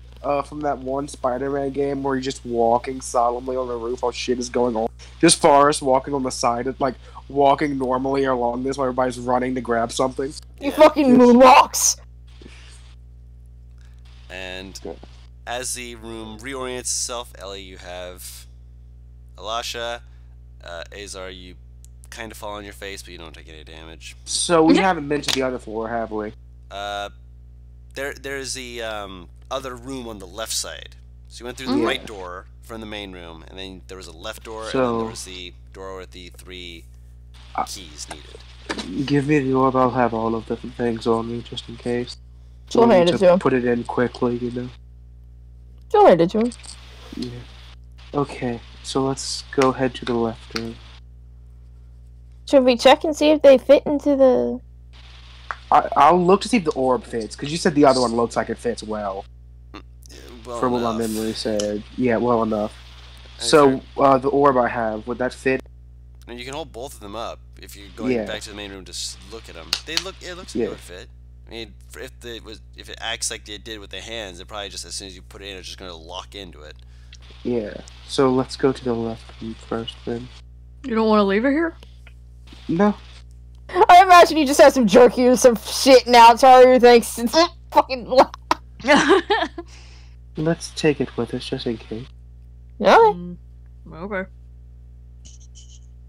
from that one Spider-Man game where you're just walking solemnly on the roof while shit is going on. Just Forrest walking on the side, like walking normally along this while everybody's running to grab something. You fucking moonwalks. And as the room reorients itself, Ellie, you have Alasha, Azar, you kind of fall on your face, but you don't take any damage. So we haven't been to the other floor, have we? There's the other room on the left side. So you went through the right door from the main room, and then there was a left door, and then there was the door with the 3 keys needed. Give me the orb. I'll have all of the things on me just in case. She'll I need hand it to him. Put it in quickly, you know. She'll hand it to him. Yeah. Okay, so let's go head to the left room. Should we check and see if they fit into the... I'll look to see if the orb fits, because you said the other one looks like it fits well. Well From what my enough. memory said. Yeah, well enough. And So, the orb I have, would that fit? And you can hold both of them up if you're going Yeah. back to the main room to look at them. It looks like Yeah. it would fit. I mean, if it acts like it did with the hands, it probably just as soon as you put it in, it's just going to lock into it. Yeah. So let's go to the left room first, then. You don't want to leave her here? No. I imagine you just have some jerky or some shit now. Taru thinks it's fucking... Let's take it with us, just in case. Yeah. Okay.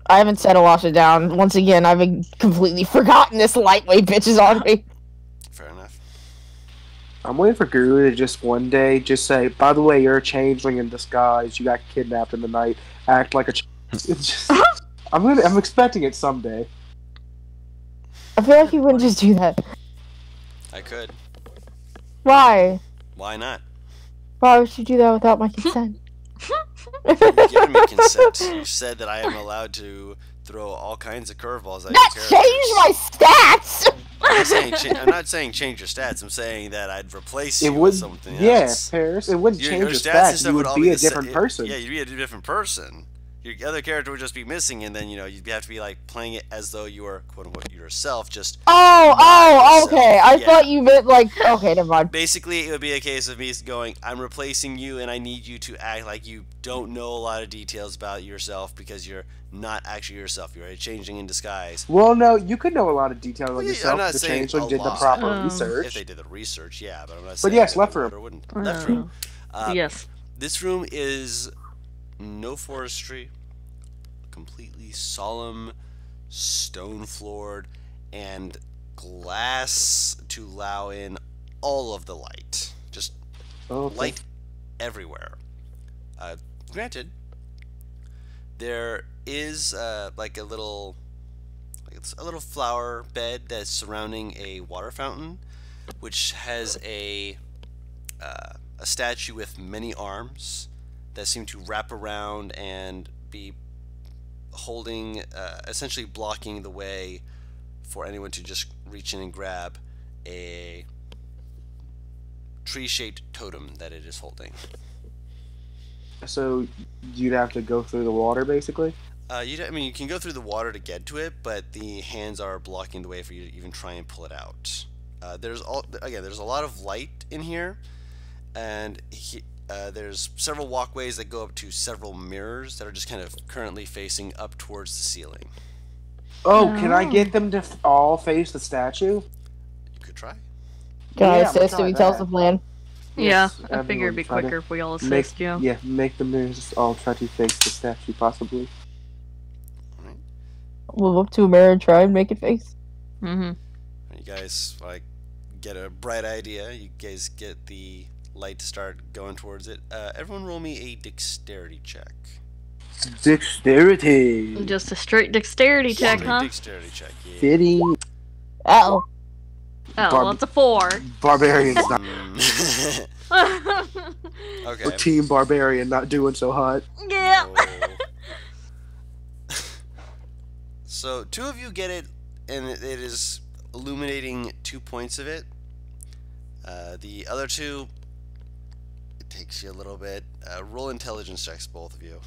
I haven't set Alasha down. Once again, I've completely forgotten this lightweight bitch is on me. Fair enough. I'm waiting for Guru to just one day just say, by the way, you're a changeling in disguise. You got kidnapped in the night. Act like a it's just... I'm expecting it someday. I feel like you wouldn't just do that. I could. Why? Why not? Why would you do that without my consent? You've given me consent. You said that I am allowed to throw all kinds of curveballs at That your changed characters. my stats! I'm not saying change your stats. I'm saying that I'd replace you It with would, something yeah, else. Paris. It wouldn't change your and stats. stuff You would all be a the sa- different person. Yeah, you'd be a different person. Your other character would just be missing, and then you'd have to be like playing it as though you were quote unquote yourself. Just Oh, yourself. okay. I Yeah. thought you meant like, okay, never mind. basically, it would be a case of me going, I'm replacing you, and I need you to act like you don't know a lot of details about yourself because you're not actually yourself. You're a changeling in disguise. Well, no, you could know a lot of details on Well, yeah, yourself. I'm not The saying changeling a did the lot. proper If If research. they did the research, yeah, but I'm not But saying. yes, that left they room. would or wouldn't. Left room. Yes. This room is no forestry, completely solemn, stone floored, and glass to allow in all of the light. Just Okay. light everywhere. Granted, there is like a little flower bed that's surrounding a water fountain, which has a statue with many arms that seem to wrap around and be holding, essentially blocking the way for anyone to just reach in and grab a tree-shaped totem that it is holding. So you'd have to go through the water, basically. You can go through the water to get to it, but the hands are blocking the way for you to even try and pull it out. There's a lot of light in here, and there's several walkways that go up to several mirrors that are just kind of currently facing up towards the ceiling. Oh, can I get them to all face the statue? You could try. Can I Yeah, I'm gonna assist if try he tells that. the plan? Yeah, Yes, I figure it'd be everyone try to quicker if we all assist, Make, yeah. make the mirrors all try to face the statue, possibly. Move up to a mirror and try and make it face. Mm-hmm. You guys get a bright idea. You guys get the light to start going towards it. Everyone roll me a dexterity check. Dexterity. Just a straight dexterity check, Straight huh? Dexterity check. Yeah. Fitting. Uh-oh. Oh, well, it's a 4. Barbarian's not. Okay. Or Team Barbarian not doing so hot. Yeah. No. So 2 of you get it, and it is illuminating 2 points of it. The other 2 takes you a little bit. Roll intelligence checks, both of you.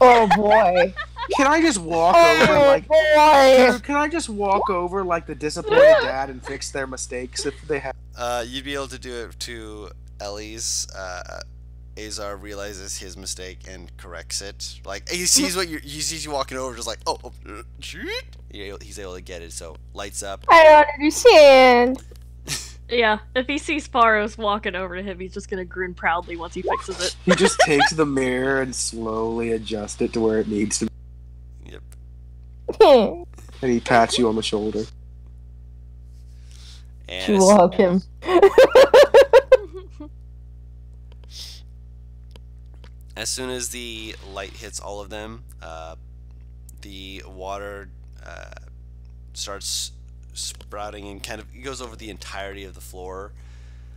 Oh boy. Can I just walk over Oh like? boy. Can I just walk over like the disappointed dad and fix their mistakes if they have? You'd be able to do it to Ellie's. Azar realizes his mistake and corrects it. Like he sees he sees you walking over, just like shoot. He's able to get it, so lights up. I don't understand. Yeah, if he sees Faros walking over to him, he's just gonna grin proudly once he fixes it. He just takes the mirror and slowly adjusts it to where it needs to be, Yep. and he pats you on the shoulder. And She will hug him. as soon as the light hits all of them, the water starts sprouting and kind of goes over the entirety of the floor.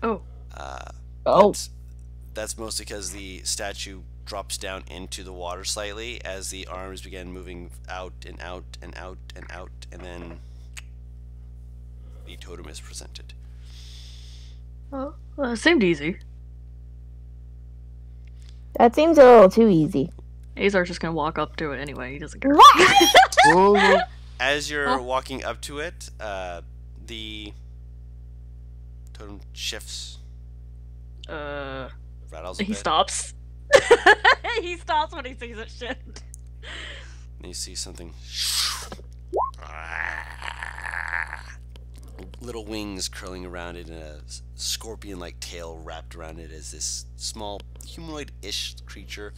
Oh. Oh. That's mostly because the statue drops down into the water slightly as the arms begin moving out and out and out and out, and then the totem is presented. Well, it seemed easy. That seems a little too easy. Azar's just gonna walk up to it anyway. He doesn't care. Whoa. As you're walking up to it, the totem shifts, rattles a He bit, stops. He stops when he sees it shift. and you see something. Little wings curling around it, and a scorpion-like tail wrapped around it as this small humanoid-ish creature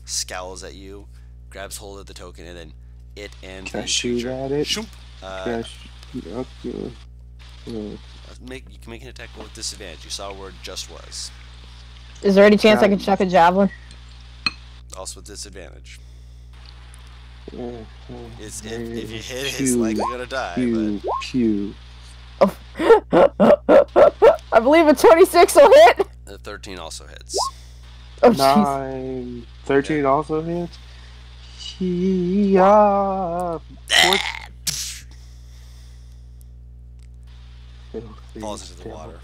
scowls at you, grabs hold of the token, and then it and Can I the shoot creature, at it? shoomp, Okay. you can make an attack roll with disadvantage. You saw where it just was. Is there any chance I can chuck a javelin? Also with disadvantage. Yeah. If you hit it, it's likely gonna die. Pew, pew. I believe a 26 will hit. But 13 also hits. Oh jeez. 9, 13 also hits. Yeah. Falls into the water.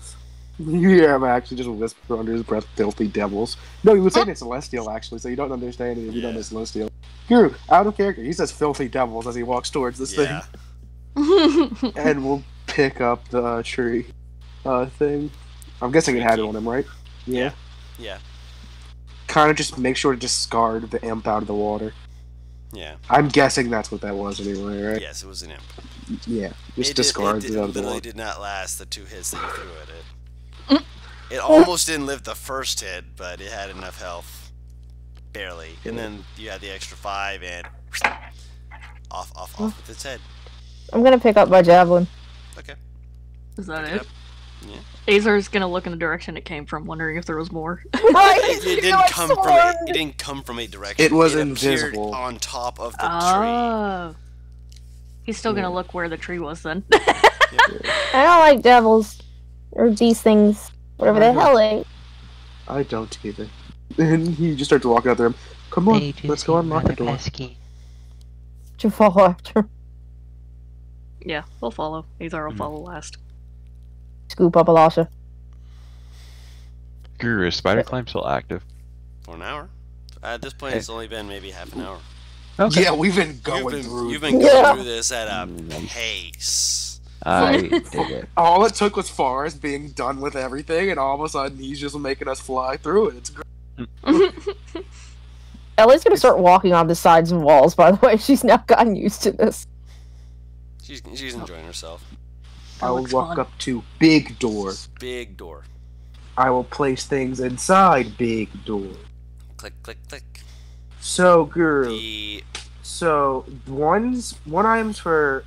You hear him actually just whisper under his breath, "Filthy devils." No, he was saying it's celestial actually, so you don't understand it if you don't know celestial. Guru, out of character, he says "filthy devils" as he walks towards this Yeah. thing, and we'll pick up the tree thing. I'm guessing it had it on him, right? Yeah. Kind of just make sure to discard the imp out of the water. Yeah. I'm guessing that's what that was anyway, right? Yes, it was an imp. Yeah, just discard it out of the literally water. did not last the 2 hits that you threw at it. It almost didn't live the first hit, but it had enough health. Barely. And then you had the extra 5 and off with its head. I'm gonna pick up my javelin. Okay. Is that Pick it it? up. Yeah. Azar's gonna look in the direction it came from, wondering if there was more. Right. It didn't come from a, it didn't come from a direction. It was appeared invisible. on top of the Oh. He's still gonna look where the tree was then. I don't like devils or these things, whatever the hell they. I don't either. And he just starts walking out there. Come on, They do let's go seem unlock the rather door. pesky. To follow after. Yeah, we'll follow. Azar will follow last. Scoop up Alasha. Guru, is spider climb still active? For an hour. At this point, it's only been maybe half an hour. Okay. Yeah, we've been going through. You've been going through this at a pace. I dig it. All it took was Forrest being done with everything, and all of a sudden he's just making us fly through it. It's great. Ellie's gonna start walking on the sides and walls, by the way. She's now gotten used to this. She's enjoying herself. I will looks walk fun. up to big door. Big door. I will place things inside big door. Click, click, click. So, Guru. The So, one item's for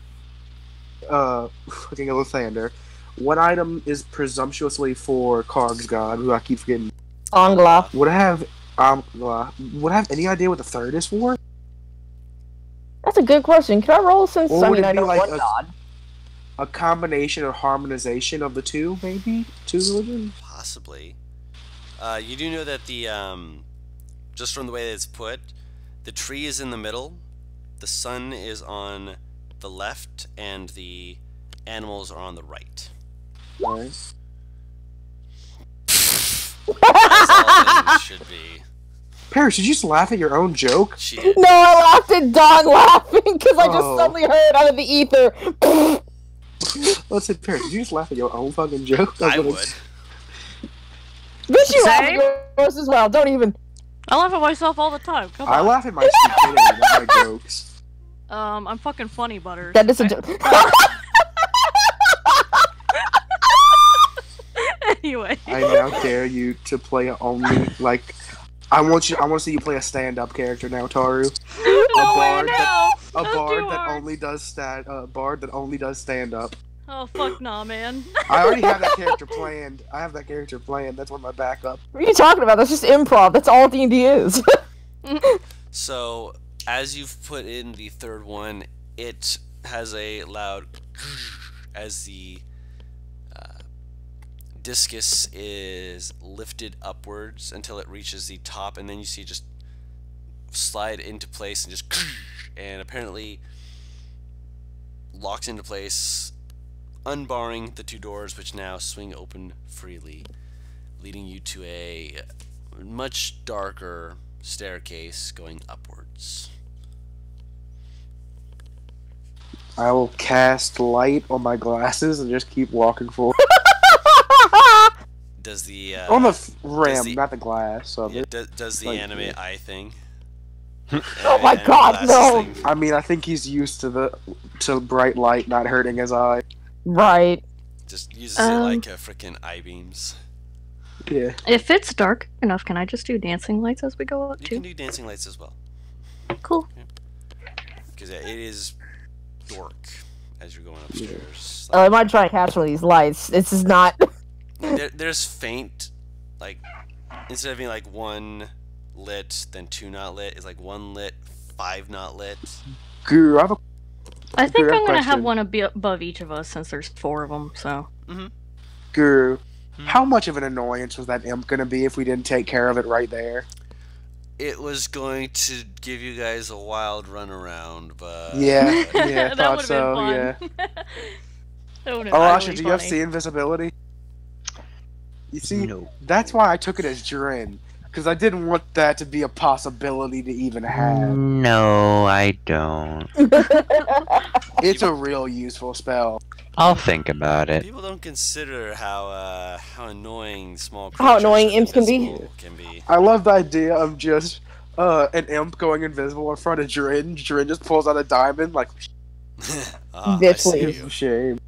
fucking Ilithander. One item is presumptuously for Karg's god, who I keep forgetting. Angla. Would I have any idea what the third is for? That's a good question. Can I roll since Or I would mean it I be know like one a- god? A combination or harmonization of the two, maybe? Two religions? possibly. You do know that the just from the way that it's put, the tree is in the middle, the sun is on the left, and the animals are on the right. Right. as all things should be. Paris, did you just laugh at your own joke? She did. No, I laughed at Don laughing because I just Oh. suddenly heard out of the ether. Let's say, Paris, did you just laugh at your own fucking joke? I That's what would. it's- Bitch, you laugh Same. at yours as well. Don't even. I laugh at myself all the time. Come I on. laugh at my stupidity, not my jokes. I'm fucking funny, Butters. That is a I- joke. Anyway. I now dare you to play only like. I want to see you play a stand-up character now, Taru. No way, bard no! A That's bard too that hard. only does stand-up. Oh, fuck nah, man. I already have that character planned. That's one of my backup. What are you talking about? That's just improv. That's all D&D is. So, as you've put in the third one, it has a loud as the discus is lifted upwards until it reaches the top, and then you see it just slide into place and just and apparently locks into place, unbarring the two doors, which now swing open freely, leading you to a much darker staircase going upwards. I will cast light on my glasses and just keep walking forward. Does the on the rim, the- not the glass. Of yeah, it. does the Like, anime yeah. eye thing? Oh my Anime God, glasses no. thing? I mean, I think he's used to bright light not hurting his eye. Right. Just uses it like frickin' eye beams. Yeah. If it's dark enough, can I just do dancing lights as we go up You too? can do dancing lights as well, Cool. because it is dark as you're going upstairs. I might try and catch one of these lights. This is not. There's faint, like, instead of being like one lit, then two not lit, it's like one lit, five not lit. Guru, I have a I think Good I'm gonna have question. one above each of us since there's 4 of them. So Guru. Hmm. How much of an annoyance was that imp gonna be if we didn't take care of it right there? It was going to give you guys a wild run around, but Yeah, yeah, that thought would have so. been Yeah. fun. That would have Oh, been Asha, really do you have funny. see invisibility? You see, No. that's why I took it as Drin, because I didn't want that to be a possibility to even have. No, I don't. It's a real useful spell. I'll think about it. people don't consider how annoying small How creatures annoying that imps can be. invisible can be. I love the idea of just an imp going invisible in front of Drin. Drin just pulls out a diamond, like, Ah, I Bitch, see it's you. a shame.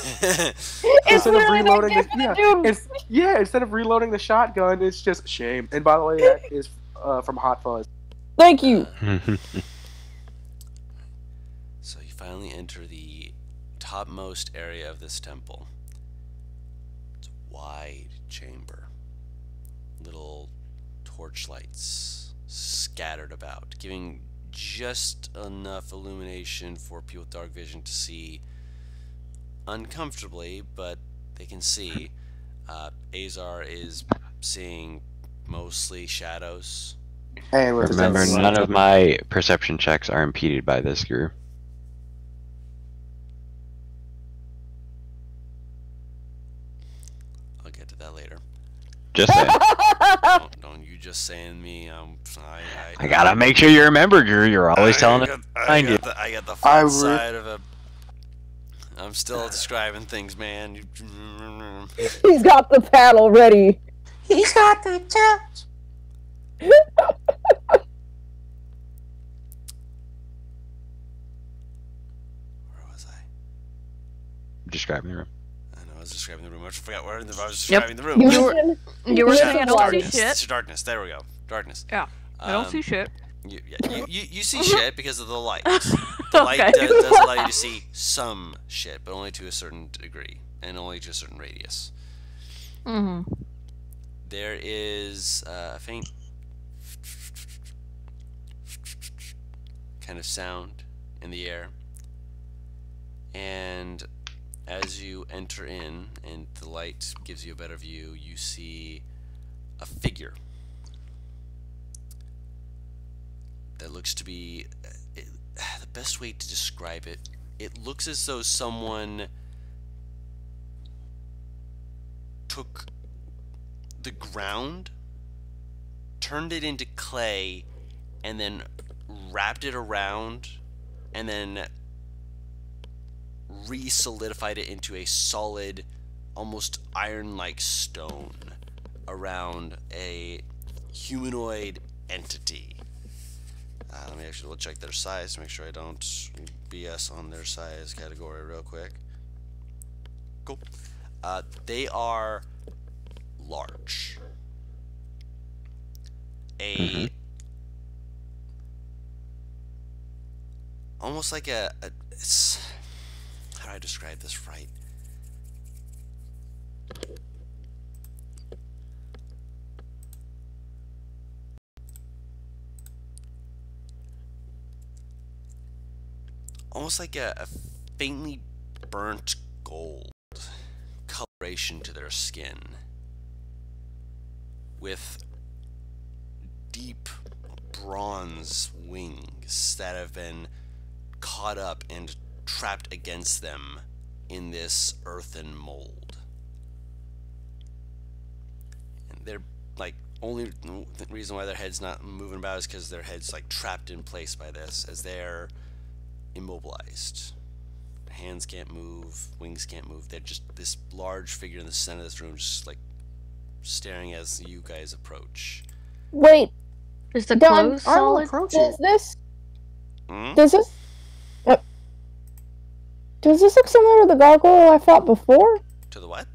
It's Instead of literally that reloading gift the, for the yeah, dude. instead of reloading the shotgun, it's just shame. And by the way, that is from Hot Fuzz. Thank you. So you finally enter the topmost area of this temple. It's a wide chamber. Little torchlights scattered about, giving just enough illumination for people with dark vision to see uncomfortably, but they can see. Azar is seeing mostly shadows. And with Remember, his own none light. of my perception checks are impeded by this group. I'll get to that later. Just saying. Don't you just saying me. I gotta make sure you remember, Drew. You're always telling it. I behind you. got the I fun re- side of a. I'm still describing things, man. He's got the paddle ready. He's got the touch. Where was I? Describing the room. I know I was describing the room. I forgot where I was Yep. describing the room. You You were, you were Shadows. saying I don't see Darkness. shit. It's darkness. There we go. Darkness. Yeah, I don't Um, see shit. You see shit because of the light. The light Okay. does allow you to see some shit, but only to a certain degree and only to a certain radius. Mm-hmm. There is a faint kind of sound in the air, and as you enter in and the light gives you a better view, you see a figure that looks to be the best way to describe it. It looks as though someone took the ground, turned it into clay, and then wrapped it around, and then re-solidified it into a solid, almost iron-like stone around a humanoid entity. Let me actually check their size to make sure I don't BS on their size category real quick. Cool. They are large. Almost like it's, how do I describe this right? Almost like a faintly burnt gold coloration to their skin, with deep bronze wings that have been caught up and trapped against them in this earthen mold. And they're like, only the reason why their head's not moving about is because their head's like trapped in place by this, as they're immobilized. Hands can't move, wings can't move. They're just this large figure in the center of this room, just like staring as you guys approach. Wait, Is the clothes solid? does this Hmm? does this does this look similar to the gargoyle I fought before? To the what?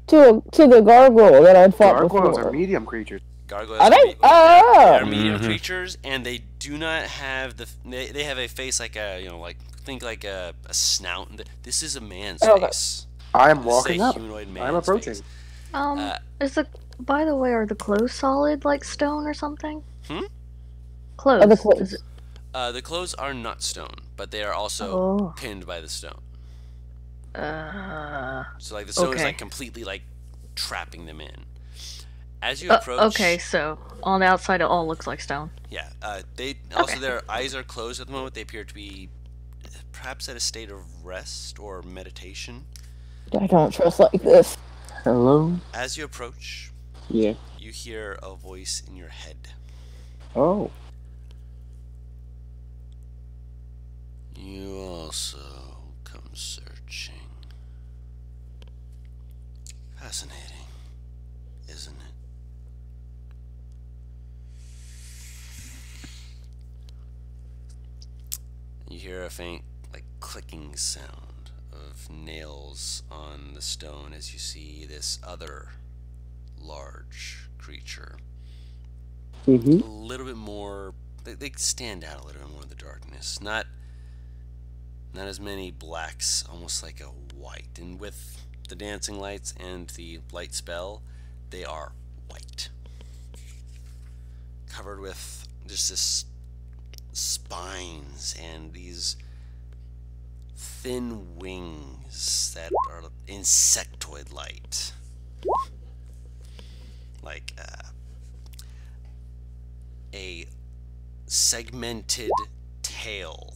To the gargoyle that I fought Gargoyles before. are medium creatures. Gargoyles Are they? they Oh! are medium creatures, and they do not have the. They have a face like a, like, think like a snout. This is a man's Okay. face. I am This is walking a up. humanoid I'm man's approaching. face. Is the by the way, are the clothes solid like stone or something? Hmm? Clothes. Are the Is clothes? it- The clothes are not stone, but they are also Oh. pinned by the stone. Uh, So like the stone is Okay. like completely like trapping them in. As you approach, okay, so on the outside it all looks like stone. yeah. They also, Okay. their eyes are closed at the moment. They appear to be perhaps at a state of rest or meditation. I don't trust like this. Hello? As you approach, Yeah. you hear a voice in your head. Oh. You also come searching. Fascinating, isn't it? You hear a faint, like, clicking sound of nails on the stone as you see this other large creature. Mm-hmm. A little bit more, they stand out a little bit more in the darkness. Not as many blacks, almost like a white. And with the dancing lights and the light spell, they are white, covered with just this spines and these thin wings that are insectoid light, like a segmented tail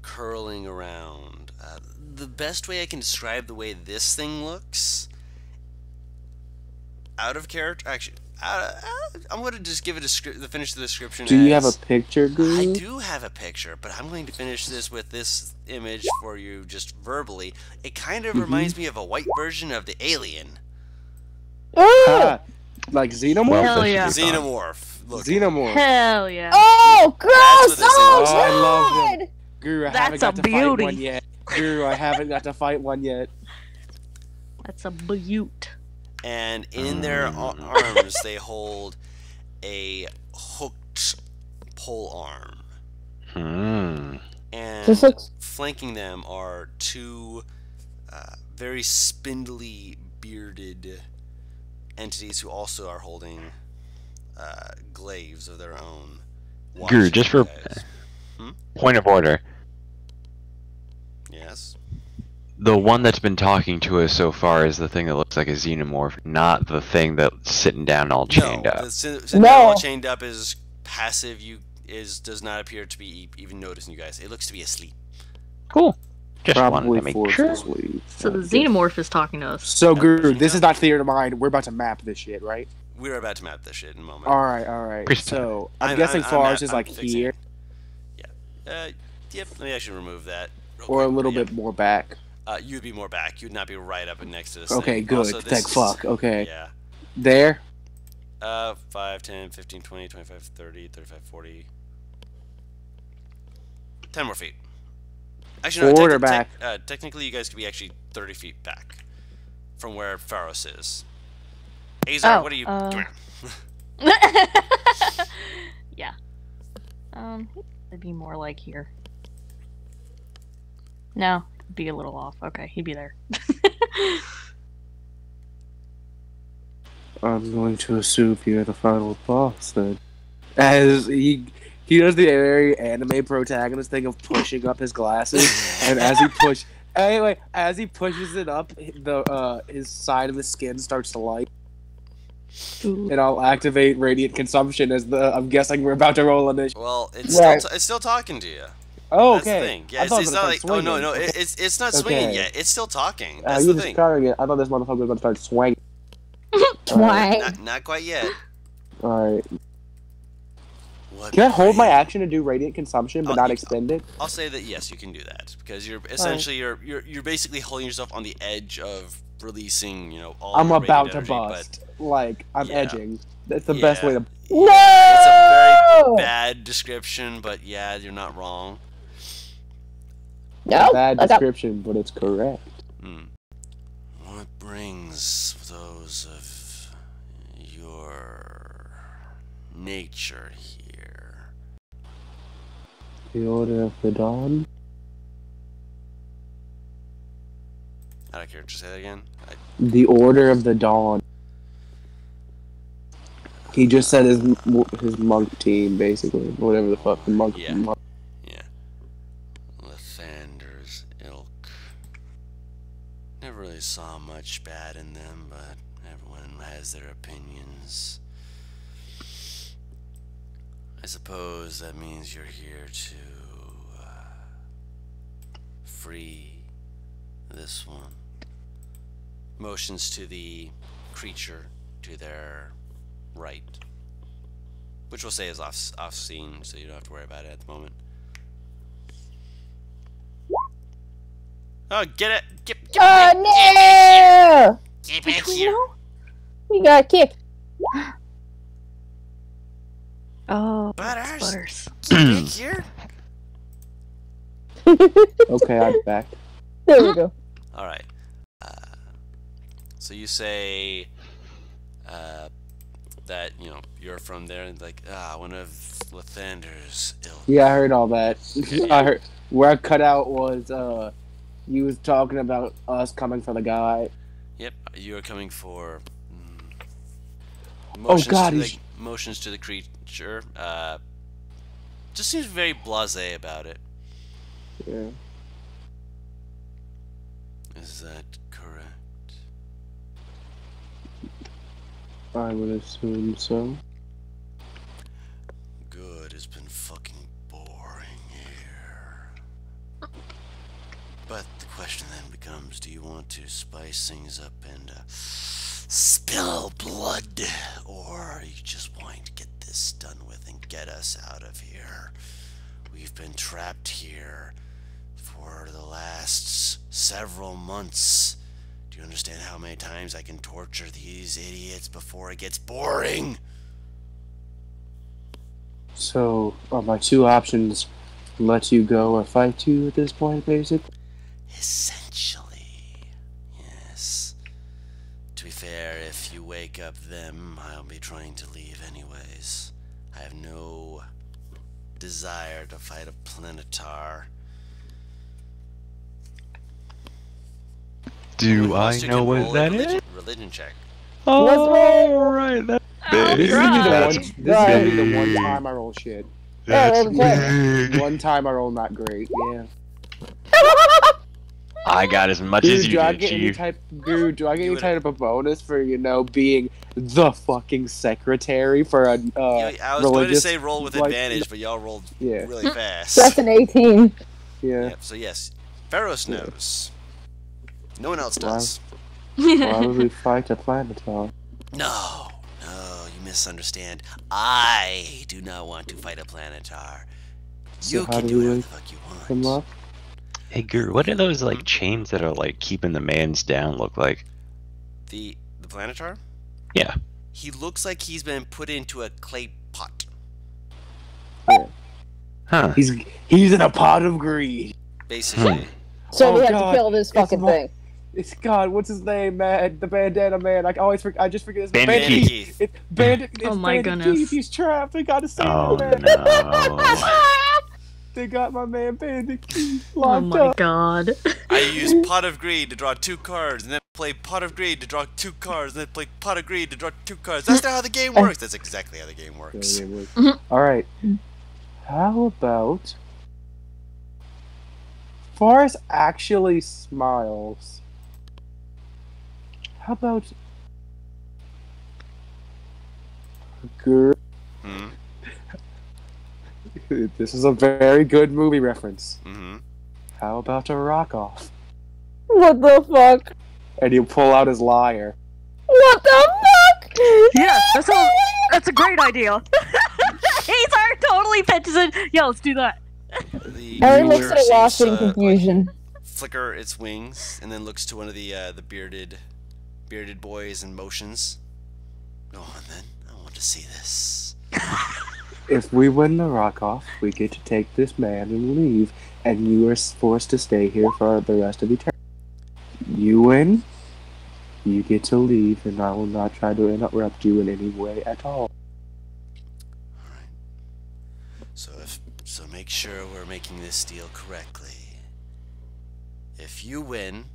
curling around. The best way I can describe the way this thing looks, out of character, actually, I'm going to just give it finish the description. Do you have a as- picture, Guru? I do have a picture, but I'm going to finish this with this image for you just verbally. It kind of reminds me of a white version of the alien. Ah, like Xenomorph? Well, Hell this yeah. should be fun. Xenomorph. Look. Xenomorph. Hell yeah. Oh, gross! That's what this is. Oh, Oh, I love God! Guru, I That's haven't got a to fight beauty. one yet. Guru, I haven't got to fight one yet. That's a beaut. And in their arms, they hold a hooked pole arm. Hmm. And This looks. flanking them are two very spindly, bearded entities who also are holding glaives of their own. Guru, watching just you for guys. point of order, Yes. the one that's been talking to us so far is the thing that looks like a xenomorph, not the thing that's sitting down all chained no, up. the sitting No. all chained up is passive. Does not appear to be even noticing you guys. It looks to be asleep. Cool. Just wanted Probably to make force sure. his way. So the xenomorph is talking to us. So, Guru, this is not theater of mind. We're about to map this shit, right? We're about to map this shit in a moment. Alright. Pretty So, I'm guessing Fars is like fixing here, it. Yep, let me actually remove that. real or a quick. little Yeah. bit more back. You'd be more back. You'd not be right up next to this Okay, thing. good. Also, this Thank is- fuck. Okay. Yeah. There? 5, 10, 15, 20, 25, 30, 35, 40. 10 more feet. Actually, no, Forward or back? technically, you guys could be actually 30 feet back from where Pharos is. Azar, Oh, what are you doing? Yeah. It'd be more like here. No, it'd be a little off. Okay, he'd be there. I'm going to assume you're the final boss then. As he does the very anime protagonist thing of pushing up his glasses, and as he pushes it up, his side of the skin starts to light. Ooh. And I'll activate radiant consumption as I'm guessing we're about to roll on this. Well, it's Right. it's still talking to you. Oh, That's okay. the thing. Yeah, I it's, thought it it's was not gonna like start no, swinging. it's not swinging Okay. yet. It's still talking. That's You the were thing. describing it. I thought this motherfucker was gonna start swinging. Twang. Not quite yet. Alright. What Can I hold my brain? action to do radiant consumption but Oh, not you- extend it? I'll say that yes, you can do that because you're essentially you're basically holding yourself on the edge of releasing, all. I'm your about radiant to energy, bust. Like, I'm Yeah. edging. That's the best way to. No! It's a very bad description, but yeah, you're not wrong. No, Bad I got description, but it's correct. What brings those of your nature here? The Order of the Dawn? I don't care. Just say that again. The Order of the Dawn. He just said his monk team, basically. Whatever the fuck. The monk. Yeah. monk- Yeah. Lathander's ilk. Never really saw much bad in them, but everyone has their opinions. I suppose that means you're here to free this one. Motions to the creature to their right, which we'll say is off scene, so you don't have to worry about it at the moment. Oh, get it! Get no! back here! We got kicked. Oh, Butters! Butters. Get back here! Okay, I'm back. There we go. All right. So you say that you're from there, and like one of Lathander's ilk. Yeah, I heard all that. Yeah. I heard where I cut out was you was talking about us coming for the guy. Yep, you are coming for. Oh, God, motions to the creature. Just seems very blasé about it. Yeah. Is that correct? I would assume so. Good. It's been fucking boring here. But the question then becomes: do you want to spice things up and spill blood, or are you just wanting to get this done with and get us out of here? We've been trapped here for the last several months. Do you understand how many times I can torture these idiots before it gets boring? So, are my two options let you go or fight you at this point, basically? Essentially, yes. To be fair, if you wake up them, I'll be trying to leave anyways. I have no desire to fight a Planetar. Do Who I wants to know can what roll a that religion, is? Religion check. Oh, right. That's I'll This is try. gonna be the one time I roll shit. That's Yeah, big. One time I roll not great. Yeah. I got as much as Dude, you do I did, get any Chief. type? Dude, do I get You any would- type of bonus for being the fucking secretary for a I was going to religious? say roll with like- advantage, but y'all rolled Yeah. really fast. That's an 18. Yeah. Yep, so yes. Barrows knows. No one else does. Why would we fight a Planetar? No, you misunderstand. I do not want to fight a Planetar. So You how can do do we whatever wake the fuck you Come want. up. Hey, Gur, what do those like chains that are like keeping the mans down look like? The Planetar? Yeah. He looks like he's been put into a clay pot. Huh. He's in a pot of greed. Basically. So we Oh, have God. to kill this fucking Mo- thing. It's God. What's his name, man? The bandana man. I just forget his name. Bandit Bandit Keith. Keith. It's Bandit. It's Oh my Bandit goodness. Keith. He's trapped. We gotta save Oh him, man. no. They got my man Bandit Keith Oh locked my up. god. I use Pot of Greed to draw 2 cards, and then play Pot of Greed to draw 2 cards, and then play Pot of Greed to draw 2 cards. That's not how the game works. That's exactly how the game works. All right. How about Forrest actually smiles? How about girl? Hmm. This is a very good movie reference. Mm-hmm. How about a rock off? What the fuck? And you pull out his lyre. What the fuck? Yeah, that's a great idea. Hazar totally pitches in. Yeah, let's do that. The Harry creature looks at it seems lost in to, confusion. flicker its wings, and then looks to one of the bearded boys and motions. Go on then. I want to see this. If we win the rock off, we get to take this man and leave, and you are forced to stay here for the rest of eternity. You win, you get to leave, and I will not try to interrupt you in any way at all. Alright. So make sure we're making this deal correctly. If you win,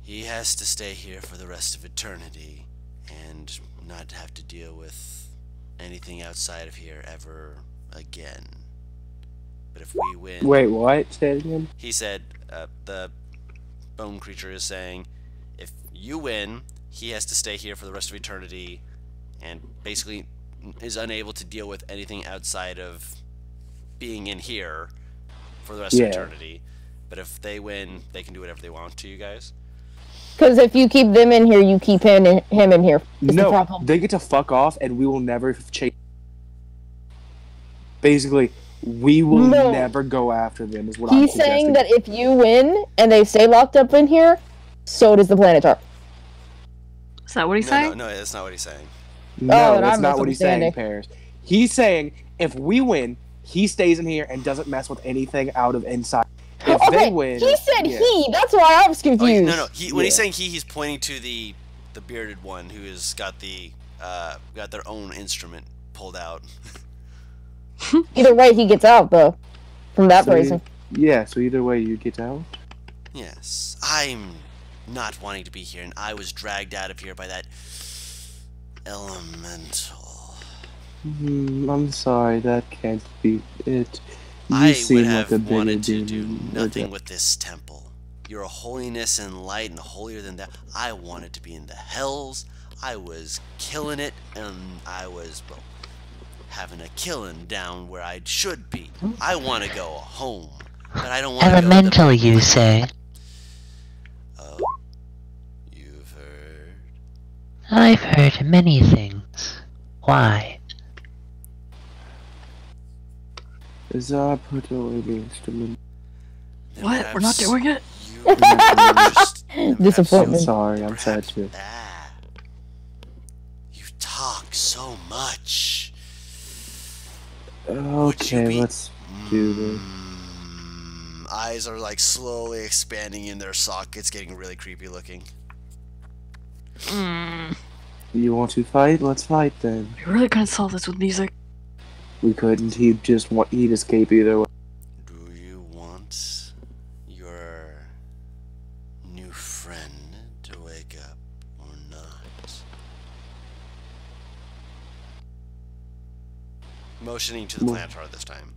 he has to stay here for the rest of eternity and not have to deal with anything outside of here ever again. But if we win... Wait, what? Say it again? He said, the bone creature is saying, if you win, he has to stay here for the rest of eternity and basically is unable to deal with anything outside of being in here for the rest of Yeah. eternity. But if they win, they can do whatever they want to you guys. Because if you keep them in here, you keep him in here. Is the No, problem. they get to fuck off, and we will never chase. Basically, we will No. never go after them, is what I'm He's suggesting. saying that if you win and they stay locked up in here, so does the Planetar. Is that what he's No, saying? no, that's not what he's saying. No, Oh, and that's I'm not what he's saying, misunderstanding. Pears. He's saying if we win, he stays in here and doesn't mess with anything out of inside. If Okay, they win, he said yeah. he. That's why I was Oh, confused. no. When he's Yeah. saying he's pointing to the bearded one who has got got their own instrument pulled out. Either way, he gets out though. From that So person. Yeah, so either way, you get out. Yes, I'm not wanting to be here, and I was dragged out of here by that elemental. I'm sorry, that can't be it. You I seem would like have a bigger wanted to do demon. nothing with this temple. You're a holiness and light and holier than that. I wanted to be in the hells. I was killing it, and I was, well, having a killing down where I should be. I want to go home, but I don't want to go Elemental, you say? Oh, you've heard? I've heard many things. Why? Azar put away the instrument. Then What? We're not perhaps doing it? you then perhaps Disappointment. I'm sorry, I'm sad perhaps- too. You talk so much. Okay, be- let's do this. Eyes are like slowly expanding in their sockets, getting really creepy looking. You want to fight? Let's fight then. We really couldn't solve this with music. We couldn't. He'd escape either way. Do you want your new friend to wake up or not? Motioning to the Well- Planetar this time.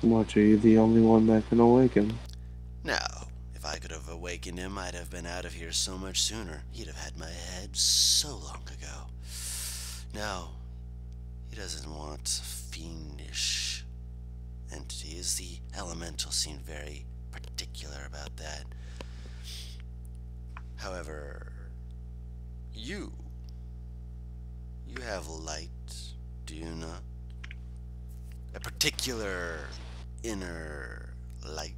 What, are you the only one that can awaken? No, if I could have awakened him, I'd have been out of here so much sooner. He'd have had my head so long ago. No, he doesn't want fiendish entities. The elemental seem very particular. particular about that. However, you have light, do you not? A particular inner light.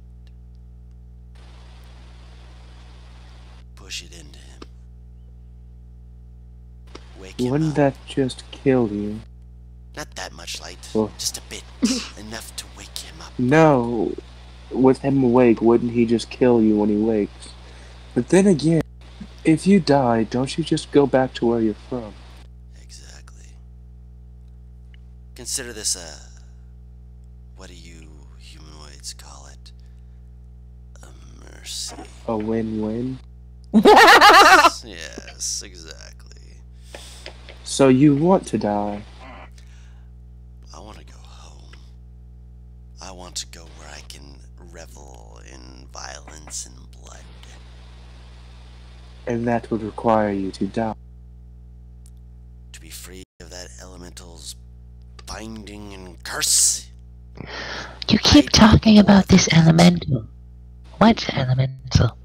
Push it into him. Wake him Wouldn't up. that just kill you? Not that much light, Well- just a bit. Enough to wake him up. No. With him awake, wouldn't he just kill you when he wakes? But then again, if you die, don't you just go back to where you're from? Exactly. Consider this what do you humanoids call it? A mercy. A win-win? Yes, exactly. So you want to die? I want to go home. I want to go where I can revel in violence and blood. And that would require you to die. To be free of that elemental's binding and curse. You keep talking about this elemental. What elemental?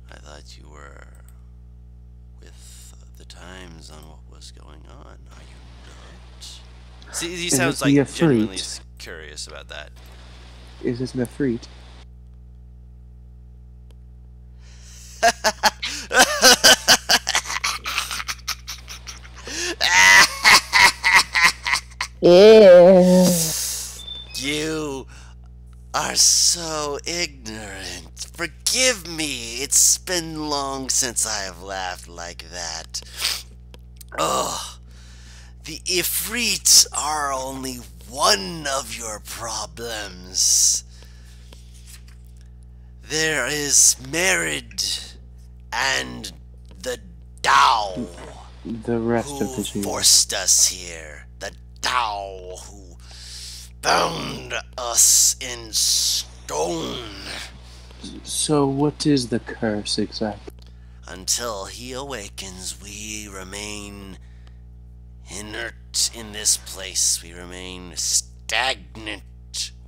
I thought you were with the times on what was going on. Are you not? See, he Is sounds it the like genuinely Ifrit? curious about that. Is this Nefrit? Yeah. You are so ignorant. Forgive me. It's been long since I have laughed like that. Oh, the Ifrit are only one of your problems. There is Merid and the Tao The rest of the who Jews. forced us here. The Tao who bound us in stone. So what is the curse exactly? Until he awakens, we remain inert in this place. We remain stagnant.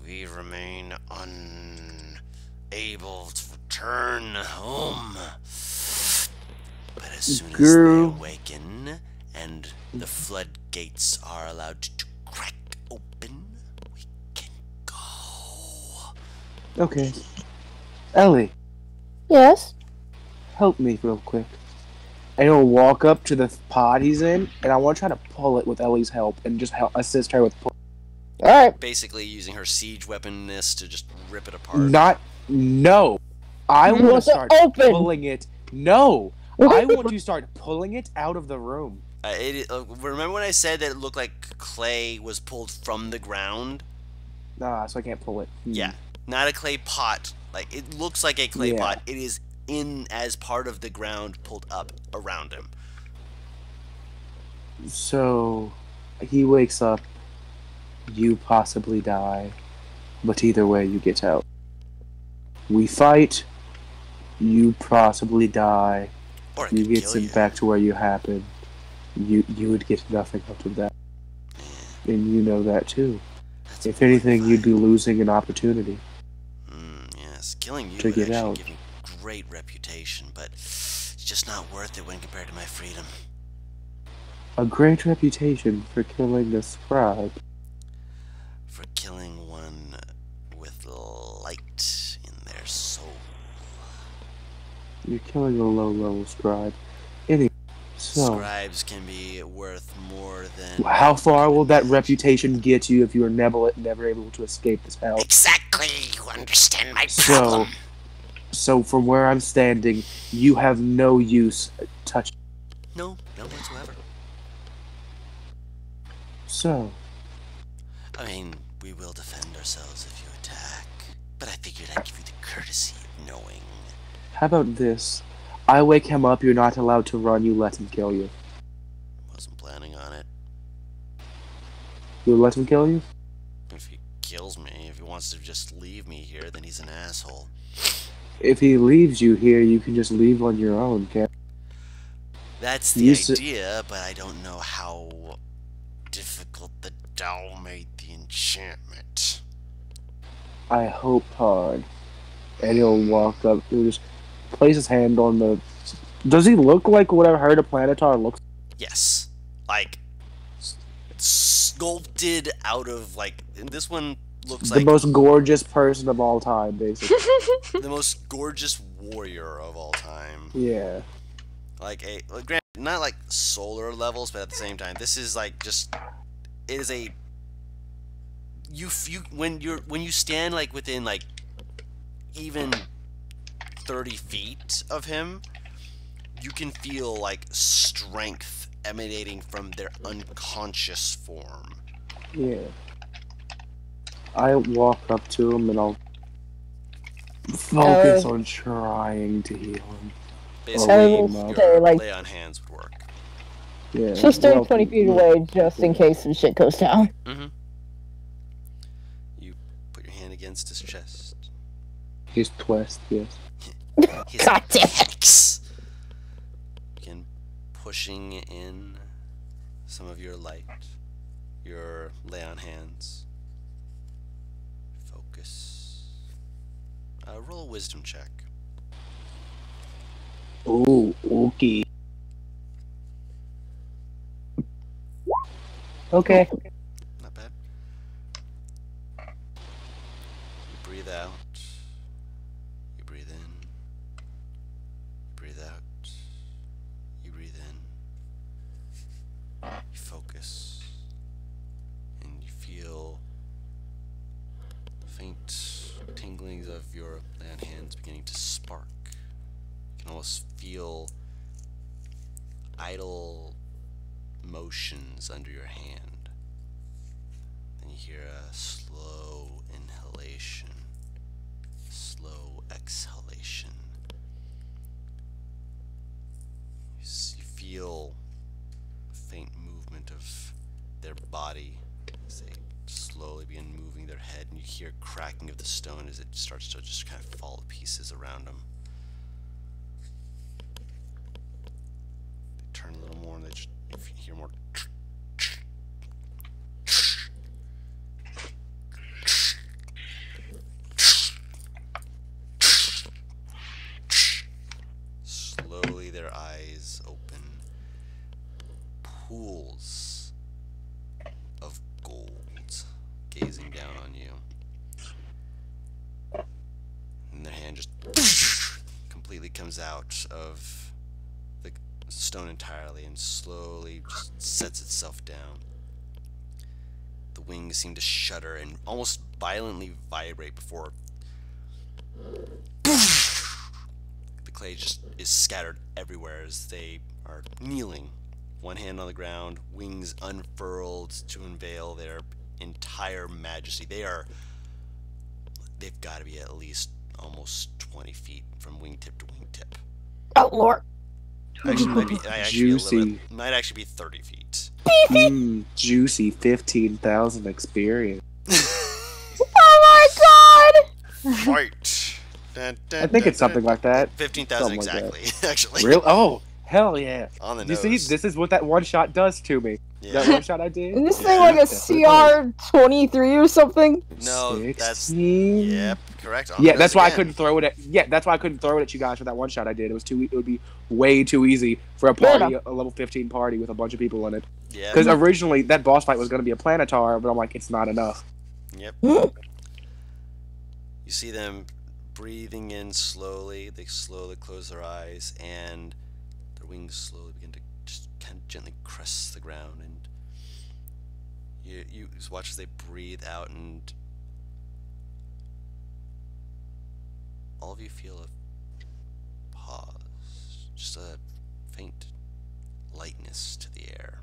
We remain unable to return home. But as soon as they Girl. awaken and the floodgates are allowed to crack open, we can go. Okay. Ellie, Yes. help me real quick. And he'll walk up to the pod he's in, and I want to try to pull it with Ellie's help and just help assist her with pull. All right. Basically using her siege weaponness to just rip it apart. No. I You want to want to start open. pulling it. No. I want to start pulling it out of the room. Remember when I said that it looked like clay was pulled from the ground? Nah, so I can't pull it. Yeah, not a clay pot. Like, it looks like a clay Yeah. pot. It is in as part of the ground pulled up around him. So he wakes up. You possibly die, but either way, you get out. We fight. You possibly die. Or it You could get kill sent you. back to where you happened. You would get nothing out of that, and you know that too. That's If anything, you'd be horrifying. losing an opportunity. Yes, killing you to would get actually out. give me great reputation, but it's just not worth it when compared to my freedom. A great reputation for killing a scribe. For killing one with light in their soul. You're killing a low-level scribe. Anyway, so Scribes can be worth more than... how far will that reputation get you if you are never able to escape this hell? Exactly! You understand my So, problem! so from where I'm standing, you have no use touching. No, none whatsoever. So, I mean, we will defend ourselves if you attack, but I figured I'd give you the courtesy of knowing. how about this? I wake him up, you're not allowed to run, you let him kill you. Wasn't planning on it. You let him kill you? If he kills me, if he wants to just leave me here, then he's an asshole. If he leaves you here, you can just leave on your own, can't That's the You s- idea, but I don't know how difficult the Tao made the enchantment. I hope hard. And he'll walk up, he'll just place his hand on the... Does he look like what I've heard a Planetar looks like? Yes. Like, sculpted out of, like, this one looks The like most gorgeous person of all time, basically. the most gorgeous warrior of all time. Yeah. Like, granted, not like solar levels, but at the same time, this is like just, it is a, when you stand like within like even 30 feet of him, you can feel like strength emanating from their unconscious form. Yeah. I walk up to him and I'll focus on trying to heal him. Basically, will your say, like- lay on hands would work. Yeah. Just stay 20 feet away, just in case some shit goes down. Mm-hmm. You put your hand against his chest. His twist, yes. His God damn it. pecs. Begin pushing in some of your light, your lay on hands. Focus. Roll a wisdom check. Oh, okay. Okay. Not bad. You breathe out. You breathe in. You breathe out. You breathe in. You focus. And you feel faint tinglings of your land hands beginning to spark. You can almost feel idle motions under your hand. Then you hear a slow inhalation, slow exhalation. You feel a faint movement of their body as they slowly begin moving their head, and you hear cracking of the stone as it starts to just kind of fall to pieces around them. They turn a little more and they just you hear more. Slowly their eyes open. Pools of gold gazing down on you. And their hand just completely comes out of the stone entirely and slowly just sets itself down. The wings seem to shudder and almost violently vibrate before the clay just is scattered everywhere as they are kneeling, one hand on the ground, wings unfurled to unveil their entire majesty. They've got to be at least almost 20 feet from wingtip to wingtip. Oh, Lord. Actually, Juicy. might actually be 30 feet. Juicy 15,000 experience. Oh my god! Fight! I think it's something like that. 15,000 Something like exactly, actually. Real? Oh, hell yeah. On the You nose. see, this is what that one shot does to me. Yeah. That one shot I did? Isn't this thing like a CR-23 or something? No, that's... 16? Yep, correct. On the Yeah, nose that's why I again. couldn't throw it at. Yeah, that's why I couldn't throw it at you guys for that one shot I did. It was too. It would be way too easy for a party, a level 15 party with a bunch of people in it. Yeah. Because originally that boss fight was going to be a Planetar, but I'm like, it's not enough. Yep. You see them breathing in slowly. They slowly close their eyes, and their wings slowly begin to just kind of gently crest the ground. And you just watch as they breathe out, and all of you feel a pause, just a faint lightness to the air.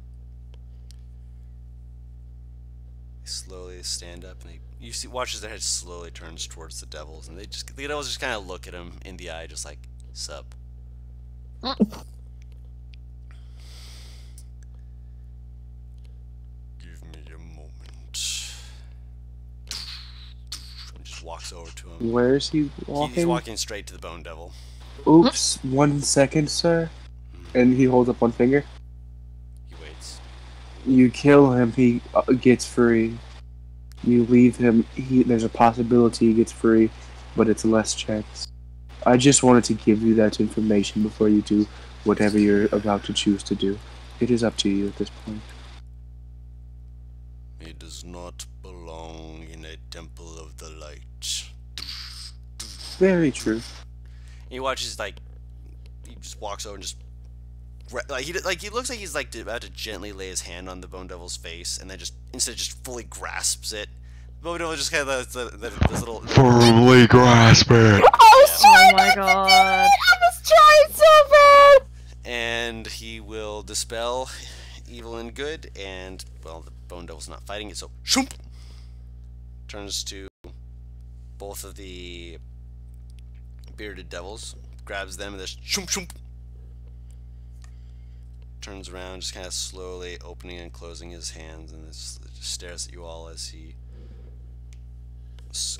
They slowly stand up, and you see, watch as their head slowly turns towards the devils, and the devils just kind of look at him in the eye, just like, sup. Give me a moment. And just walks over to him. Where is he He's walking? walking straight to the bone devil. Oops, 1 second, sir. And he holds up one finger. He waits. You kill him, he gets free. You leave him, there's a possibility he gets free, but it's less chance. I just wanted to give you that information before you do whatever you're about to choose to do. It is up to you at this point. He does not belong in a temple of the light. Very true. He watches, like, he just walks over and just, he looks like he's like about to gently lay his hand on the Bone Devil's face, and then just instead just fully grasps it. The Bone Devil just kind of this little Firmly grasp it. Oh my god. I was trying so bad. and he will dispel evil and good, and well, the Bone Devil's not fighting it, so shoomp! Turns to both of the bearded devils, grabs them, and just shoomp shoomp. Turns around, just kind of slowly opening and closing his hands, and just stares at you all as he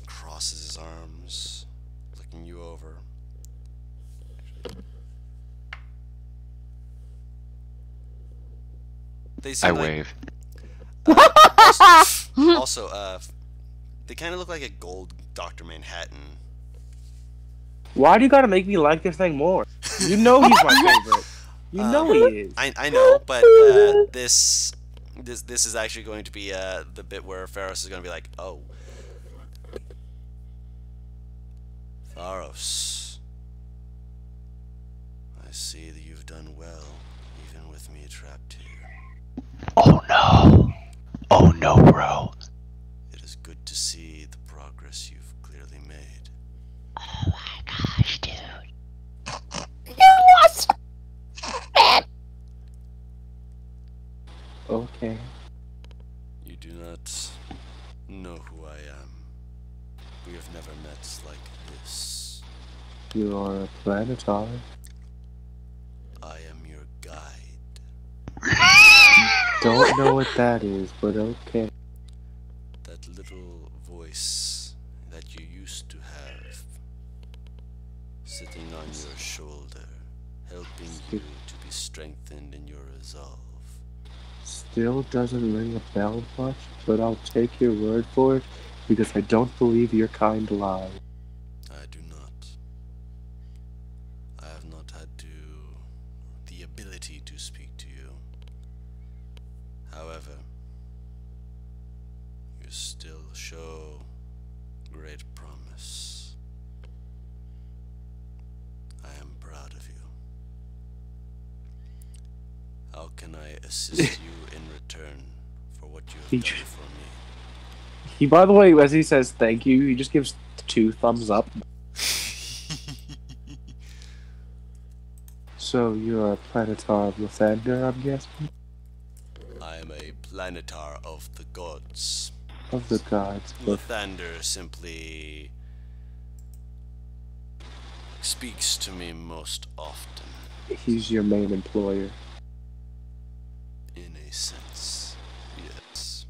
crosses his arms, looking you over. They seem I like, wave. also, they kind of look like a gold Dr. Manhattan. Why do you gotta make me like this thing more? You know he's my favorite. You know he is. I know, but this is actually going to be the bit where Pharos is going to be like, oh, Pharos, I see that you've done well, even with me trapped here. Oh no. Oh no, bro. It is good to see the progress you've clearly made. Oh my gosh, dude. Okay. You do not know who I am. We have never met like this. You are a Planetar. I am your guide. Don't know what that is, but okay. That little voice that you used to have, sitting on your shoulder, helping you to be strengthened in your resolve. Still doesn't ring a bell much, but I'll take your word for it because I don't believe your kind lies. I do not. I have not had the ability to speak to you. However, you still show great promise. I am proud of you. How can I assist you in return for what you have done for me? He, by the way, as he says thank you, he just gives 2 thumbs up. So you're a Planetar of Lathander, I'm guessing? I am a planetar of the gods. Of the gods. But Lathander simply speaks to me most often, he's your main employer. in a sense, yes.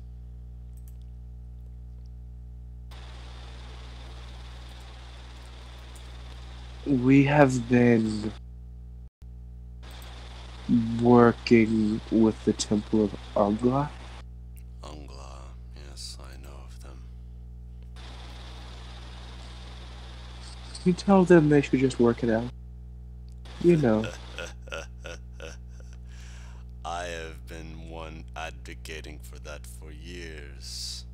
We have been working with the Temple of Ungla. Ungla, yes, I know of them. You tell them they should just work it out. You know. I have been one advocating for that for years.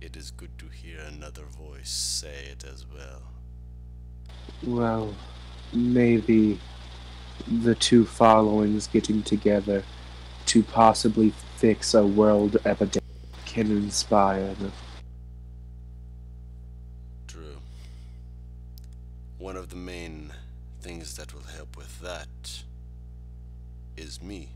It is good to hear another voice say it as well. Well, maybe the 2 followings getting together to possibly fix a world epidemic can inspire them. True. One of the main things that will help with that is me.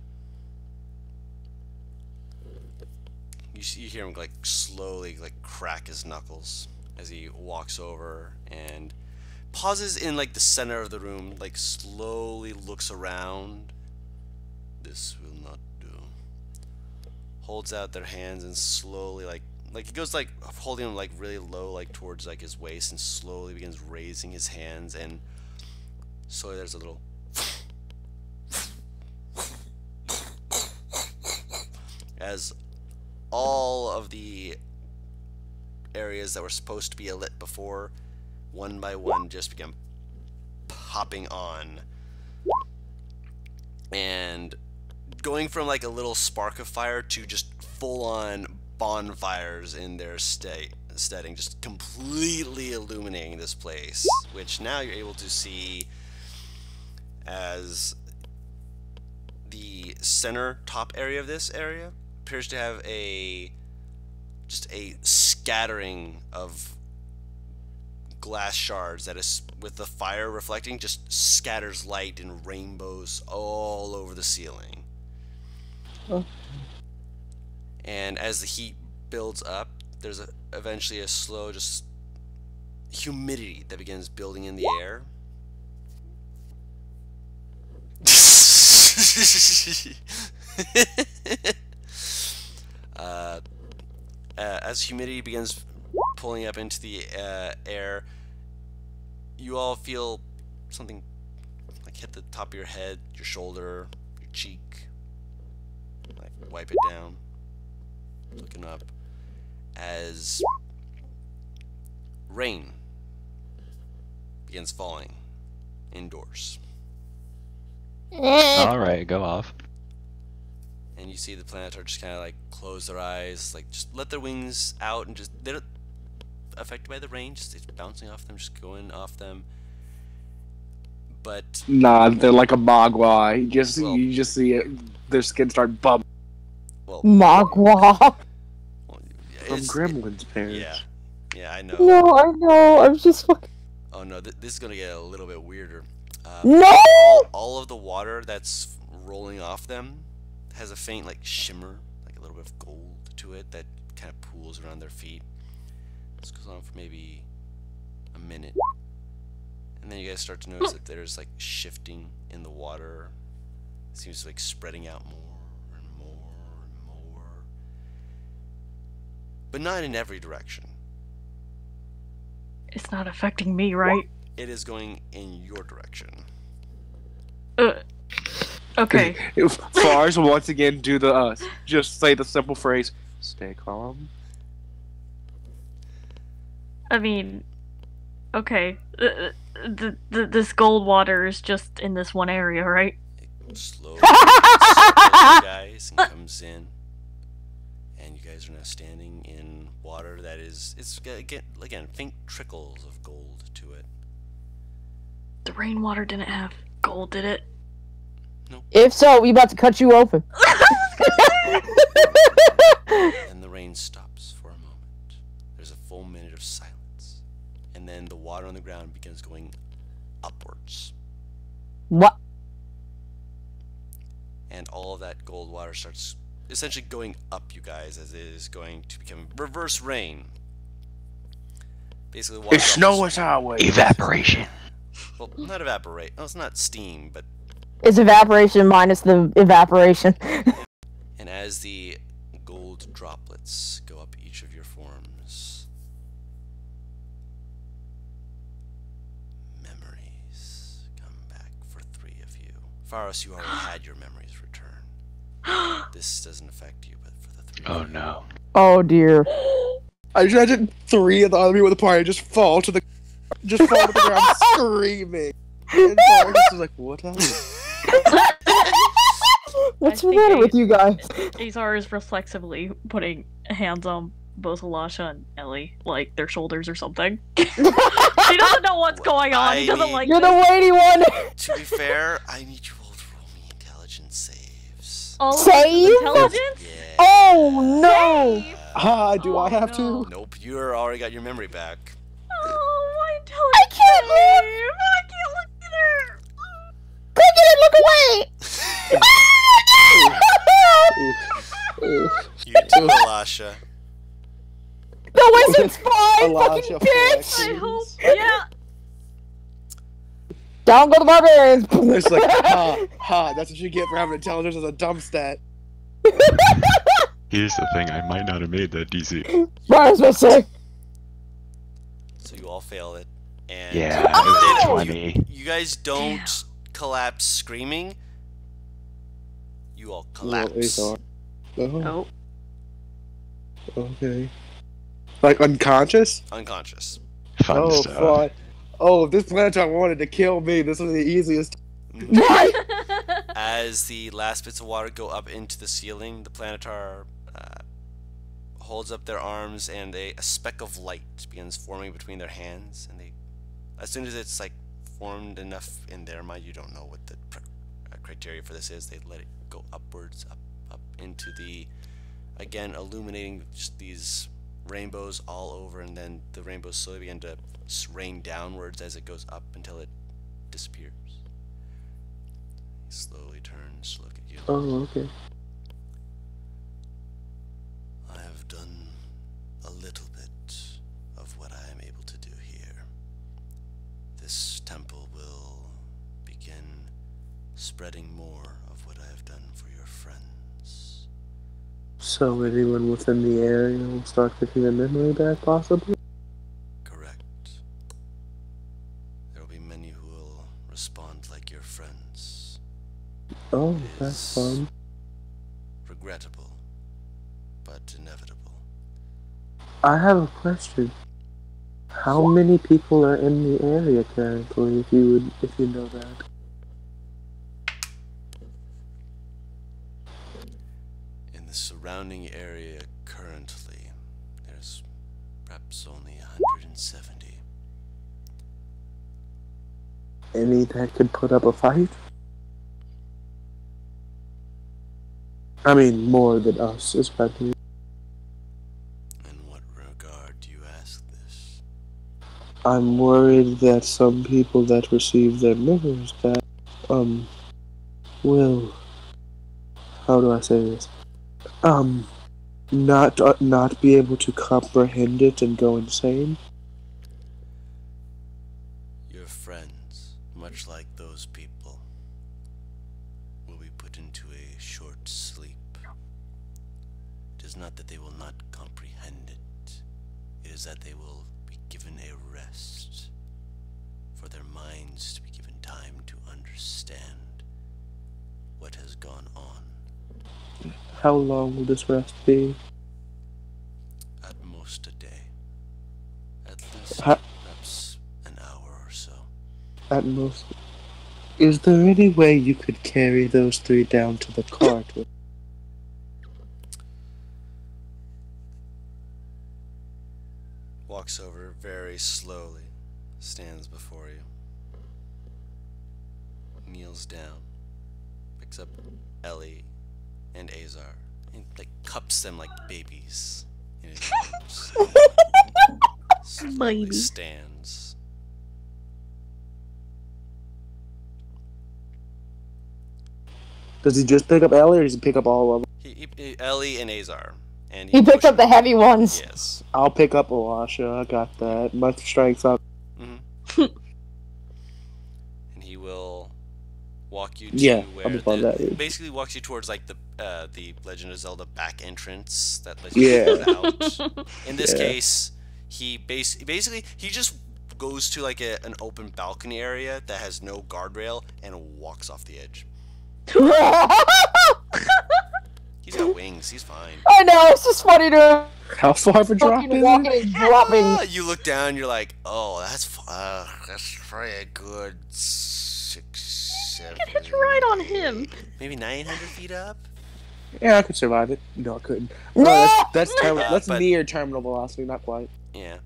You hear him like slowly like crack his knuckles as he walks over and pauses in like the center of the room, like slowly looks around. This will not do. Holds out their hands and slowly like he goes like holding them like really low like towards like his waist and slowly begins raising his hands, and slowly there's a little as all of the areas that were supposed to be lit before, one by one, just began popping on. And going from like a little spark of fire to just full-on bonfires in their setting, just completely illuminating this place, which now you're able to see as the center top area of this area appears to have just a scattering of glass shards that is, with the fire reflecting, just scatters light in rainbows all over the ceiling. Oh. And as the heat builds up, there's eventually a slow just humidity that begins building in the air. As humidity begins pulling up into the air, you all feel something like hit the top of your head, your shoulder, your cheek. Like wipe it down. Looking up as rain begins falling indoors. Alright, go off. And you see the Planetar just kind of like close their eyes, like just let their wings out, and just they're affected by the rain, just it's bouncing off them, just going off them. But Nah, they're like a mogwai. Well- You just see it, their skin start bubbling well, Magua. from it's- Gremlin's parents. yeah, I know. No, I know. I'm just fucking. Oh no, this is gonna get a little bit weirder. No! All of the water that's rolling off them has a faint like shimmer, like a little bit of gold to it that kind of pools around their feet. This goes on for maybe a minute, and then you guys start to notice that there's like shifting in the water. It seems like spreading out more and more and more, but not in every direction. It's not affecting me, right? It is going in your direction. Okay. Fars once again do the just say the simple phrase, "Stay calm." I mean, okay. This gold water is just in this one area, right? It slowly circles you guys and comes in, and you guys are now standing in water that is again faint trickles of gold to it. The rainwater didn't have gold, did it? If so, we about to cut you open. And the rain stops for a moment. There's a full minute of silence, and then the water on the ground begins going upwards, What? and all of that gold water starts essentially going up you guys as it is going to become reverse rain. Basically, water It's snowing highway. Evaporation. well, not evaporate. Oh, it's not steam, but It's evaporation minus the evaporation. and as the gold droplets go up each of your forms, memories come back for 3 of you. Faros, you already had your memories return. This doesn't affect you, but for the 3 Oh of you, no. Oh dear. I just imagine 3 of the other people with the party just fall to the ground screaming. And Fars is like, "What happened?" What's I the think matter with you guys? Azar is reflexively putting hands on both Alasha and Ellie, like their shoulders or something. He doesn't know what's going on. He doesn't like You're this. the weighty one. To be fair, I need you all to roll me intelligence saves. All of us Save? with intelligence? Yeah. Oh no! Ah, do I Oh, have no. to? Nope, you already got your memory back. Oh, my intelligence! can't look. I can't look either. Cricket, look away! You too, Alasha. The wizard's fine, Alasha fucking bitch! I hope. Yeah. Down go the barbarians! It's like, ha, that's what you get for having intelligence as a dumb stat. Here's the thing, I might not have made that DC. Brian's missing. So you all failed it. And Yeah, it was Oh! 20. you guys don't collapse screaming. You all collapse. Oh, Oh. okay. Like unconscious? Unconscious. Fun Oh, stuff. fuck. Oh, if this Planetar wanted to kill me, this was the easiest. As the last bits of water go up into the ceiling, the Planetar holds up their arms, and a speck of light begins forming between their hands. And they, as soon as it's like formed enough in their mind, you don't know what the criteria for this is. They let it go upwards, up into the, again, illuminating just these rainbows all over, and then the rainbows slowly begin to rain downwards as it goes up until it disappears. He slowly turns to look at you. Oh, okay. I have done a little bit of what I am able to do here. This temple will begin spreading more of what I have done for your friends. So anyone within the area will start getting their memory back, possibly? Correct. There will be many who will respond like your friends. Oh, that's fun. Regrettable, but inevitable. I have a question. How many people are in the area currently, if you know that? In the surrounding area currently, there's perhaps only 170. Any that could put up a fight? I mean, more than us, especially. In what regard do you ask this? I'm worried that some people that receive their mirrors back, will, how do I say this? Not be able to comprehend it and go insane. Your friends, much like those people, will be put into a short sleep. It is not that they will not comprehend it. It is that they will be given a rest, for their minds to be given time to understand what has gone on. How long will this rest be? At most a day. At least Ha- perhaps an hour or so. At most. Is there any way you could carry those three down to the cart? Walks over very slowly, stands before you, kneels down, picks up Ellie and Azar, and like cups them like babies in his arms. Slowly Baby. stands. Does he just pick up Ellie, or does he pick up all of them? Ellie and Azar, and He picked pushes- up the heavy ones. Yes. I'll pick up Elisha. I got that. My strength's up. And he will walk you to Yeah, where I'll be fine with that. basically walks you towards like the Legend of Zelda back entrance that lets Yeah. you out. In this Yeah. case, he basically he just goes to like an open balcony area that has no guardrail and walks off the edge. He's got wings. He's fine. I know, it's just funny to How far of a drop fucking is walking it? and dropping. You look down. You're like, oh, that's probably a good 6, 7. Get hitch right on him. Maybe 900 feet up. Yeah, I could survive it. No, I couldn't. No! That's that's But- near terminal velocity, not quite. Yeah,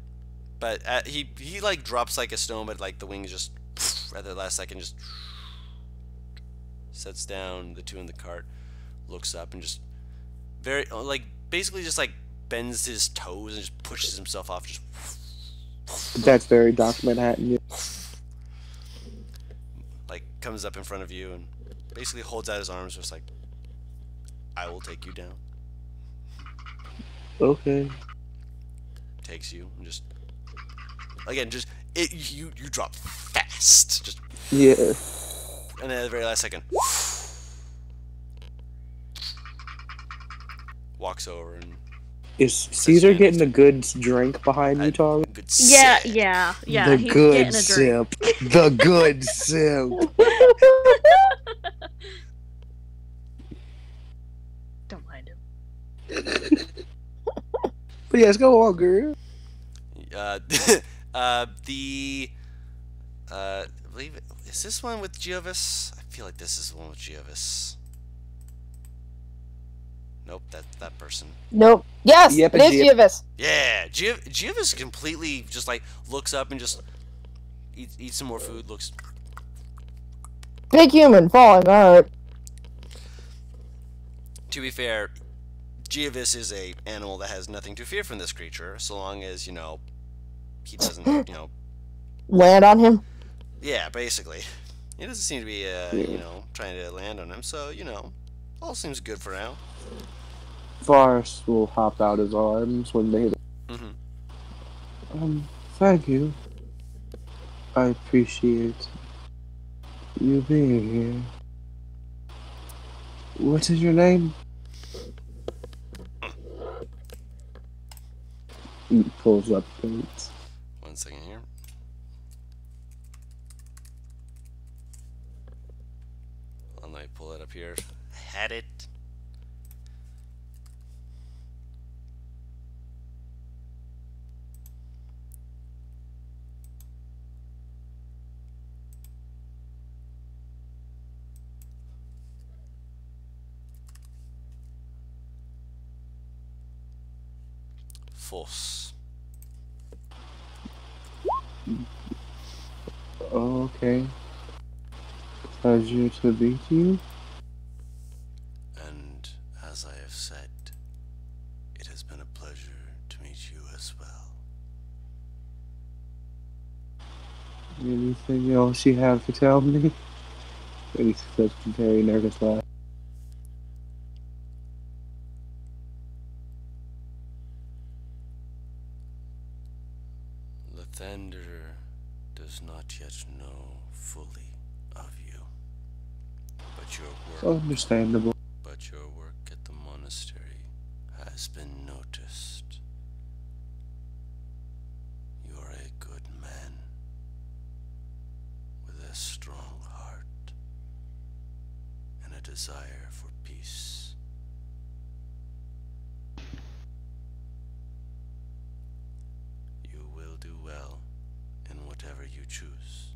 but he like drops like a stone, but like the wings just at the last second just sets down the two in the cart, looks up and just very like basically just like bends his toes and just pushes himself off. Just That's very Doc Manhattan. Yeah. like comes up in front of you and basically holds out his arms, just like, I will take you down. Okay. Takes you and just again just you drop fast, just Yeah. and then at the very last second walks over and Is Caesar getting a good drink behind you, I- Tori? good Yeah, sip. yeah. The He's good getting a drink. sip. The good sip. Don't mind him. But yes, go on, girl. I believe is this one with Geovis? I feel like this is the one with Geovis. Nope, that person. Nope. Yes, Yep, it is Geovis. Yeah, Geovis completely just like looks up and just eats some more food. Looks Big human falling. Alright. To be fair, Geovis is a animal that has nothing to fear from this creature, so long as he doesn't Land on him. Yeah, basically. He doesn't seem to be trying to land on him, so all seems good for now. Varus will hop out his arms when they hit him. Thank you. I appreciate you being here. What is your name? He pulls up dates. 1 second here. Let me pull it up here. I had it. Force. Okay. Pleasure to meet you. And as I have said, it has been a pleasure to meet you as well. Anything else you have to tell me? And he says a very nervous laugh. Lathander does not yet know fully of you, but Understandable. But your work at the monastery has been noticed. You are a good man with a strong heart and a desire for peace. You will do well in whatever you choose,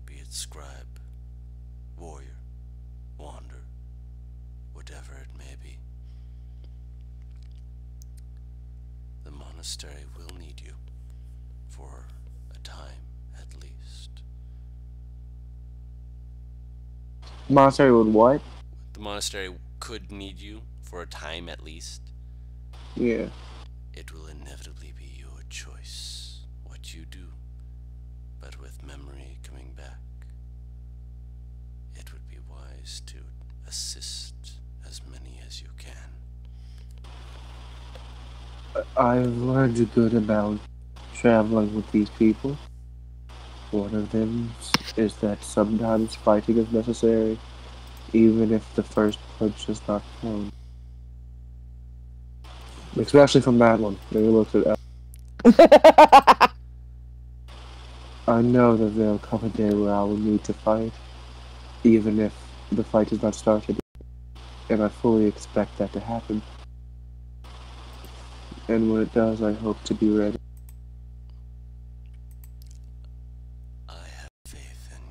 be it scribe, warrior, wander, whatever it may be. The monastery will need you for a time at least. Monastery would what? The monastery could need you for a time at least. Yeah. It will inevitably be your choice what you do, but with memory coming back, it would be wise to assist as many as you can. I've learned a good amount traveling with these people. One of them is that sometimes fighting is necessary, even if the first punch is not thrown. Especially from that one. Then he looks at El. I know that there'll come a day where I will need to fight, even if the fight is not started. And I fully expect that to happen. And when it does, I hope to be ready. I have faith in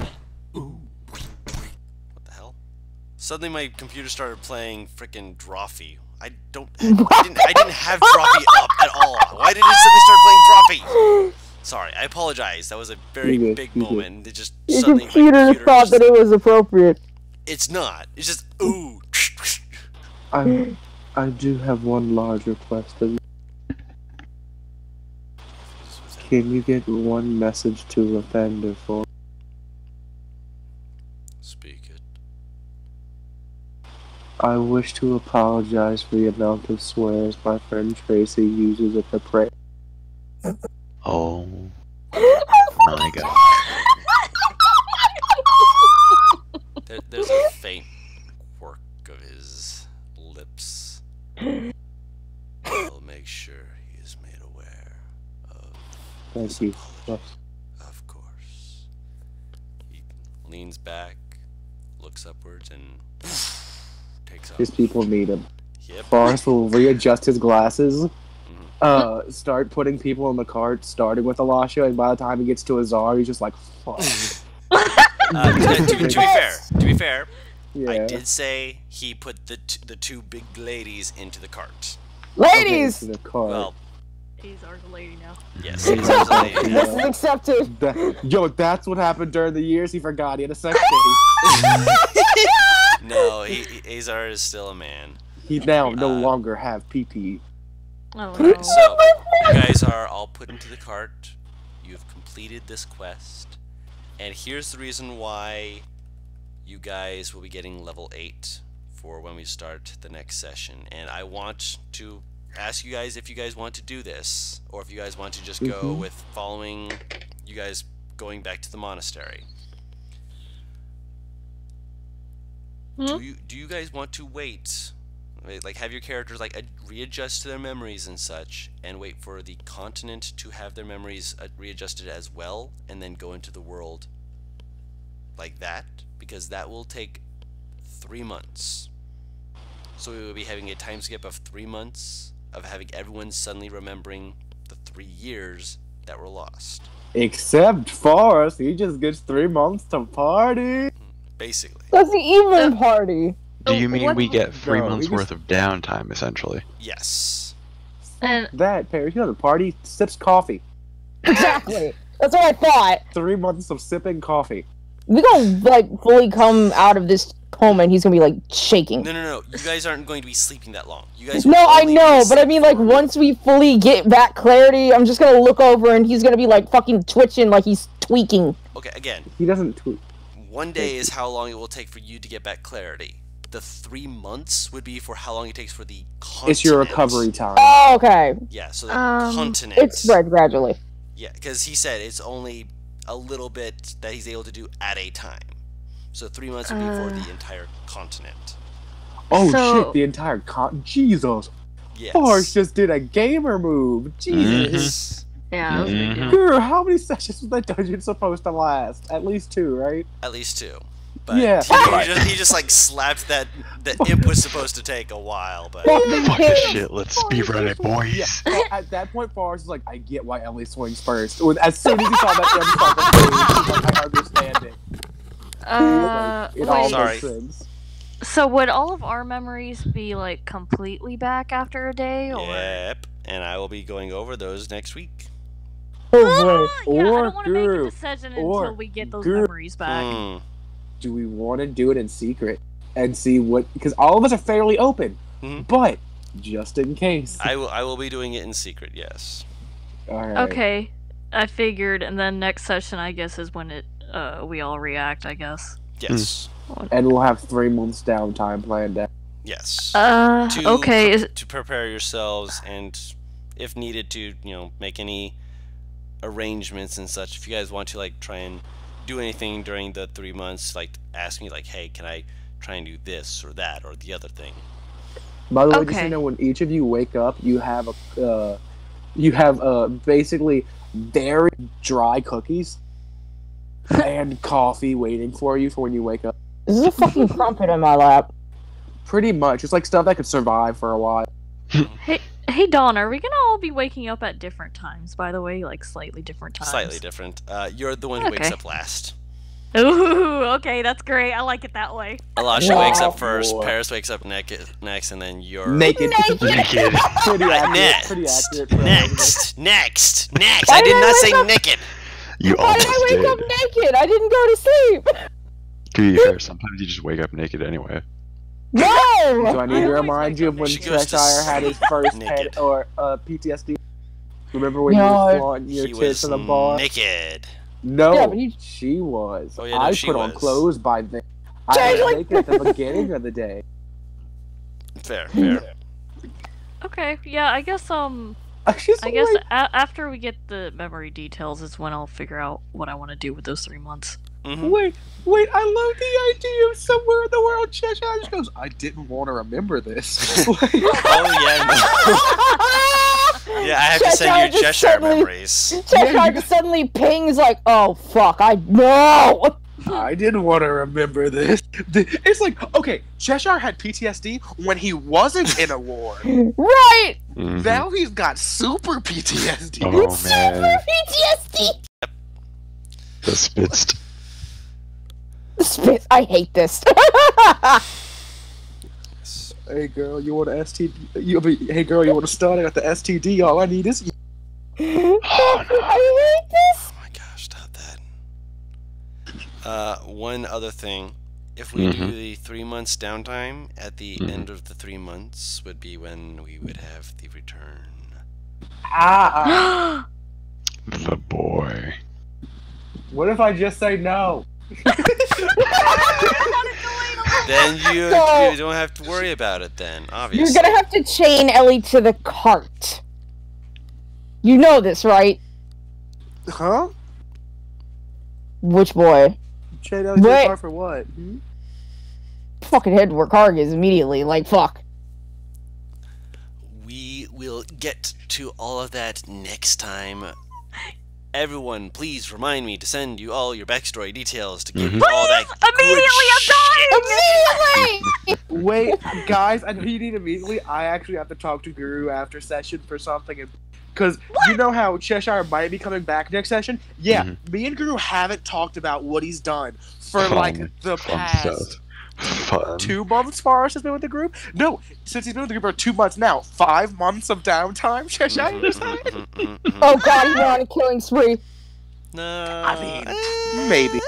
you. Ooh. What the hell? Suddenly my computer started playing frickin' Drawfee. I didn't have Drawfee up at all. Why did it suddenly start playing Drawfee? Sorry, I apologize. That was a very big moment. It just Your suddenly computer thought that it was appropriate. It's not. It's just ooh. I do have one large request of you. Can you get one message to Lathander for me? Speak it. I wish to apologize for the amount of swears my friend Tracy uses at the prayer. Oh my god. There's a faint quirk of his lips. I'll make sure he is made aware of Thank his you. apology. Of course. He leans back, looks upwards, and takes off. His people need him. Yeah. Yep. Forrest will readjust his glasses, start putting people in the cart, starting with Elisha, and by the time he gets to Azar, he's just like, fuck. To be fair, Yeah. I did say he put the two big ladies into the cart. Ladies! Okay, into the cart. Well, Azar's a lady now. yes. Azar's a lady. This is accepted. Yo, that's what happened during the years he forgot he had a sex tape. No, Azar is still a man. He now no longer have PP. Oh no. So, you guys are all put into the cart. You've completed this quest. And here's the reason why you guys will be getting level 8 for when we start the next session. And I want to ask you guys if you guys want to do this, or if you guys want to just go with following you guys going back to the monastery. Do you guys want to wait? Like, have your characters like readjust to their memories and such, and wait for the continent to have their memories readjusted as well, and then go into the world like that? Because that will take 3 months. So we will be having a time skip of 3 months of having everyone suddenly remembering the 3 years that were lost. Except Forrest, he just gets 3 months to party. Basically. That's the even party. Do you mean What- we get 3 No, months we worth of downtime, essentially? Yes. And That, Paris, you know the party sips coffee. Exactly. That's what I thought. 3 months of sipping coffee. We gonna like fully come out of this coma and he's gonna be like shaking. No. You guys aren't going to be sleeping that long. You guys. will No, I only know, be but I mean, like, sleeping once we fully get back clarity, I'm just gonna look over and he's gonna be, like, fucking twitching like he's tweaking. Okay, again, He doesn't tweet. 1 day is how long it will take for you to get back clarity. The 3 months would be for how long it takes for the continent. It's your recovery time. Oh, okay. Yeah, so the Um, continent. It's spread gradually. Yeah, because he said it's only a little bit that he's able to do at a time. So 3 months would be for the entire continent. Oh So- shit, the entire Jesus. Yes. Forrest just did a gamer move. Jesus. Yeah. Mhm. Girl, how many sessions was that dungeon supposed to last? At least 2, right? At least 2. But Yeah. he just like slapped that imp was supposed to take a while, but Fucking Fuck him. this shit, let's speedrun it, boys. Yeah. So at that point, Forrest is like, I get why Ellie swings first. As soon as he saw that imp start to move, he's like, I understand it. It all Wait. Sorry. makes sense. So would all of our memories be like completely back after a day, or? yep. And I will be going over those next week. Oh, yeah, I Or don't want to make a group. decision Or until we get those group. memories back. Hmm. Do we want to do it in secret and see what? Because all of us are fairly open, Mhm. but just in case. I will be doing it in secret. Yes. All right. Okay, I figured, and then next session, I guess, is when we all react, I guess. Yes. And we'll have 3 months downtime planned out. Yes. Okay. To prepare yourselves, and if needed, to make any arrangements and such. If you guys want to like try and do anything during the 3 months, like ask me like, hey, can I try and do this or that or the other thing? By the way, just so Okay. you know, when each of you wake up, you have basically very dry cookies and coffee waiting for you for when you wake up. This is a fucking crumpet in my lap. Pretty much, it's like stuff that could survive for a while. Hey, Dawn, are we gonna all be waking up at different times, by the way? Like, slightly different times? Slightly different. You're the one who wakes Okay. up last. Ooh, okay, that's great. I like it that way. Elisha Wow, wakes up first. boy. Paris wakes up next, and then you're Naked. Naked. Pretty accurate. next. Pretty accurate. for Next. Why I did did I not wake say up- naked. You Why did almost I wake did. up naked? I didn't go to sleep. To be fair, sometimes you just wake up naked anyway. Do No. I need I to always remind wake you up of when naked. She goes to Cheshire had his first naked. head or PTSD? Remember when you No. were flaunting your He tits was in the bar? naked. No, Yeah, but she was. Oh, yeah, no, I she put on was. clothes by then. I Jay's was like- naked at the beginning of the day. Fair. Okay, yeah, I guess, I guess, I guess after we get the memory details is when I'll figure out what I want to do with those 3 months. Mhm. Wait, I love the idea of somewhere in the world Cheshire just goes, I didn't want to remember this. Oh yeah. Yeah, I have to send you just Cheshire suddenly- memories. Cheshire just suddenly pings like, oh fuck, I know. I didn't want to remember this. It's like, okay, Cheshire had PTSD when he wasn't in a war. Right! Mhm. Now he's got super PTSD. Oh man, PTSD! the spitzt. Spit. I hate this. Hey girl, you want an STD? Hey girl, you want to start? I got the STD. All I need is you. I hate this. Oh my gosh, stop that. One other thing. If we do the 3 months downtime, at the end of the 3 months would be when we would have the return. The boy. What if I just say no? Then you don't have to worry about it then, obviously. You're gonna have to chain Ellie to the cart. You know this, right? Huh? Which boy? Chain out to the Wait. car for what? Hmm? Fucking head where Karg is immediately. Like, fuck. We will get to all of that next time. Everyone, please remind me to send you all your backstory details to give you all that Immediately, I'm dying! Wait, guys, I know you need immediately. I actually have to talk to Guru after session for something. Because you know how Cheshire might be coming back next session? Yeah, me and Guru haven't talked about what he's done for like the past 2 months. Forrest has been with the group. No, since he's been with the group for 2 months now, 5 months of downtime. Cheshire, Oh god, he's on a killing spree. No. I mean, maybe.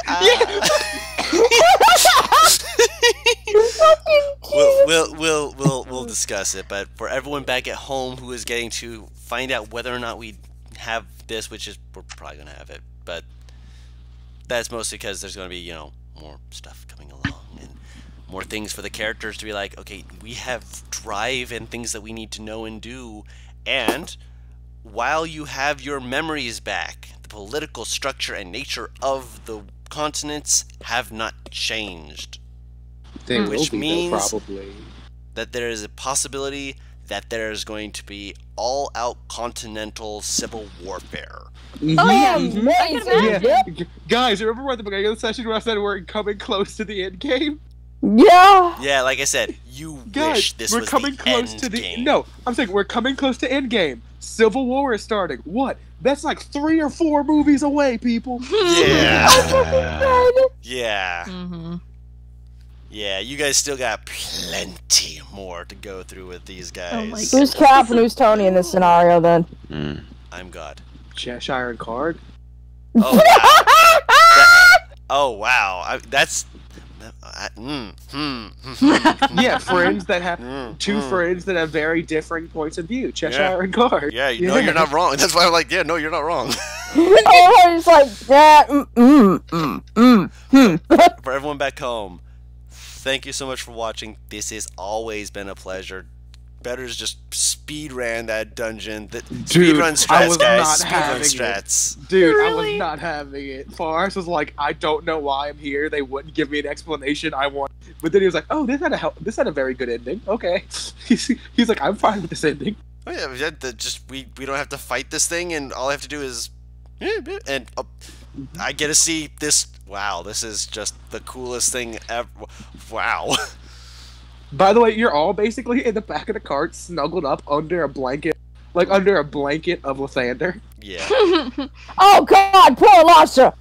We'll discuss it. But for everyone back at home who is getting to find out whether or not we have this, which is we're probably gonna have it, but that's mostly because there's gonna be more stuff coming along and more things for the characters to be like, okay, we have drive and things that we need to know and do, and while you have your memories back, the political structure and nature of the continents have not changed. Which means probably that there is a possibility that there is going to be all-out continental civil warfare. Amazing. Yeah. Guys, remember at the beginning of the session where I said we're coming close to the end game? Yeah. Yeah, like I said, you Guys, wish this we're was coming the close end to the game. No, I'm saying we're coming close to end game. Civil War is starting. What? That's like 3 or 4 movies away, people. Yeah. God. Yeah. Mm-hmm. Yeah, you guys still got plenty more to go through with these guys. Oh my Who's Cap and who's Tony in this scenario then? I'm God. Cheshire and Card. Oh wow. Oh wow. Yeah, friends that have two friends that have very differing points of view. Cheshire and Card. Yeah, you know you're not wrong. That's why I'm like, yeah, no, you're not wrong. Oh, I was like, yeah, For everyone back home, thank you so much for watching. This has always been a pleasure. Better's just speed ran that dungeon. Speed run strats, I was guys. not Speed run having strats. it. Dude, I Really? was not having it. Forrest was like, I don't know why I'm here. They wouldn't give me an explanation. But then he was like, oh, this had a very good ending. Okay. He's like, I'm fine with this ending. Oh yeah, we don't have to fight this thing, and all I have to do is, and I get to see this. Wow, this is just the coolest thing ever. Wow. By the way, you're all basically in the back of the cart, snuggled up under a blanket, of Lathander. Yeah. oh god, poor Lasha.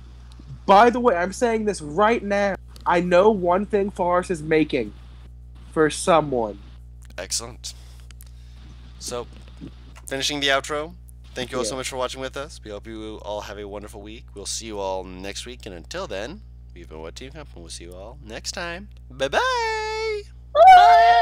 By the way, I'm saying this right now. I know one thing Forrest is making for someone. Excellent. So, finishing the outro. Thank you all so Yeah. much for watching with us. We hope you all have a wonderful week. We'll see you all next week, and until then, we've been What Team Cup, and we'll see you all next time. Bye bye. Bye.